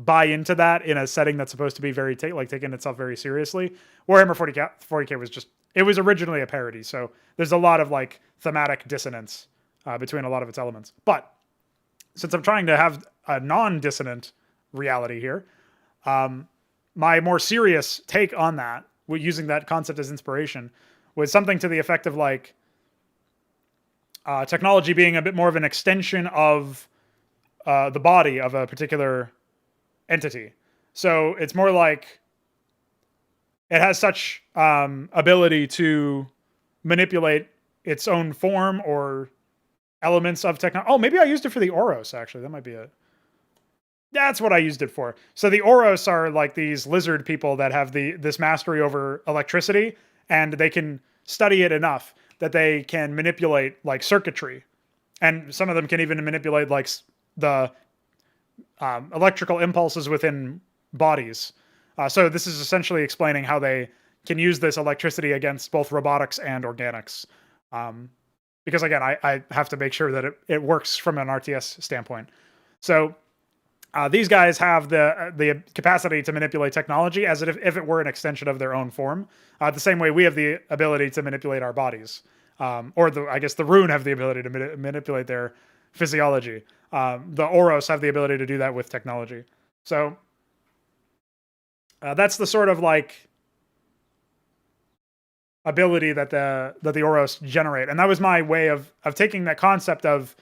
buy into that in a setting that's supposed to be very taking itself very seriously. Warhammer 40K was just, it was originally a parody, so there's a lot of like thematic dissonance between a lot of its elements. But since I'm trying to have a non-dissonant reality here, my more serious take on that, using that concept as inspiration, was something to the effect of like technology being a bit more of an extension of the body of a particular entity. So it's more like it has such ability to manipulate its own form or elements of technology. Oh, maybe I used it for the Oros, actually. That might be it. That's what I used it for. So the Oros are like these lizard people that have this mastery over electricity, and they can study it enough that they can manipulate like circuitry. And some of them can even manipulate like the electrical impulses within bodies. So this is essentially explaining how they can use this electricity against both robotics and organics. Because again, I have to make sure that it works from an RTS standpoint. So these guys have the capacity to manipulate technology as if it were an extension of their own form. The same way we have the ability to manipulate our bodies. I guess the Ruun have the ability to manipulate their physiology. The Oros have the ability to do that with technology. So that's the sort of like ability that the Oros generate. And that was my way of taking that concept of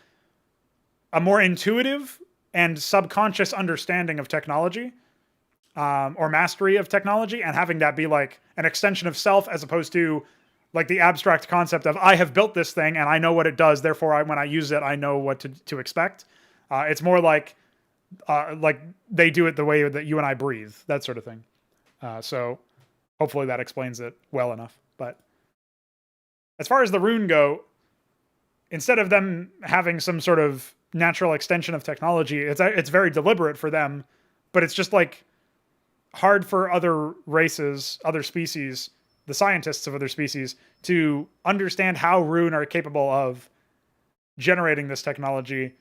a more intuitive and subconscious understanding of technology, or mastery of technology, and having that be like an extension of self, as opposed to like the abstract concept of I have built this thing and I know what it does, therefore when I use it, I know what to expect. It's more like they do it the way that you and I breathe, that sort of thing. So hopefully that explains it well enough. But as far as the Ruun go, instead of them having some sort of natural extension of technology, it's very deliberate for them, but it's just like hard for other races, other species, the scientists of other species, to understand how Ruun are capable of generating this technology,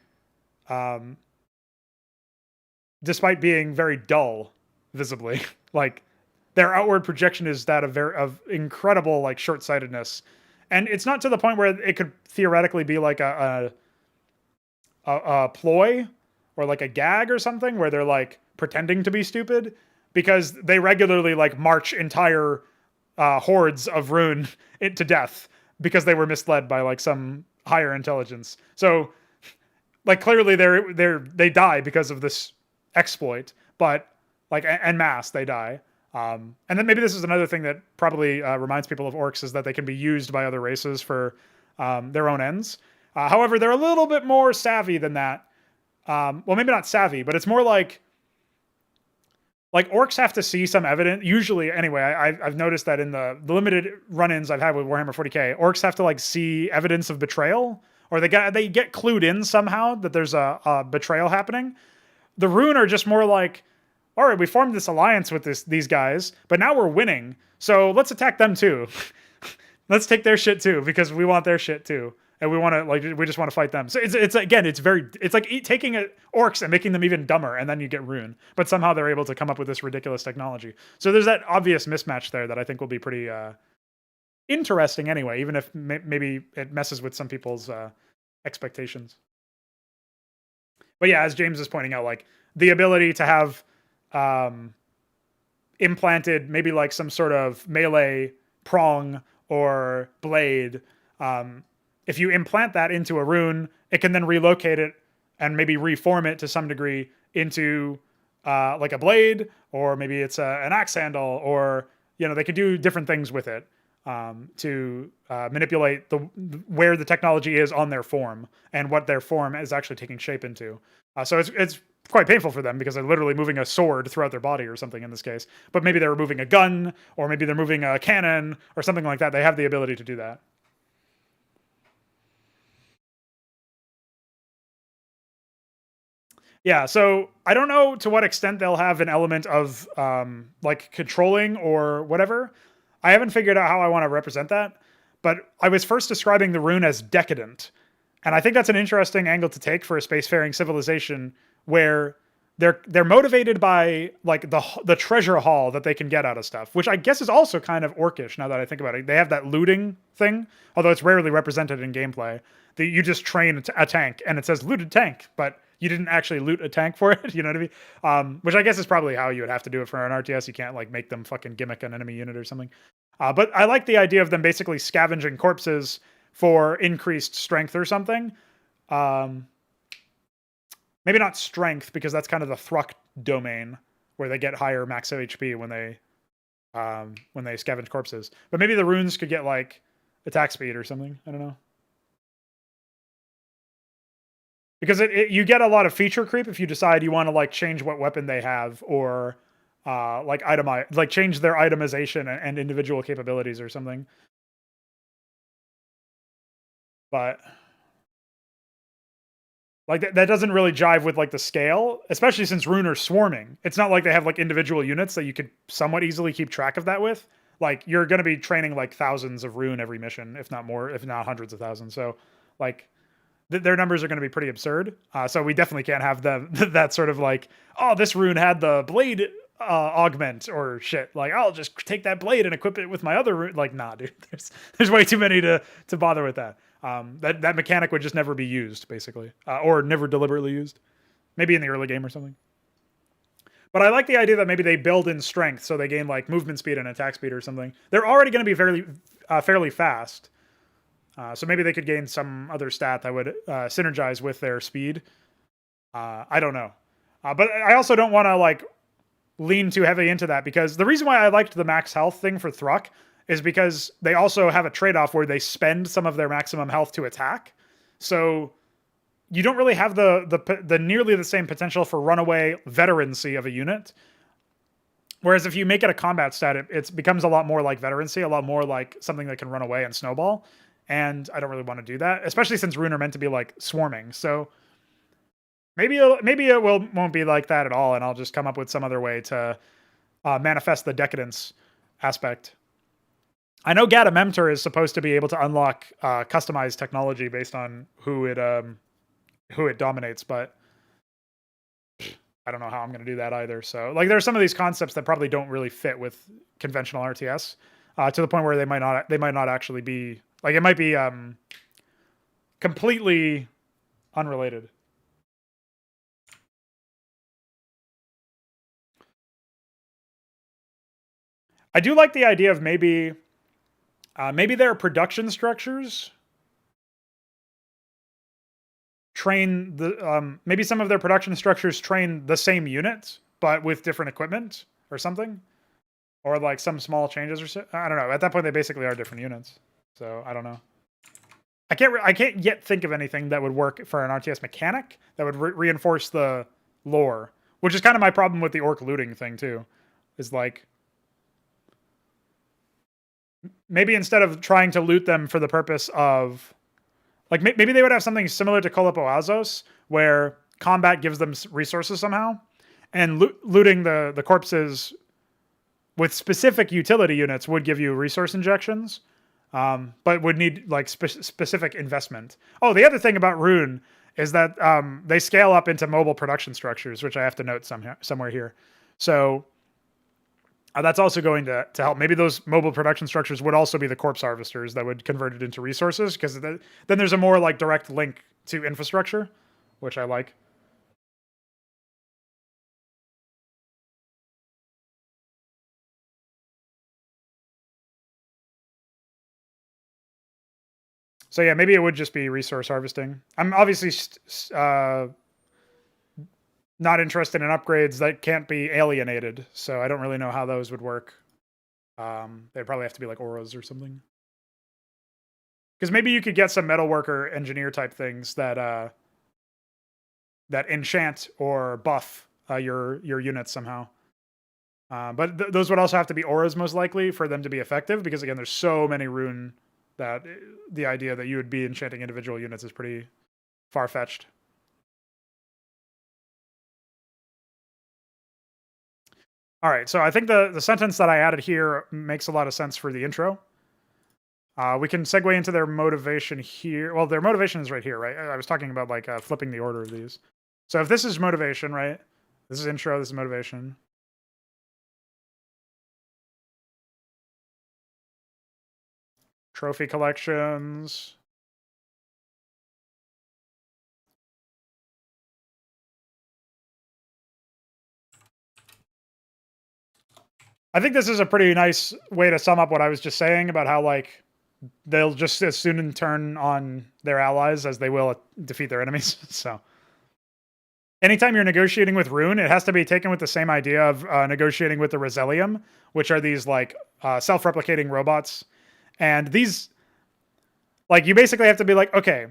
despite being very dull, visibly. Like their outward projection is that of incredible like short-sightedness, and it's not to the point where it could theoretically be like a ploy or like a gag or something where they're like pretending to be stupid, because they regularly like march entire hordes of Ruun to death because they were misled by like some higher intelligence. So like clearly they die because of this exploit, but like en masse they die. And then maybe this is another thing that probably reminds people of orcs, is that they can be used by other races for their own ends. However, they're a little bit more savvy than that. Well, maybe not savvy, but it's more like orcs have to see some evidence. Usually, anyway, I've noticed that in the limited run-ins I've had with Warhammer 40K, orcs have to like see evidence of betrayal, or they get clued in somehow that there's a betrayal happening. The Ruun are just more like, all right, we formed this alliance with these guys, but now we're winning, so let's attack them too. Let's take their shit too, because we want their shit too. And we just want to fight them. So it's like taking orcs and making them even dumber, and then you get Ruun. But somehow they're able to come up with this ridiculous technology. So there's that obvious mismatch there that I think will be pretty interesting anyway, even if maybe it messes with some people's expectations. But yeah, as James is pointing out, like the ability to have implanted maybe like some sort of melee prong or blade. If you implant that into a Ruun, it can then relocate it and maybe reform it to some degree into like a blade, or maybe it's an axe handle, or they could do different things with it to manipulate where the technology is on their form and what their form is actually taking shape into. So it's quite painful for them because they're literally moving a sword throughout their body or something in this case. But maybe they're moving a gun, or maybe they're moving a cannon or something like that. They have the ability to do that. Yeah, so I don't know to what extent they'll have an element of like controlling or whatever. I haven't figured out how I want to represent that, but I was first describing the Ruun as decadent, and I think that's an interesting angle to take for a spacefaring civilization where they're motivated by like the treasure haul that they can get out of stuff, which I guess is also kind of orcish now that I think about it. They have that looting thing, although it's rarely represented in gameplay. That you just train a tank and it says looted tank, but you didn't actually loot a tank for it. You know what I mean? Which I guess is probably how you would have to do it for an RTS. You can't like make them fucking gimmick an enemy unit or something. But I like the idea of them basically scavenging corpses for increased strength or something. Maybe not strength, because that's kind of the Thruk domain where they get higher max HP when they scavenge corpses. But maybe the runes could get like attack speed or something. I don't know. Because you get a lot of feature creep if you decide you want to like change what weapon they have, or like itemize, like change their itemization and individual capabilities or something. But like that doesn't really jive with like the scale, especially since Ruun are swarming. It's not like they have like individual units that you could somewhat easily keep track of that with. Like you're going to be training like thousands of Ruun every mission, if not more, if not hundreds of thousands. So like their numbers are going to be pretty absurd. So we definitely can't have that sort of like, oh, this Ruun had the blade augment or shit. Like I'll just take that blade and equip it with my other Ruun. Like nah, dude. There's way too many to bother with that. That mechanic would just never be used, basically, or never deliberately used. Maybe in the early game or something. But I like the idea that maybe they build in strength, so they gain like movement speed and attack speed or something. They're already going to be fairly fast, so maybe they could gain some other stat that would synergize with their speed. I don't know, but I also don't want to like lean too heavily into that, because the reason why I liked the max health thing for Thruk is because they also have a trade-off where they spend some of their maximum health to attack. So you don't really have the nearly the same potential for runaway veterancy of a unit. Whereas if you make it a combat stat, it becomes a lot more like veterancy, a lot more like something that can run away and snowball. And I don't really want to do that, especially since Ruun are meant to be like swarming. So maybe it won't be like that at all, and I'll just come up with some other way to manifest the decadence aspect. I know Gatamemtr is supposed to be able to unlock customized technology based on who it dominates, but I don't know how I'm going to do that either. So, like, there are some of these concepts that probably don't really fit with conventional RTS, to the point where they might not actually be like, it might be completely unrelated. I do like the idea of maybe their production structures train maybe some of their production structures train the same units but with different equipment or something, or like some small changes or so. I don't know. At that point, they basically are different units. So I don't know. I can't yet think of anything that would work for an RTS mechanic that would reinforce the lore, which is kind of my problem with the orc looting thing too. Is like, maybe instead of trying to loot them for the purpose of, like, maybe they would have something similar to Kolopo where combat gives them resources somehow, and looting the corpses with specific utility units would give you resource injections, but would need like specific investment. Oh, the other thing about Ruun is that they scale up into mobile production structures, which I have to note somewhere here. So that's also going to help. Maybe those mobile production structures would also be the corpse harvesters that would convert it into resources, because then there's a more like direct link to infrastructure, which I like. So yeah, maybe it would just be resource harvesting. I'm obviously not interested in upgrades that can't be alienated, so I don't really know how those would work. They'd probably have to be like auras or something. Because maybe you could get some metalworker engineer type things that that enchant or buff your units somehow. But those would also have to be auras most likely for them to be effective, because again, there's so many Ruun that the idea that you would be enchanting individual units is pretty far-fetched. All right, so I think the sentence that I added here makes a lot of sense for the intro. We can segue into their motivation here. Well, their motivation is right here, right? I was talking about like flipping the order of these. So if this is motivation, right? This is intro, this is motivation. Trophy collections. I think this is a pretty nice way to sum up what I was just saying about how like they'll just as soon turn on their allies as they will defeat their enemies. So anytime you're negotiating with Ruun, it has to be taken with the same idea of negotiating with the Resellium, which are these like self-replicating robots. And these, like, you basically have to be like, okay,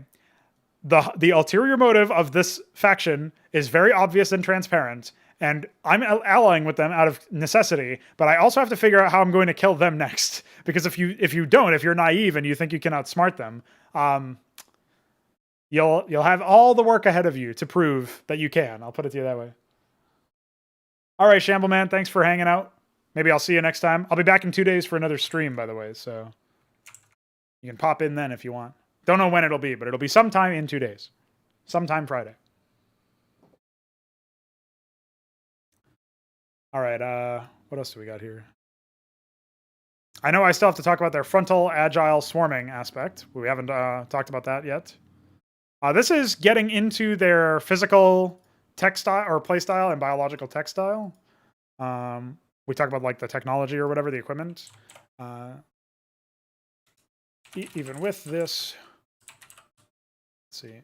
the ulterior motive of this faction is very obvious and transparent, and I'm allying with them out of necessity, but I also have to figure out how I'm going to kill them next. Because if you're naive and you think you can outsmart them, you'll have all the work ahead of you to prove that you can. I'll put it to you that way. All right, Shambleman, thanks for hanging out. Maybe I'll see you next time. I'll be back in 2 days for another stream, by the way, so you can pop in then if you want. Don't know when it'll be, but it'll be sometime in 2 days. Sometime Friday. All right, what else do we got here? I know I still have to talk about their frontal agile swarming aspect. We haven't talked about that yet. This is getting into their physical textile or playstyle and biological textile. We talk about like the technology or whatever, the equipment. Even with this, let's see.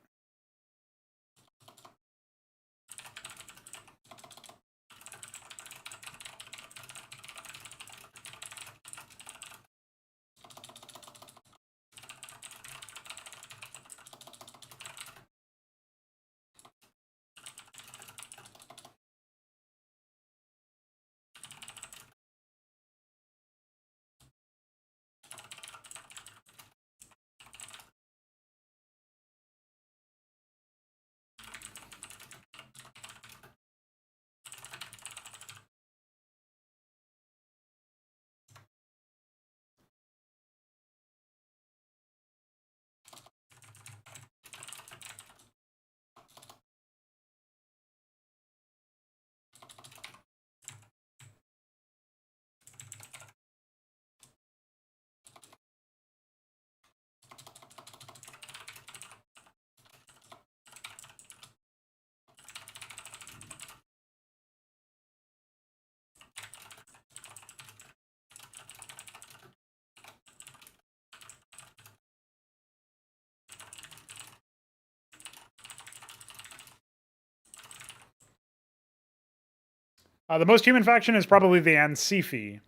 The most human faction is probably the Ansifi.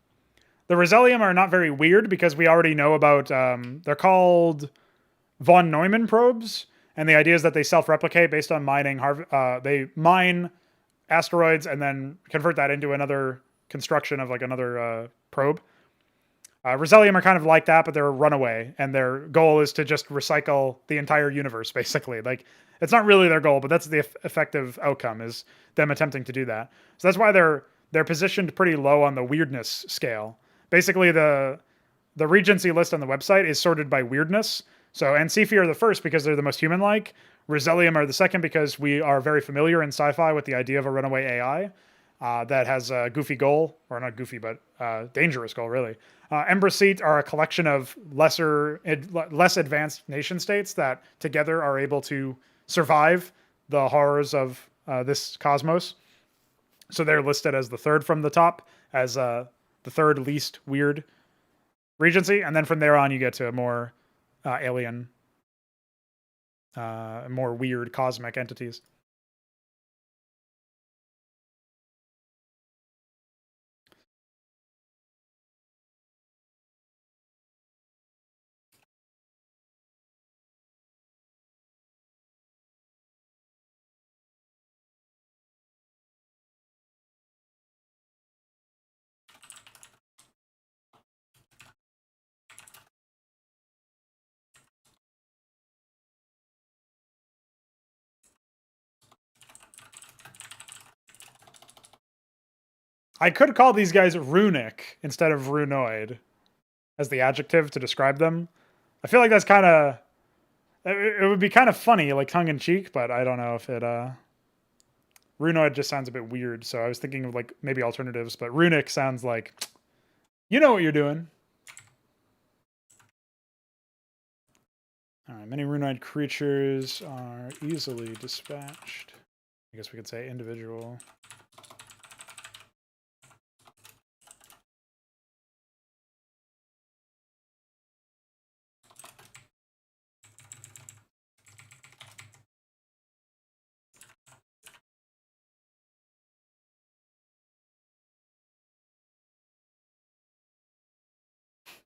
The Resellium are not very weird because we already know about. They're called von Neumann probes, and the idea is that they self-replicate based on mining. They mine asteroids and then convert that into another construction of like another probe. Resellium are kind of like that, but they're a runaway, and their goal is to just recycle the entire universe, basically. Like, it's not really their goal, but that's the effective outcome, is them attempting to do that. So that's why they're positioned pretty low on the weirdness scale. Basically, the Regency list on the website is sorted by weirdness. So Ansifi are the first because they're the most human-like. Resellium are the second because we are very familiar in sci-fi with the idea of a runaway AI. That has a goofy goal, or not goofy, but dangerous goal, really. Embraceet are a collection of less advanced nation states that together are able to survive the horrors of this cosmos. So they're listed as the third from the top, as the third least weird regency, and then from there on you get to more alien, more weird cosmic entities. I could call these guys runic instead of runoid as the adjective to describe them. I feel like that's kind of, it would be kind of funny, like tongue in cheek, but I don't know if it, runoid just sounds a bit weird. So I was thinking of like maybe alternatives, but runic sounds like, you know what you're doing. All right, many runoid creatures are easily dispatched. I guess we could say individual.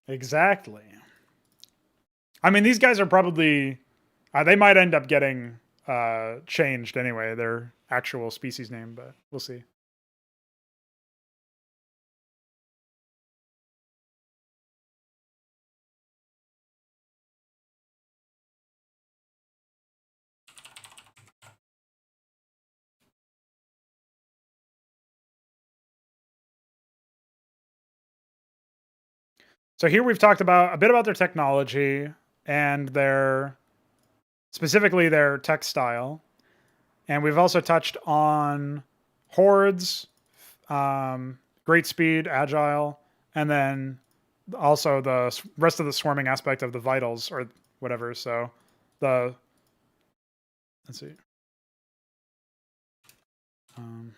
Exactly. I mean, these guys are probably, they might end up getting changed anyway, their actual species name, but we'll see. So here we've talked about a bit about their technology and their, specifically their textile. And we've also touched on hordes, great speed, agile, and then also the rest of the swarming aspect of the vitals or whatever. So the, let's see. Um,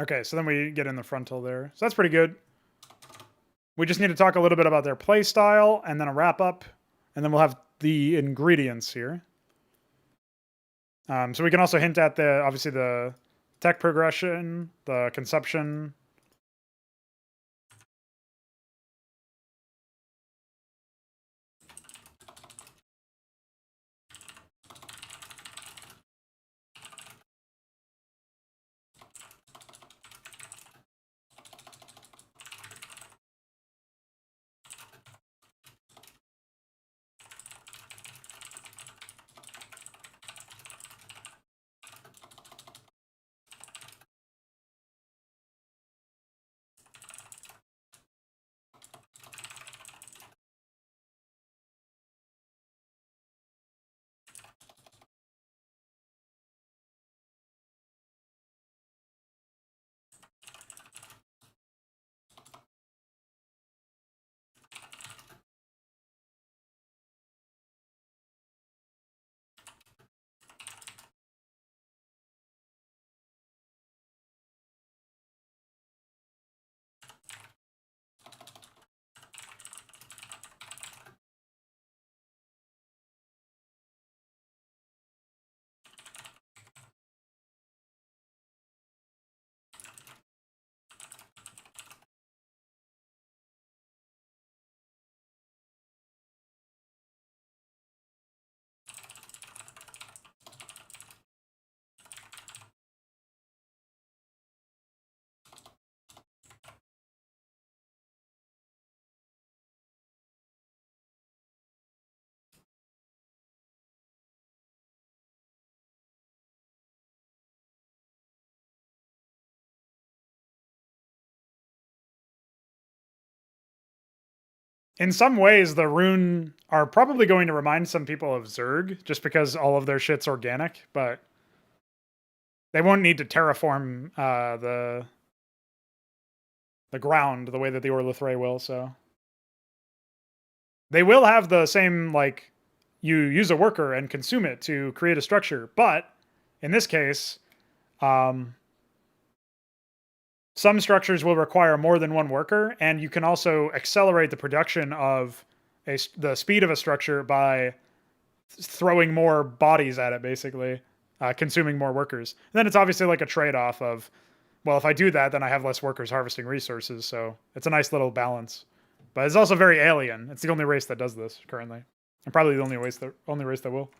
okay, so then we get in the frontal there. So that's pretty good. We just need to talk a little bit about their play style and then a wrap up, and then we'll have the ingredients here. So we can also hint at the, obviously the tech progression, the consumption. In some ways, the Ruun are probably going to remind some people of Zerg, just because all of their shit's organic, but they won't need to terraform the ground the way that the Orlithrae will, so. They will have the same, like, you use a worker and consume it to create a structure, but in this case, some structures will require more than one worker, and you can also accelerate the production of the speed of a structure by throwing more bodies at it, basically, consuming more workers. And then it's obviously like a trade-off of, well, if I do that, then I have less workers harvesting resources. So it's a nice little balance. But it's also very alien. It's the only race that does this currently, and probably the only race that will.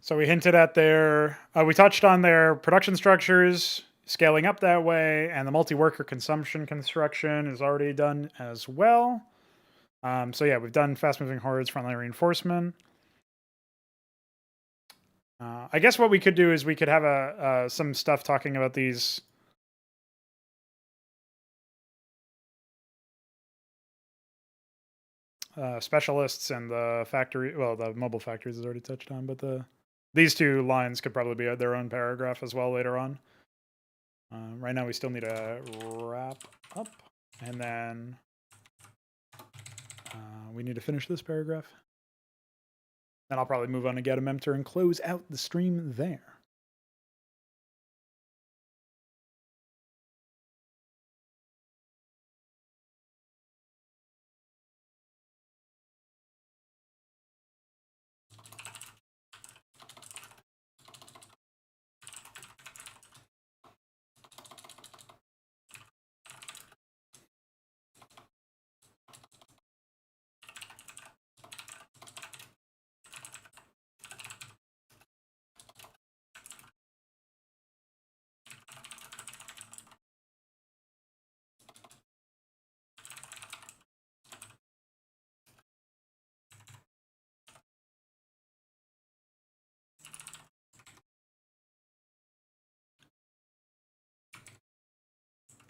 So we hinted at we touched on their production structures, scaling up that way, and the multi-worker consumption construction is already done as well. So yeah, we've done fast-moving hordes, frontline reinforcement. I guess what we could do is we could have some stuff talking about these. Specialists and the factory, well, the mobile factories is already touched on, but these two lines could probably be their own paragraph as well later on. Right now we still need to wrap up, and then we need to finish this paragraph. Then I'll probably move on to Gatamemtr and close out the stream there.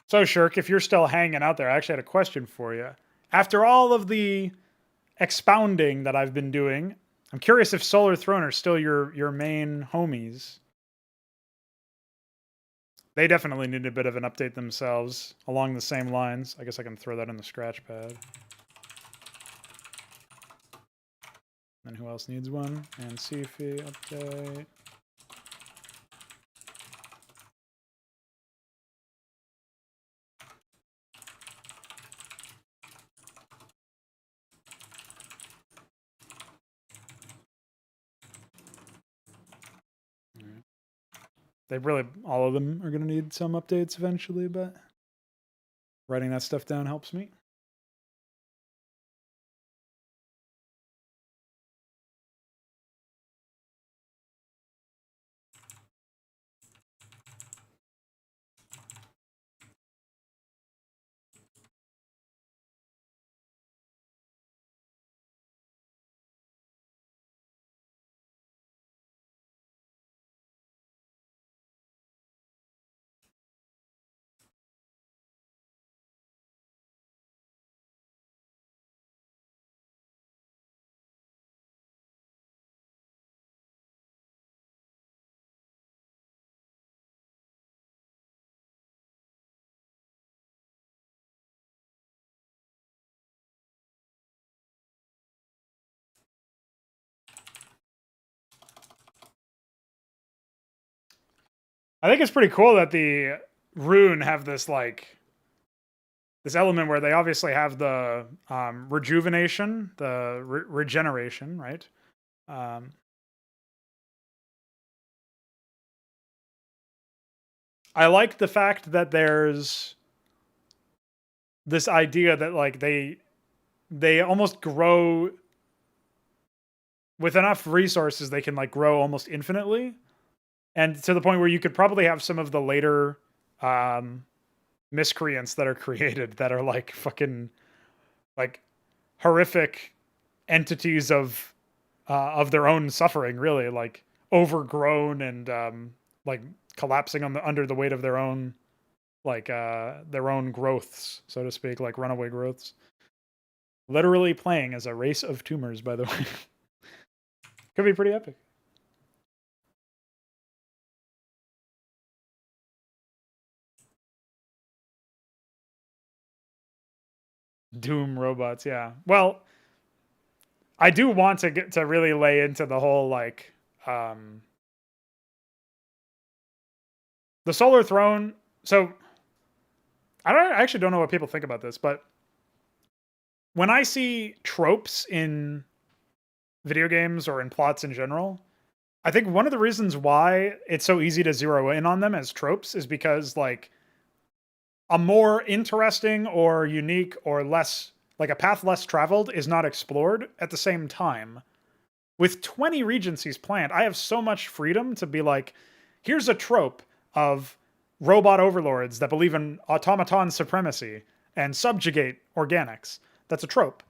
So, Shirk, if you're still hanging out there, I actually had a question for you. After all of the expounding that I've been doing, I'm curious if Solar Throne are still your main homies. They definitely need a bit of an update themselves along the same lines. I guess I can throw that in the scratch pad. And who else needs one? And CFI update. They really, all of them are going to need some updates eventually, but writing that stuff down helps me. I think it's pretty cool that the Ruun have this like this element where they obviously have the rejuvenation, the regeneration, right? Um, I like the fact that there's this idea that like they almost grow with enough resources they can like grow almost infinitely, and to the point where you could probably have some of the later um, miscreants that are created that are like fucking like horrific entities of their own suffering, really like overgrown and like collapsing on the under the weight of their own growths, so to speak, like runaway growths. Literally playing as a race of tumors, by the way. Could be pretty epic. Doom robots, yeah. Well, I do want to get to really lay into the whole like the Solar Throne. So I actually don't know what people think about this, but when I see tropes in video games or in plots in general, I think one of the reasons why it's so easy to zero in on them as tropes is because like a more interesting or unique or less like a path less traveled is not explored at the same time. With 20 regencies planned, I have so much freedom to be like, here's a trope of robot overlords that believe in automaton supremacy and subjugate organics. That's a trope.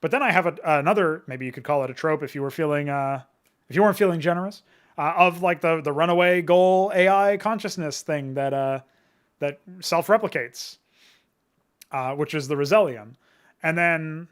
But then I have another, maybe you could call it a trope if you were feeling, if you weren't feeling generous, of like the runaway goal AI consciousness thing that self-replicates, which is the Resellium. And then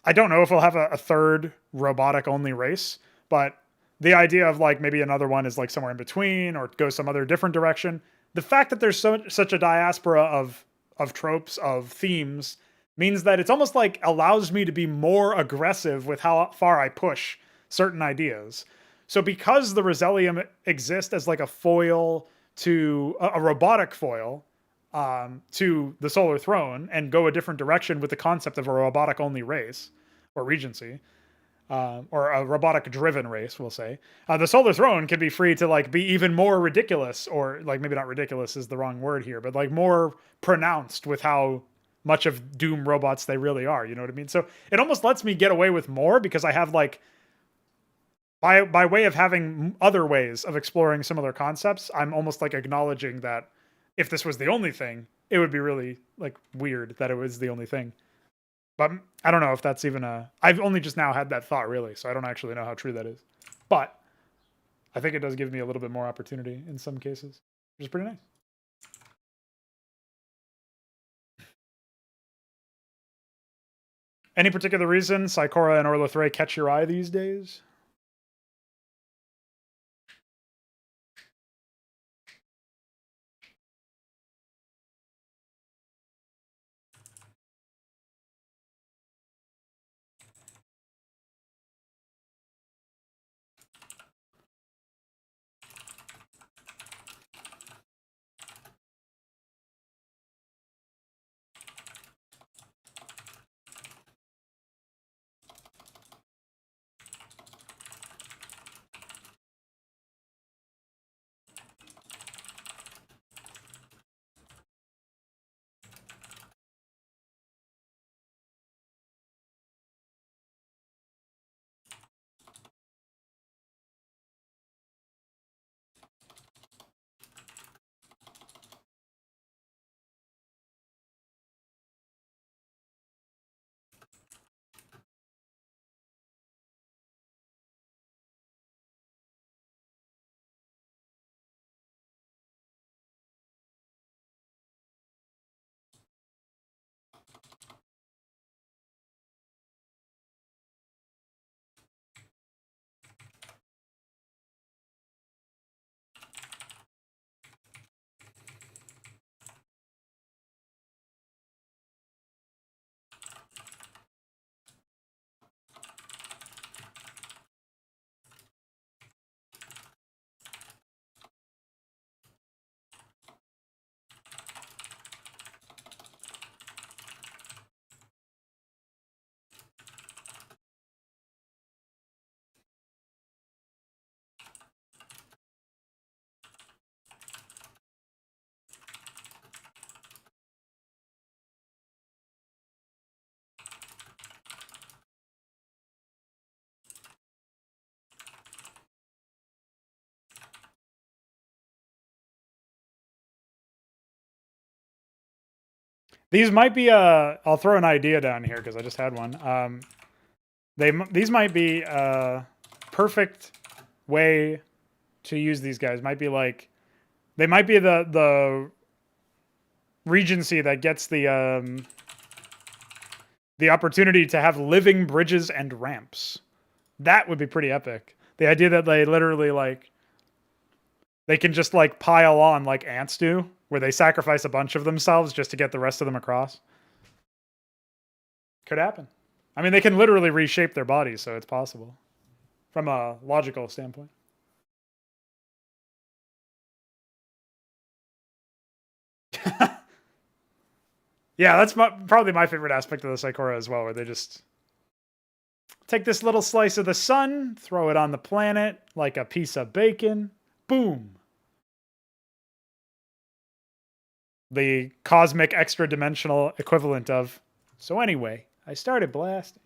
I don't know if we'll have a third robotic-only race, but the idea of like maybe another one is like somewhere in between or go some other different direction. The fact that there's such a diaspora of tropes, of themes, means that it's almost like allows me to be more aggressive with how far I push certain ideas. So because the Resellium exists as like a foil to a robotic foil to the Solar Throne and go a different direction with the concept of a robotic only race or regency, or a robotic driven race, we'll say. The Solar Throne can be free to like be even more ridiculous, or like maybe not ridiculous is the wrong word here, but like more pronounced with how much of Doom robots they really are. You know what I mean? So it almost lets me get away with more because I have like by way of having other ways of exploring similar concepts, I'm almost like acknowledging that if this was the only thing, it would be really like weird that it was the only thing. But I don't know if that's even I've only just now had that thought, really, so I don't actually know how true that is. But I think it does give me a little bit more opportunity in some cases, which is pretty nice. Any particular reason Psychora and Orlo3 catch your eye these days? These might be I'll throw an idea down here because I just had one. These might be a perfect way to use these guys. Might be like they might be the regency that gets the opportunity to have living bridges and ramps. That would be pretty epic. The idea that they literally like they can just like pile on like ants do, where they sacrifice a bunch of themselves just to get the rest of them across. Could happen. I mean, they can literally reshape their bodies, so it's possible from a logical standpoint. Yeah, that's probably my favorite aspect of the Psychora as well, where they just take this little slice of the sun, throw it on the planet like a piece of bacon. Boom. The cosmic extra dimensional equivalent of. So anyway, I started blasting.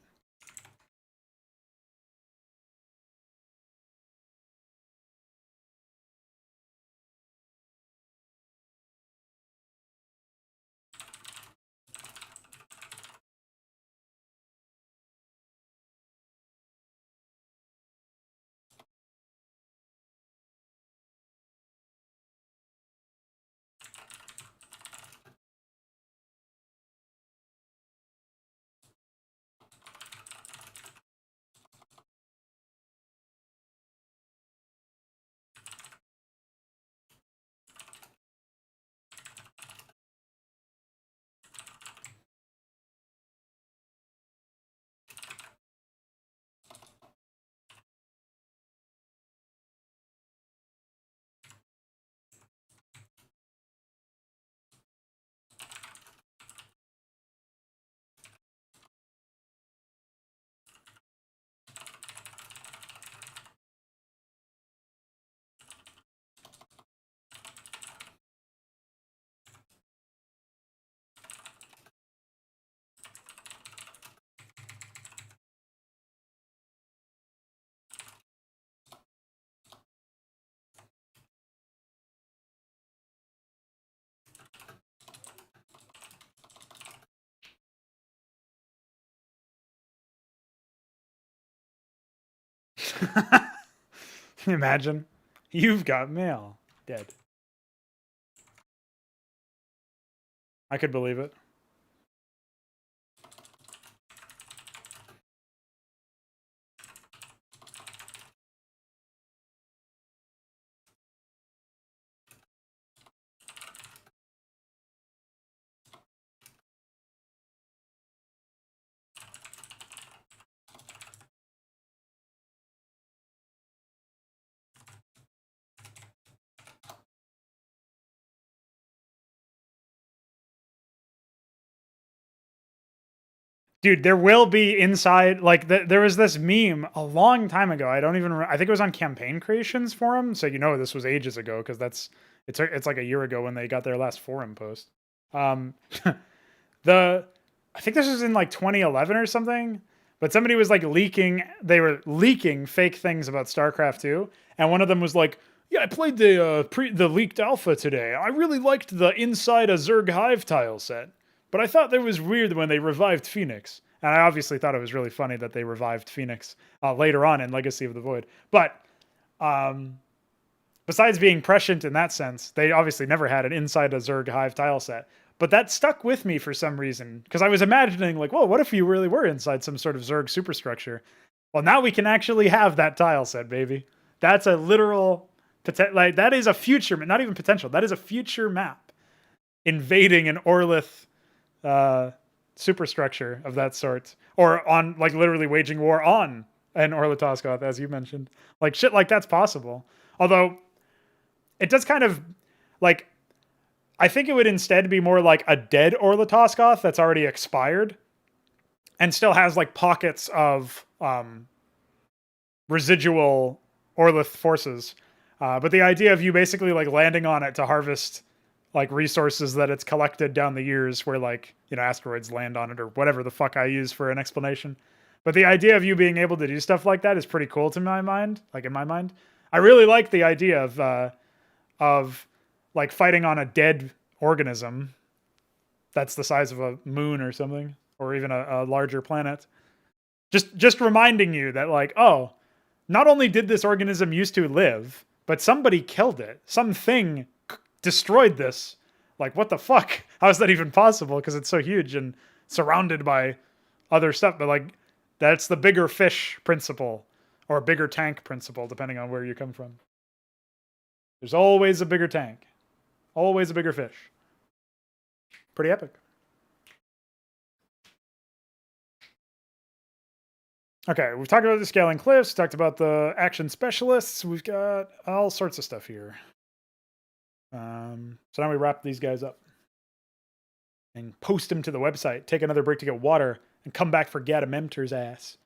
Imagine. You've got mail. Dead. I could believe it. Dude, there will be inside like there was this meme a long time ago. I don't even I think it was on Campaign Creations forum, so you know this was ages ago because it's like a year ago when they got their last forum post. Um, the I think this was in like 2011 or something, but somebody was like they were leaking fake things about StarCraft 2, and one of them was like, "Yeah, I played the leaked alpha today. I really liked the inside a Zerg Hive tile set." But I thought that was weird when they revived Phoenix. And I obviously thought it was really funny that they revived Phoenix later on in Legacy of the Void. But besides being prescient in that sense, they obviously never had an inside a Zerg Hive tile set. But that stuck with me for some reason. Because I was imagining, like, well, what if you really were inside some sort of Zerg superstructure? Well, now we can actually have that tile set, baby. That's a literal... Like, that is a future... Not even potential. That is a future map. Invading an Orlith... superstructure of that sort, or on like literally waging war on an Orlitoskoth, as you mentioned. Like shit like that's possible. Although it does kind of like I think it would instead be more like a dead Orlitoskoth that's already expired and still has like pockets of residual Orlith forces. But the idea of you basically like landing on it to harvest like resources that it's collected down the years where like, you know, asteroids land on it or whatever the fuck I use for an explanation. But the idea of you being able to do stuff like that is pretty cool to my mind. Like in my mind, I really like the idea of like fighting on a dead organism that's the size of a moon or something, or even a larger planet. Just reminding you that, like, oh, not only did this organism used to live, but somebody killed it. Something destroyed this. Like, what the fuck? How is that even possible? Because it's so huge and surrounded by other stuff. But, like, that's the bigger fish principle, or bigger tank principle, depending on where you come from. There's always a bigger tank. Always a bigger fish. Pretty epic. Okay, we've talked about the scaling cliffs, talked about the action specialists. We've got all sorts of stuff here. So now we wrap these guys up and post them to the website, take another break to get water, and come back for Gatamemtr's ass.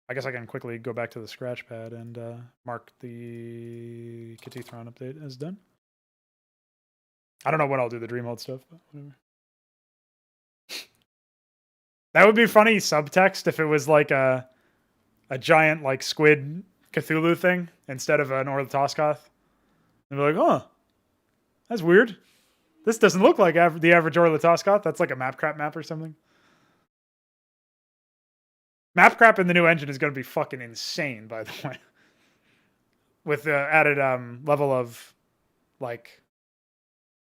I guess I can quickly go back to the scratch pad and mark the Catethron update as done. I don't know when I'll do the Dreamhold stuff, but whatever. That would be funny subtext if it was like a giant like squid Cthulhu thing instead of an Orlithoscoth. They'd be like, oh, that's weird. This doesn't look like the average Orlithoscoth. That's like a Mapcrap map or something. Mapcrap in the new engine is going to be fucking insane, by the way. With the added level of, like,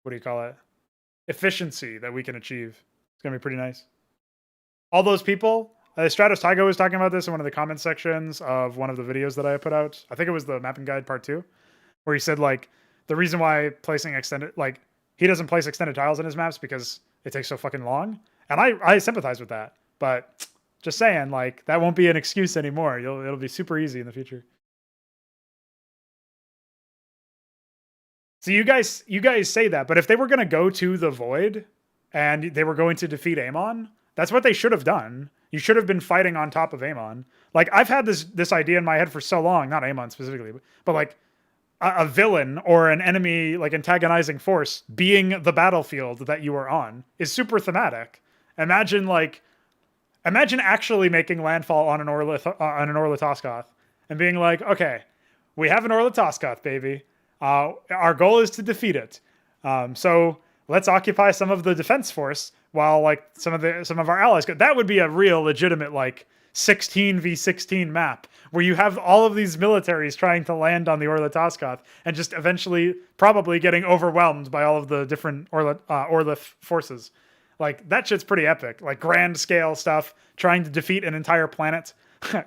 what do you call it? Efficiency that we can achieve. It's going to be pretty nice. All those people, Stratos Tygo was talking about this in one of the comment sections of one of the videos that I put out. I think it was the Mapping Guide Part 2, where he said, like, the reason why placing extended, like, he doesn't place extended tiles in his maps because it takes so fucking long. And I sympathize with that. But just saying, like, that won't be an excuse anymore. It'll be super easy in the future. So you guys say that, but if they were going to go to the Void and they were going to defeat Amon, that's what they should have done. You should have been fighting on top of Amon. Like, I've had this idea in my head for so long, not Amon specifically, but like a villain or an enemy, like antagonizing force being the battlefield that you are on is super thematic. Imagine actually making landfall on an Orlithoscoth and being like, okay, we have an Orlithoscoth, baby. Our goal is to defeat it. So let's occupy some of the defense force while like some of our allies go. That would be a real legitimate like 16v16 map where you have all of these militaries trying to land on the Orlithoscoth and just eventually probably getting overwhelmed by all of the different Orlith forces. Like, that shit's pretty epic. Like, grand scale stuff, trying to defeat an entire planet.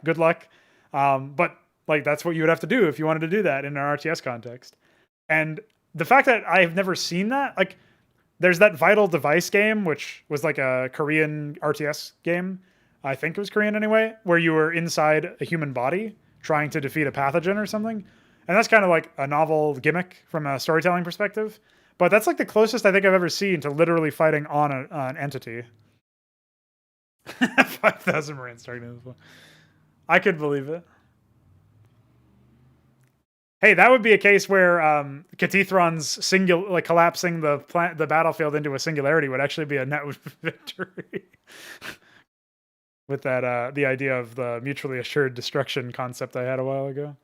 Good luck. But like, that's what you would have to do if you wanted to do that in an RTS context. And the fact that I've never seen that, like, there's that Vital Device game, which was like a Korean RTS game. I think it was Korean anyway, where you were inside a human body trying to defeat a pathogen or something. And that's kind of like a novel gimmick from a storytelling perspective. But that's like the closest I think I've ever seen to literally fighting on an entity. 5,000 Marines targeting this one. I could believe it. Hey, that would be a case where Catethron's collapsing the battlefield into a singularity would actually be a net victory. With that, the idea of the mutually assured destruction concept I had a while ago.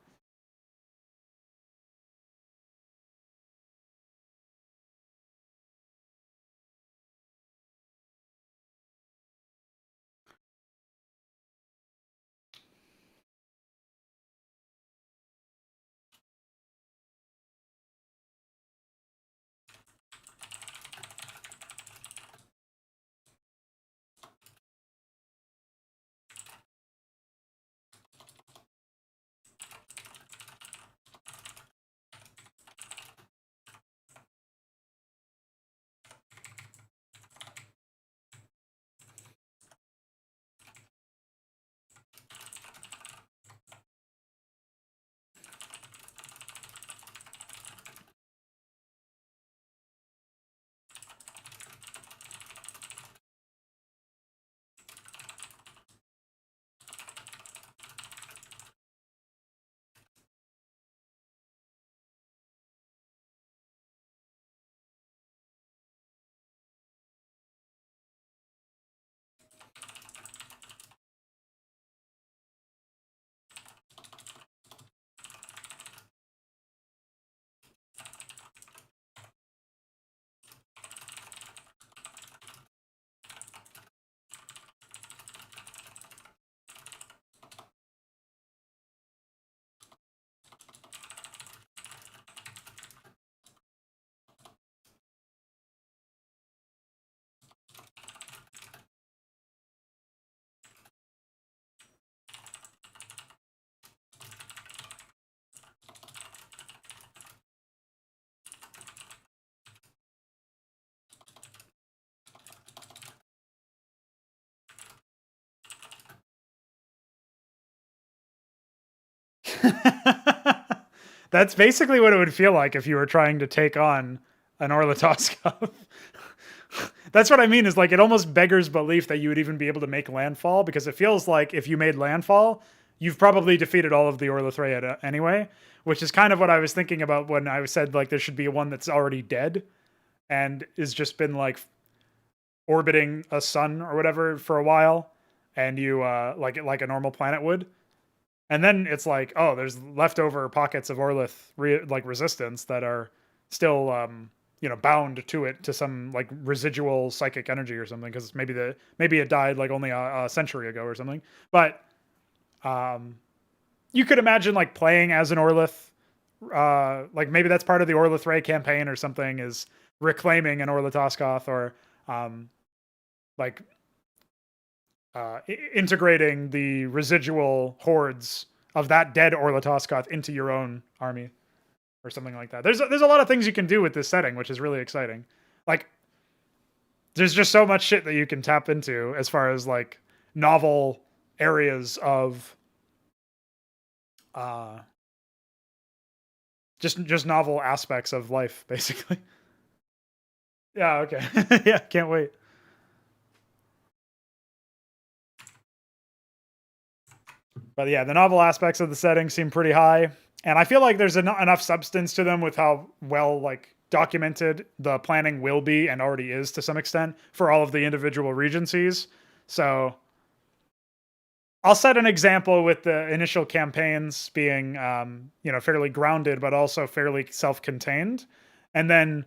That's basically what it would feel like if you were trying to take on an Orlitoskov. That's what I mean, is like it almost beggars belief that you would even be able to make landfall, because it feels like if you made landfall, you've probably defeated all of the Orlithrea anyway, which is kind of what I was thinking about when I said like there should be one that's already dead and has just been like orbiting a sun or whatever for a while, and you like it like a normal planet would. And then it's like, oh, there's leftover pockets of Orlith like resistance that are still, bound to it to some like residual psychic energy or something, because maybe it died like only a century ago or something. But you could imagine like playing as an Orlith, like maybe that's part of the Orlithrea campaign or something, is reclaiming an Orlitoskoth, or like integrating the residual hordes of that dead Orlitoskoth into your own army or something like that. There's a lot of things you can do with this setting, which is really exciting. Like, there's just so much shit that you can tap into as far as like novel areas of just novel aspects of life, basically. Yeah, okay. Yeah, can't wait. But yeah, the novel aspects of the setting seem pretty high, and I feel like there's enough substance to them with how well like documented the planning will be, and already is to some extent, for all of the individual regencies. So I'll set an example with the initial campaigns being, fairly grounded, but also fairly self-contained. And then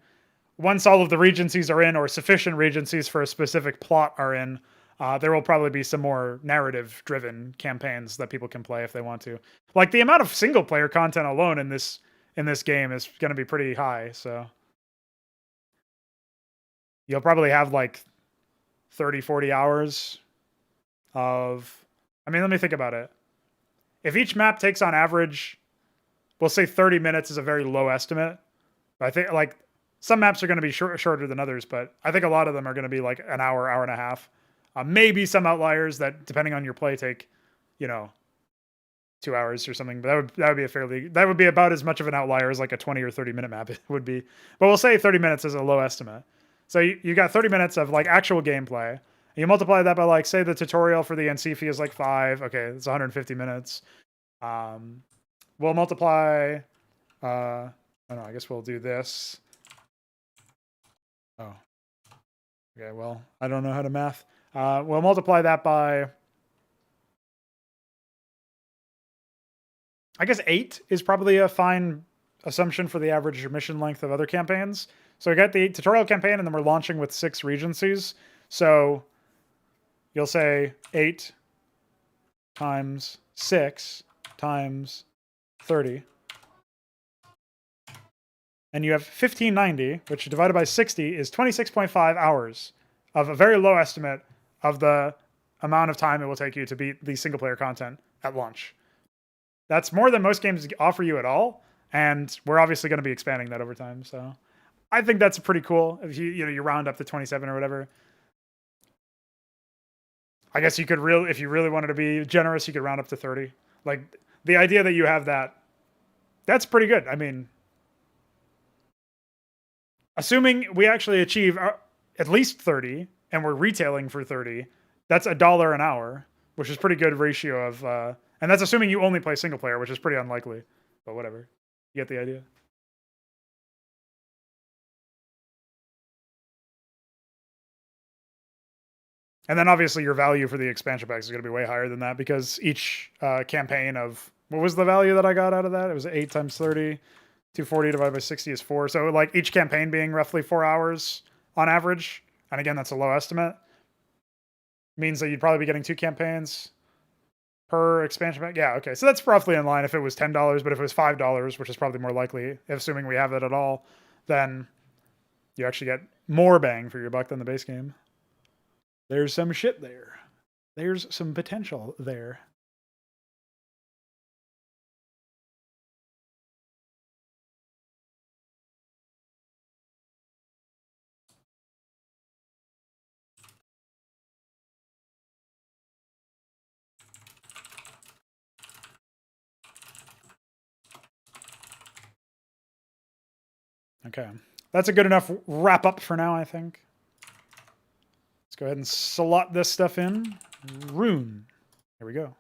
once all of the regencies are in, or sufficient regencies for a specific plot are in, there will probably be some more narrative-driven campaigns that people can play if they want to. Like, the amount of single-player content alone in this game is going to be pretty high, so you'll probably have like 30, 40 hours of... I mean, let me think about it. If each map takes on average, we'll say 30 minutes is a very low estimate. I think like some maps are going to be shorter than others, but I think a lot of them are going to be like an hour, hour and a half. Maybe some outliers that, depending on your play, take, 2 hours or something. But that would be about as much of an outlier as like a 20 or 30 minute map would be. But we'll say 30 minutes is a low estimate. So you got 30 minutes of like actual gameplay. You multiply that by like, say the tutorial for the NC fee is like 5. Okay, it's 150 minutes. We'll multiply. I don't know. I guess we'll do this. Oh. Okay. Well, I don't know how to math. We'll multiply that by, I guess 8 is probably a fine assumption for the average mission length of other campaigns. So we got the tutorial campaign, and then we're launching with 6 regencies. So you'll say 8 times 6 times 30. And you have 1590, which divided by 60 is 26.5 hours of a very low estimate of the amount of time it will take you to beat the single player content at launch. That's more than most games offer you at all, and we're obviously going to be expanding that over time. So I think that's pretty cool. If you round up to 27 or whatever. I guess you could if you really wanted to be generous, you could round up to 30. Like, the idea that you have that's pretty good. I mean, assuming we actually achieve at least 30 and we're retailing for 30, that's $1 an hour, which is pretty good ratio of, and that's assuming you only play single player, which is pretty unlikely, but whatever. You get the idea. And then obviously your value for the expansion packs is going to be way higher than that, because each campaign of, what was the value that I got out of that? It was 8 times 30. 240 divided by 60 is 4. So like each campaign being roughly 4 hours on average, and again, that's a low estimate, means that you'd probably be getting 2 campaigns per expansion pack. Yeah, okay. So that's roughly in line if it was $10, but if it was $5, which is probably more likely, assuming we have it at all, then you actually get more bang for your buck than the base game. There's some shit there. There's some potential there. Okay. That's a good enough wrap up for now, I think. Let's go ahead and slot this stuff in. Ruun. Here we go.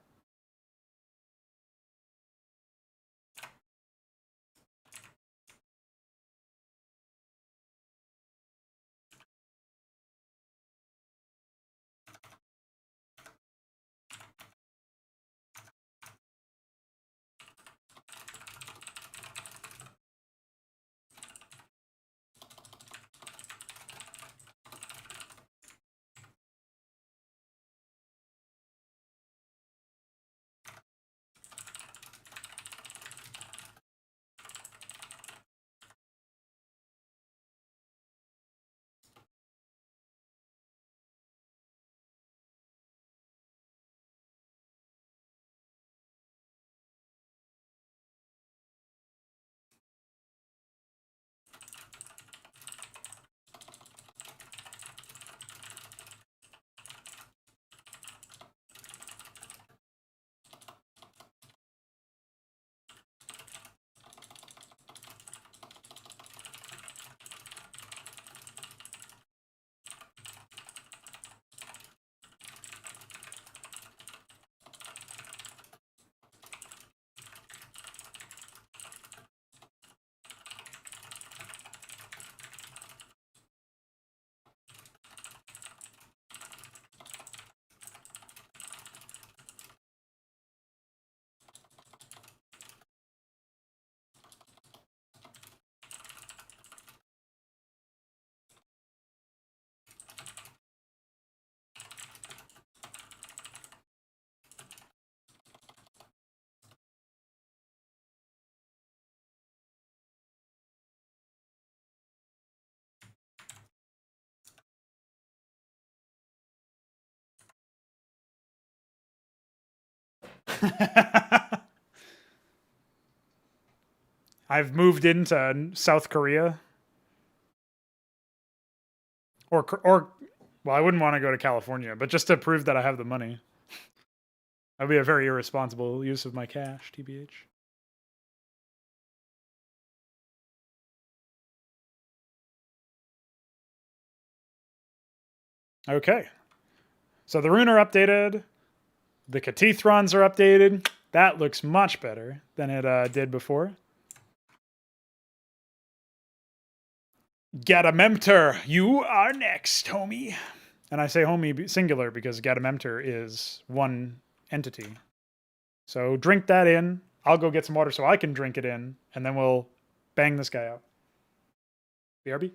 I've moved into South Korea. Or, well, I wouldn't want to go to California, but just to prove that I have the money. That would be a very irresponsible use of my cash, TBH. Okay. So the Ruun are updated. The Catethrons are updated. That looks much better than it did before. Gatamemtr, you are next, homie. And I say homie singular because Gatamemtr is one entity. So drink that in. I'll go get some water so I can drink it in, and then we'll bang this guy out. BRB.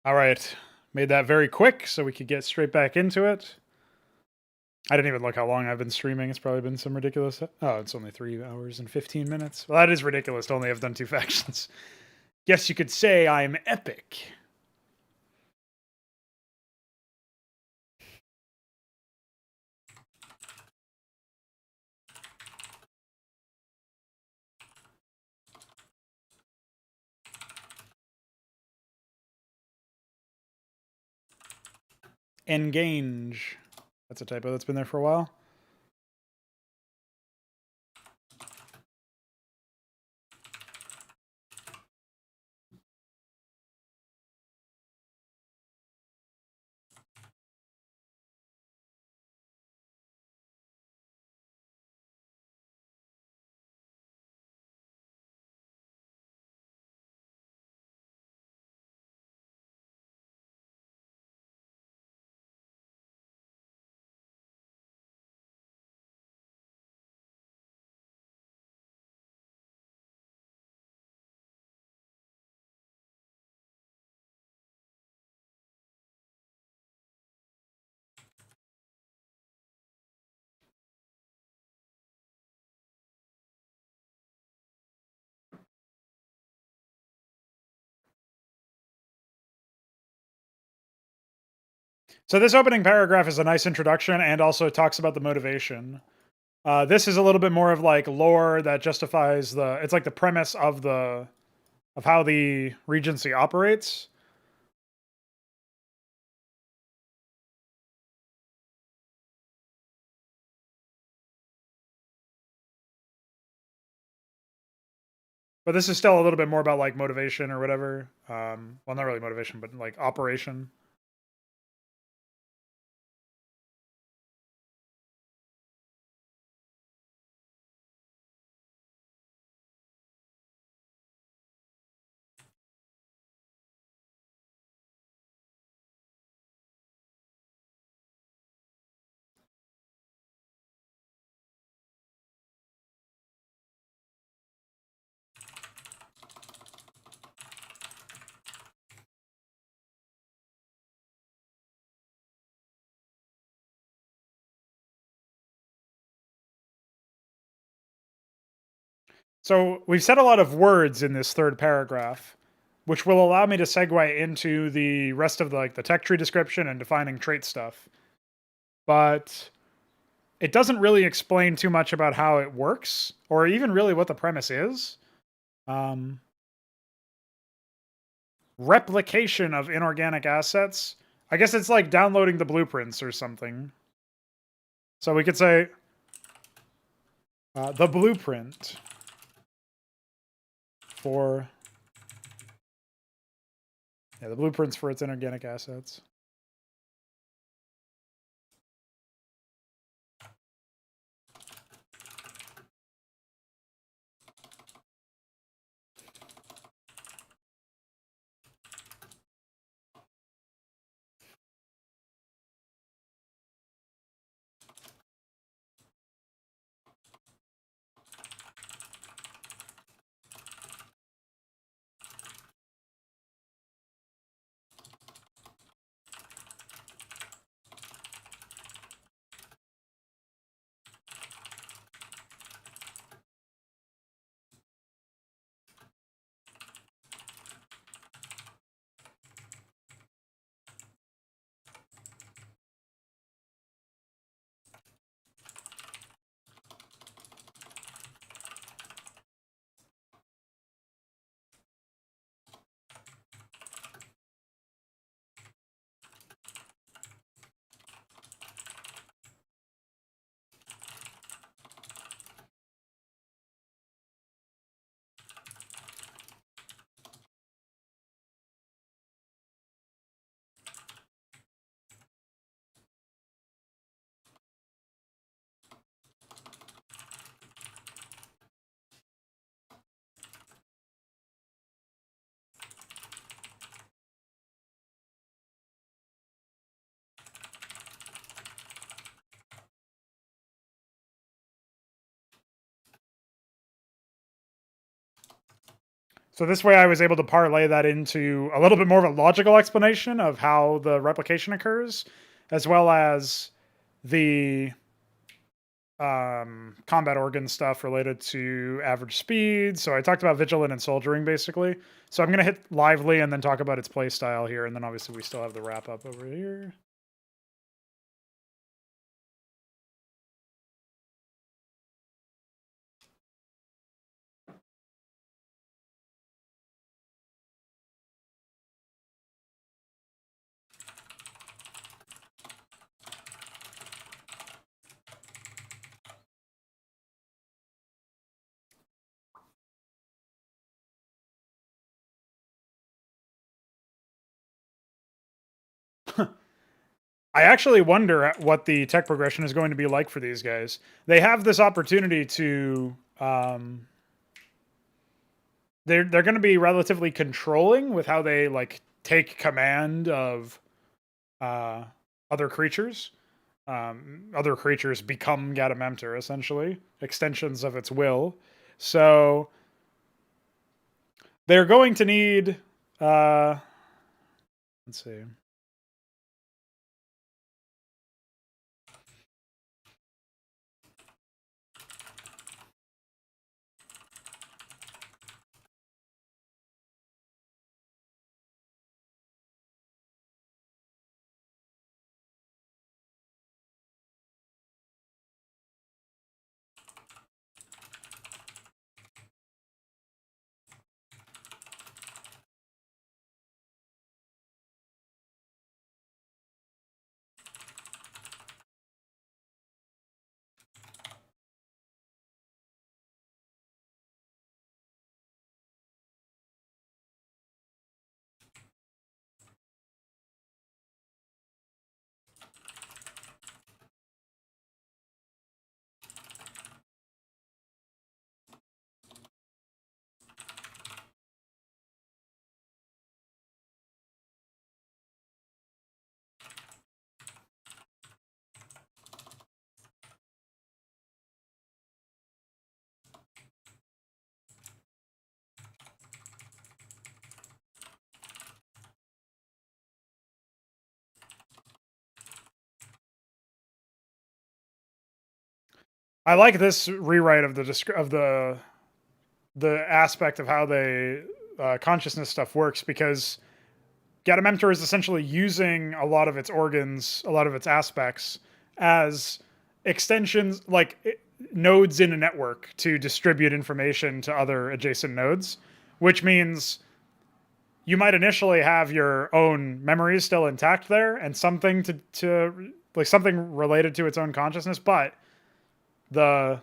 All right. Made that very quick so we could get straight back into it. I didn't even look how long I've been streaming. It's probably been some ridiculous. Oh, it's only 3 hours and 15 minutes. Well, that is ridiculous to only have done 2 factions. Guess you could say I'm epic. Engage. That's a typo that's been there for a while. So this opening paragraph is a nice introduction and also talks about the motivation. This is a little bit more of like lore that justifies it's like the premise of how the regency operates. But this is still a little bit more about like motivation or whatever. Well, not really motivation, but like operation. So we've said a lot of words in this third paragraph, which will allow me to segue into the rest of the tech tree description and defining trait stuff. But it doesn't really explain too much about how it works, or even really what the premise is. Replication of inorganic assets. I guess it's like downloading the blueprints or something. So we could say the blueprint for the blueprints for its inorganic assets. So this way I was able to parlay that into a little bit more of a logical explanation of how the replication occurs, as well as the combat organ stuff related to average speed. So I talked about vigilant and soldiering basically. So I'm going to hit lively and then talk about its play style here. And then obviously we still have the wrap up over here. I actually wonder what the tech progression is going to be like for these guys. They have this opportunity to. They're going to be relatively controlling with how they like take command of other creatures. Other creatures become Gatamemtr, essentially extensions of its will. So they're going to need. Let's see. I like this rewrite of the aspect of how the consciousness stuff works, because Gatamemtr is essentially using a lot of its organs, a lot of its aspects, as extensions, like nodes in a network to distribute information to other adjacent nodes, which means you might initially have your own memories still intact there and something to like something related to its own consciousness, but the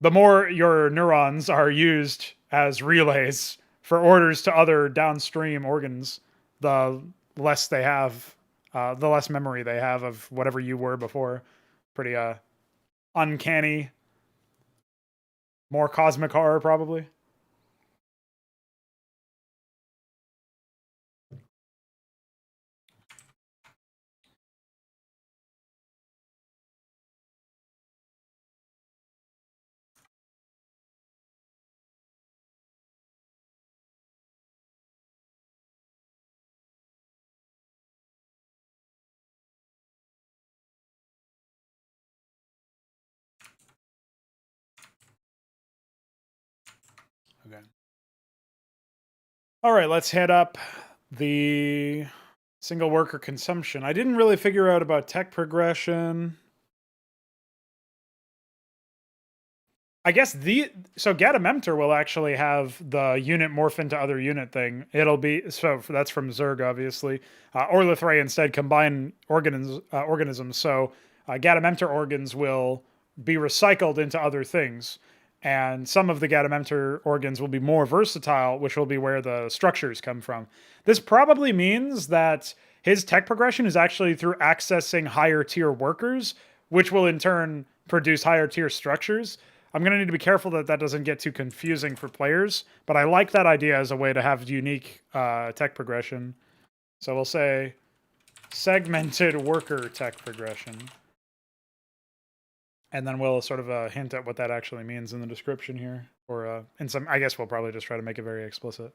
the more your neurons are used as relays for orders to other downstream organs, the less they have, the less memory they have of whatever you were before. Pretty uncanny, more cosmic horror probably. Okay. All right, let's head up the single worker consumption. I didn't really figure out about tech progression. I guess so Gatamemtr will actually have the unit morph into other unit thing. It'll be so that's from Zerg, obviously. Orlithray instead combine organisms. So Gatamemtr organs will be recycled into other things, and some of the Gatamemtr organs will be more versatile, which will be where the structures come from. This probably means that his tech progression is actually through accessing higher tier workers, which will in turn produce higher tier structures. I'm going to need to be careful that that doesn't get too confusing for players, but I like that idea as a way to have unique tech progression. So we'll say segmented worker tech progression. And then we'll sort of hint at what that actually means in the description here. Or in some, I guess we'll probably just try to make it very explicit.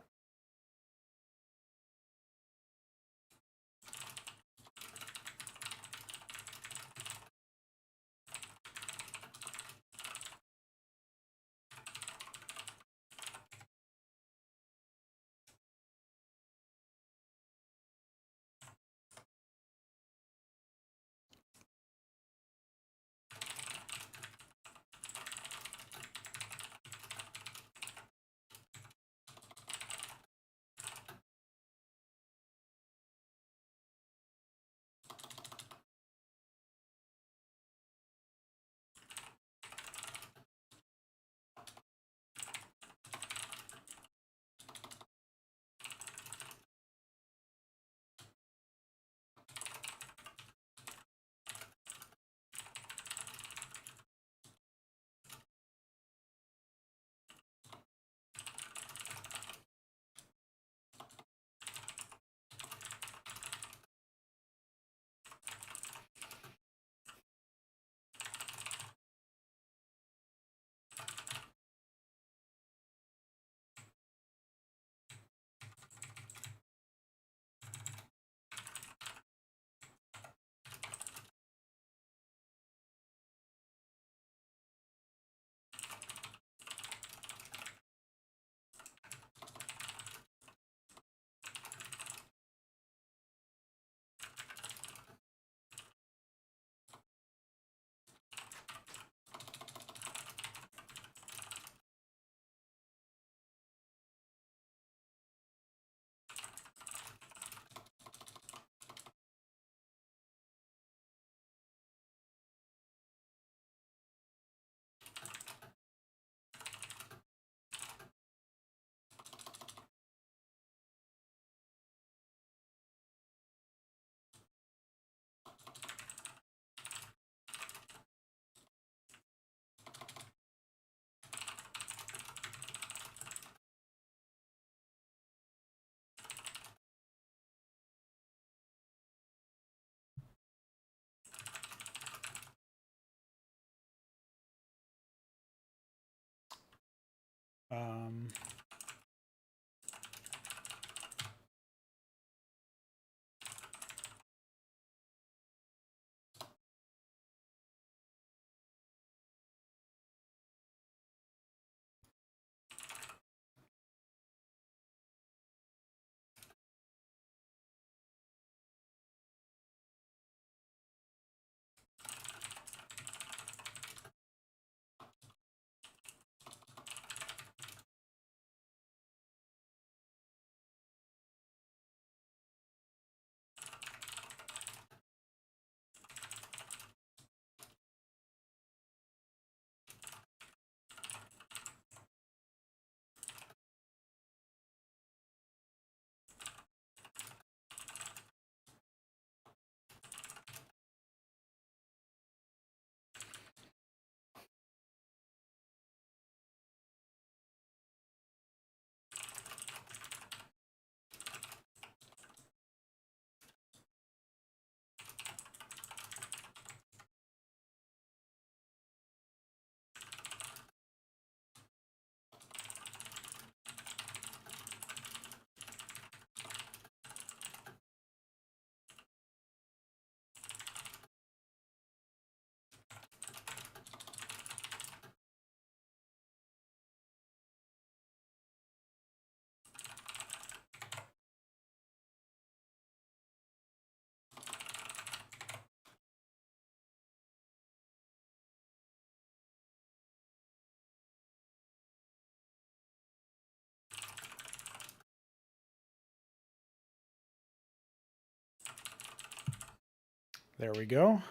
There we go.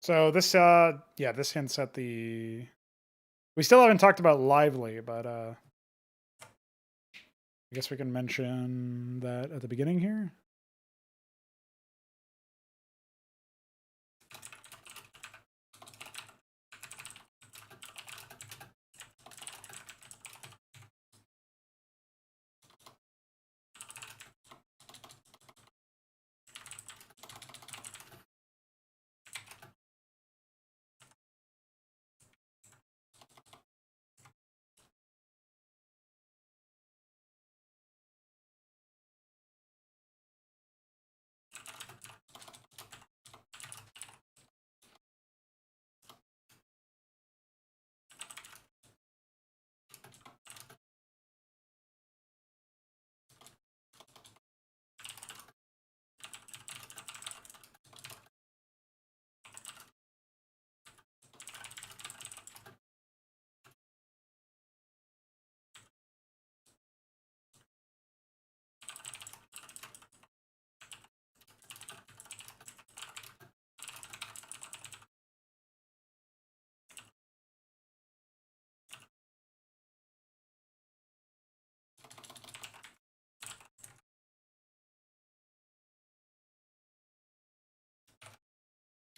So this, yeah, this hints at the... We still haven't talked about lively, but I guess we can mention that at the beginning here.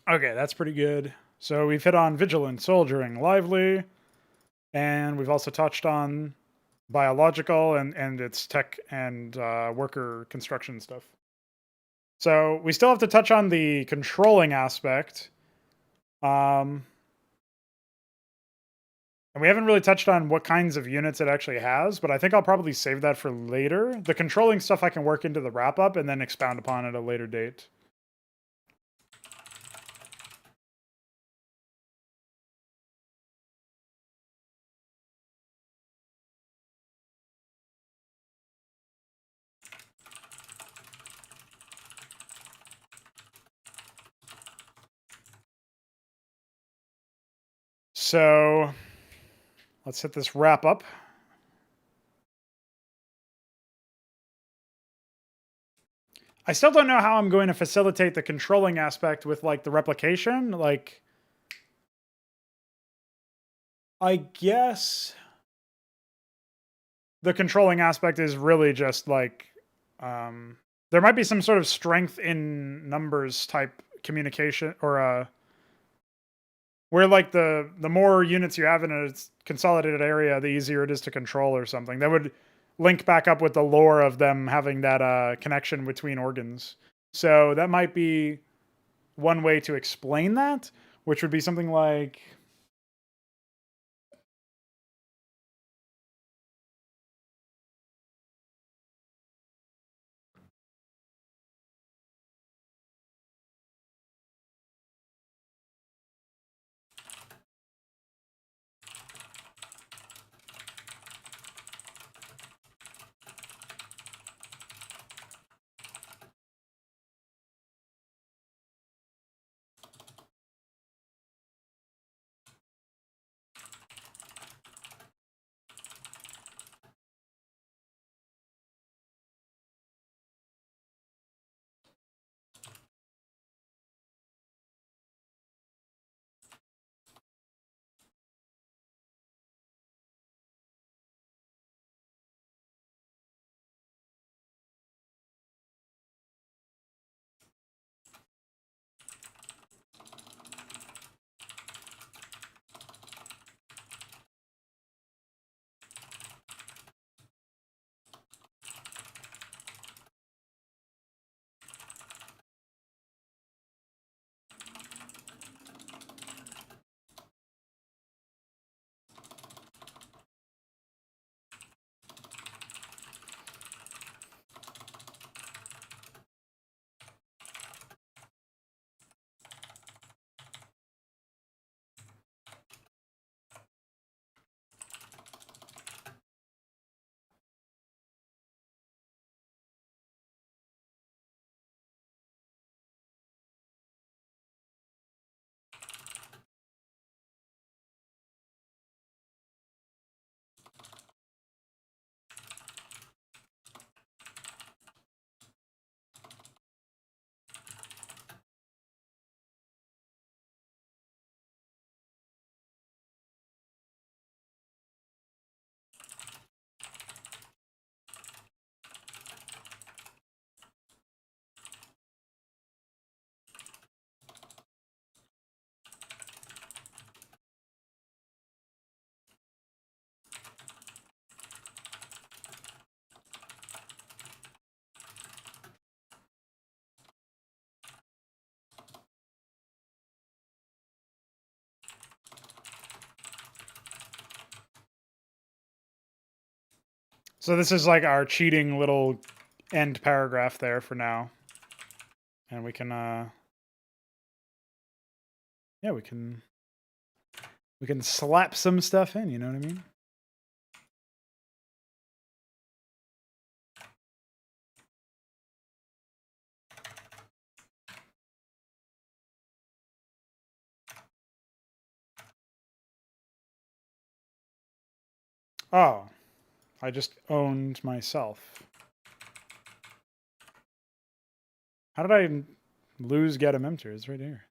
Okay, that's pretty good. So we've hit on vigilant, soldiering, lively, and we've also touched on biological and its tech and worker construction stuff. So we still have to touch on the controlling aspect. And we haven't really touched on what kinds of units it actually has, but I think I'll probably save that for later. The controlling stuff I can work into the wrap-up and then expound upon at a later date. So let's hit this wrap up. I still don't know how I'm going to facilitate the controlling aspect with like the replication. Like, I guess the controlling aspect is really just like, there might be some sort of strength in numbers type communication or where like the more units you have in a consolidated area, the easier it is to control or something. That would link back up with the lore of them having that connection between organs. So that might be one way to explain that, which would be something like... So this is like our cheating little end paragraph there for now. And we can, yeah, we can slap some stuff in, you know what I mean? Oh, I just owned myself. How did I lose Gatamemtr? It's right here.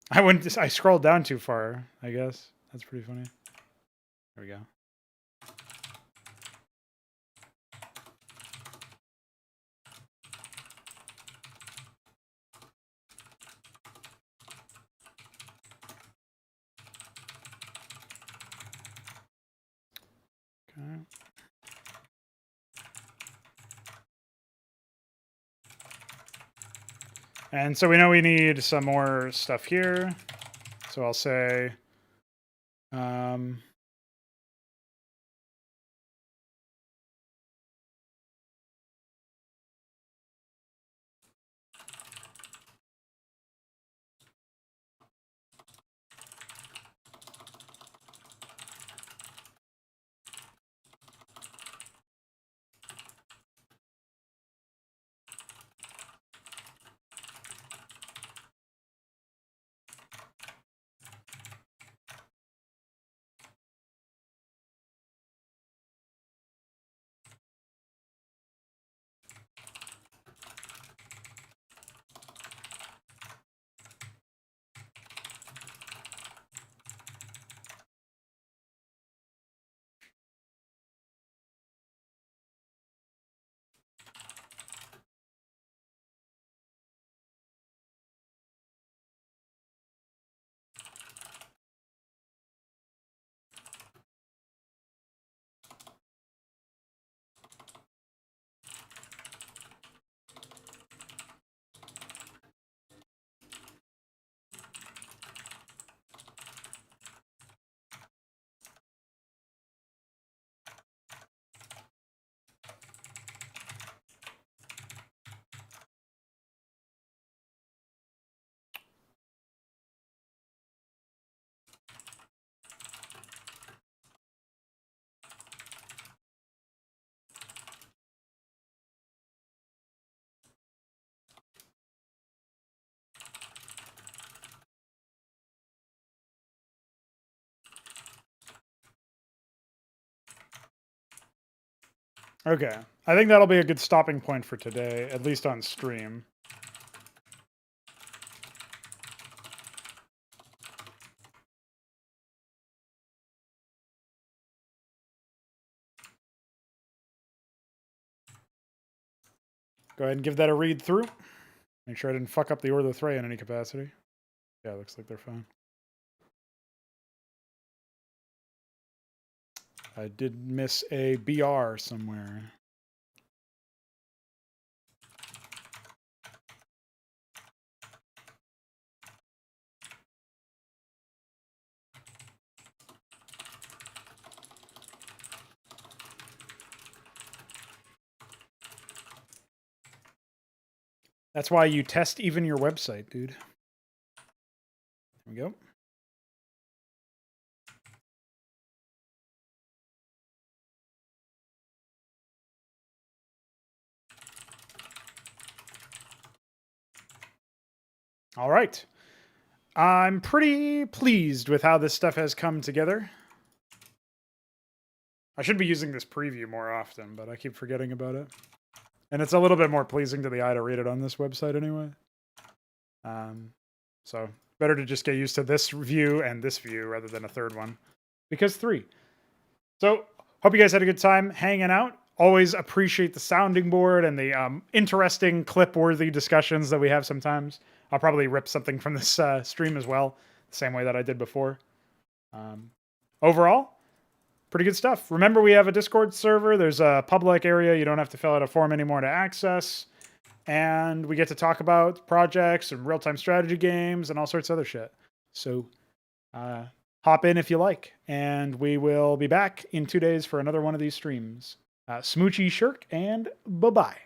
I scrolled down too far, I guess. That's pretty funny. There we go. Okay. And so we know we need some more stuff here. So I'll say, Okay. I think that'll be a good stopping point for today, at least on stream. Go ahead and give that a read through. Make sure I didn't fuck up the orthothrey in any capacity. Yeah, looks like they're fine. I did miss a BR somewhere. That's why you test even your website, dude. There we go. All right. I'm pretty pleased with how this stuff has come together. I should be using this preview more often, but I keep forgetting about it. And it's a little bit more pleasing to the eye to read it on this website anyway. So better to just get used to this view and this view rather than a third one. Because 3. So hope you guys had a good time hanging out. Always appreciate the sounding board and the interesting clip-worthy discussions that we have sometimes. I'll probably rip something from this stream as well, the same way that I did before. Overall, pretty good stuff. Remember, we have a Discord server. There's a public area. You don't have to fill out a form anymore to access. And we get to talk about projects and real-time strategy games and all sorts of other shit. So hop in if you like. And we will be back in 2 days for another one of these streams. Smoochy Shirk, and bye-bye.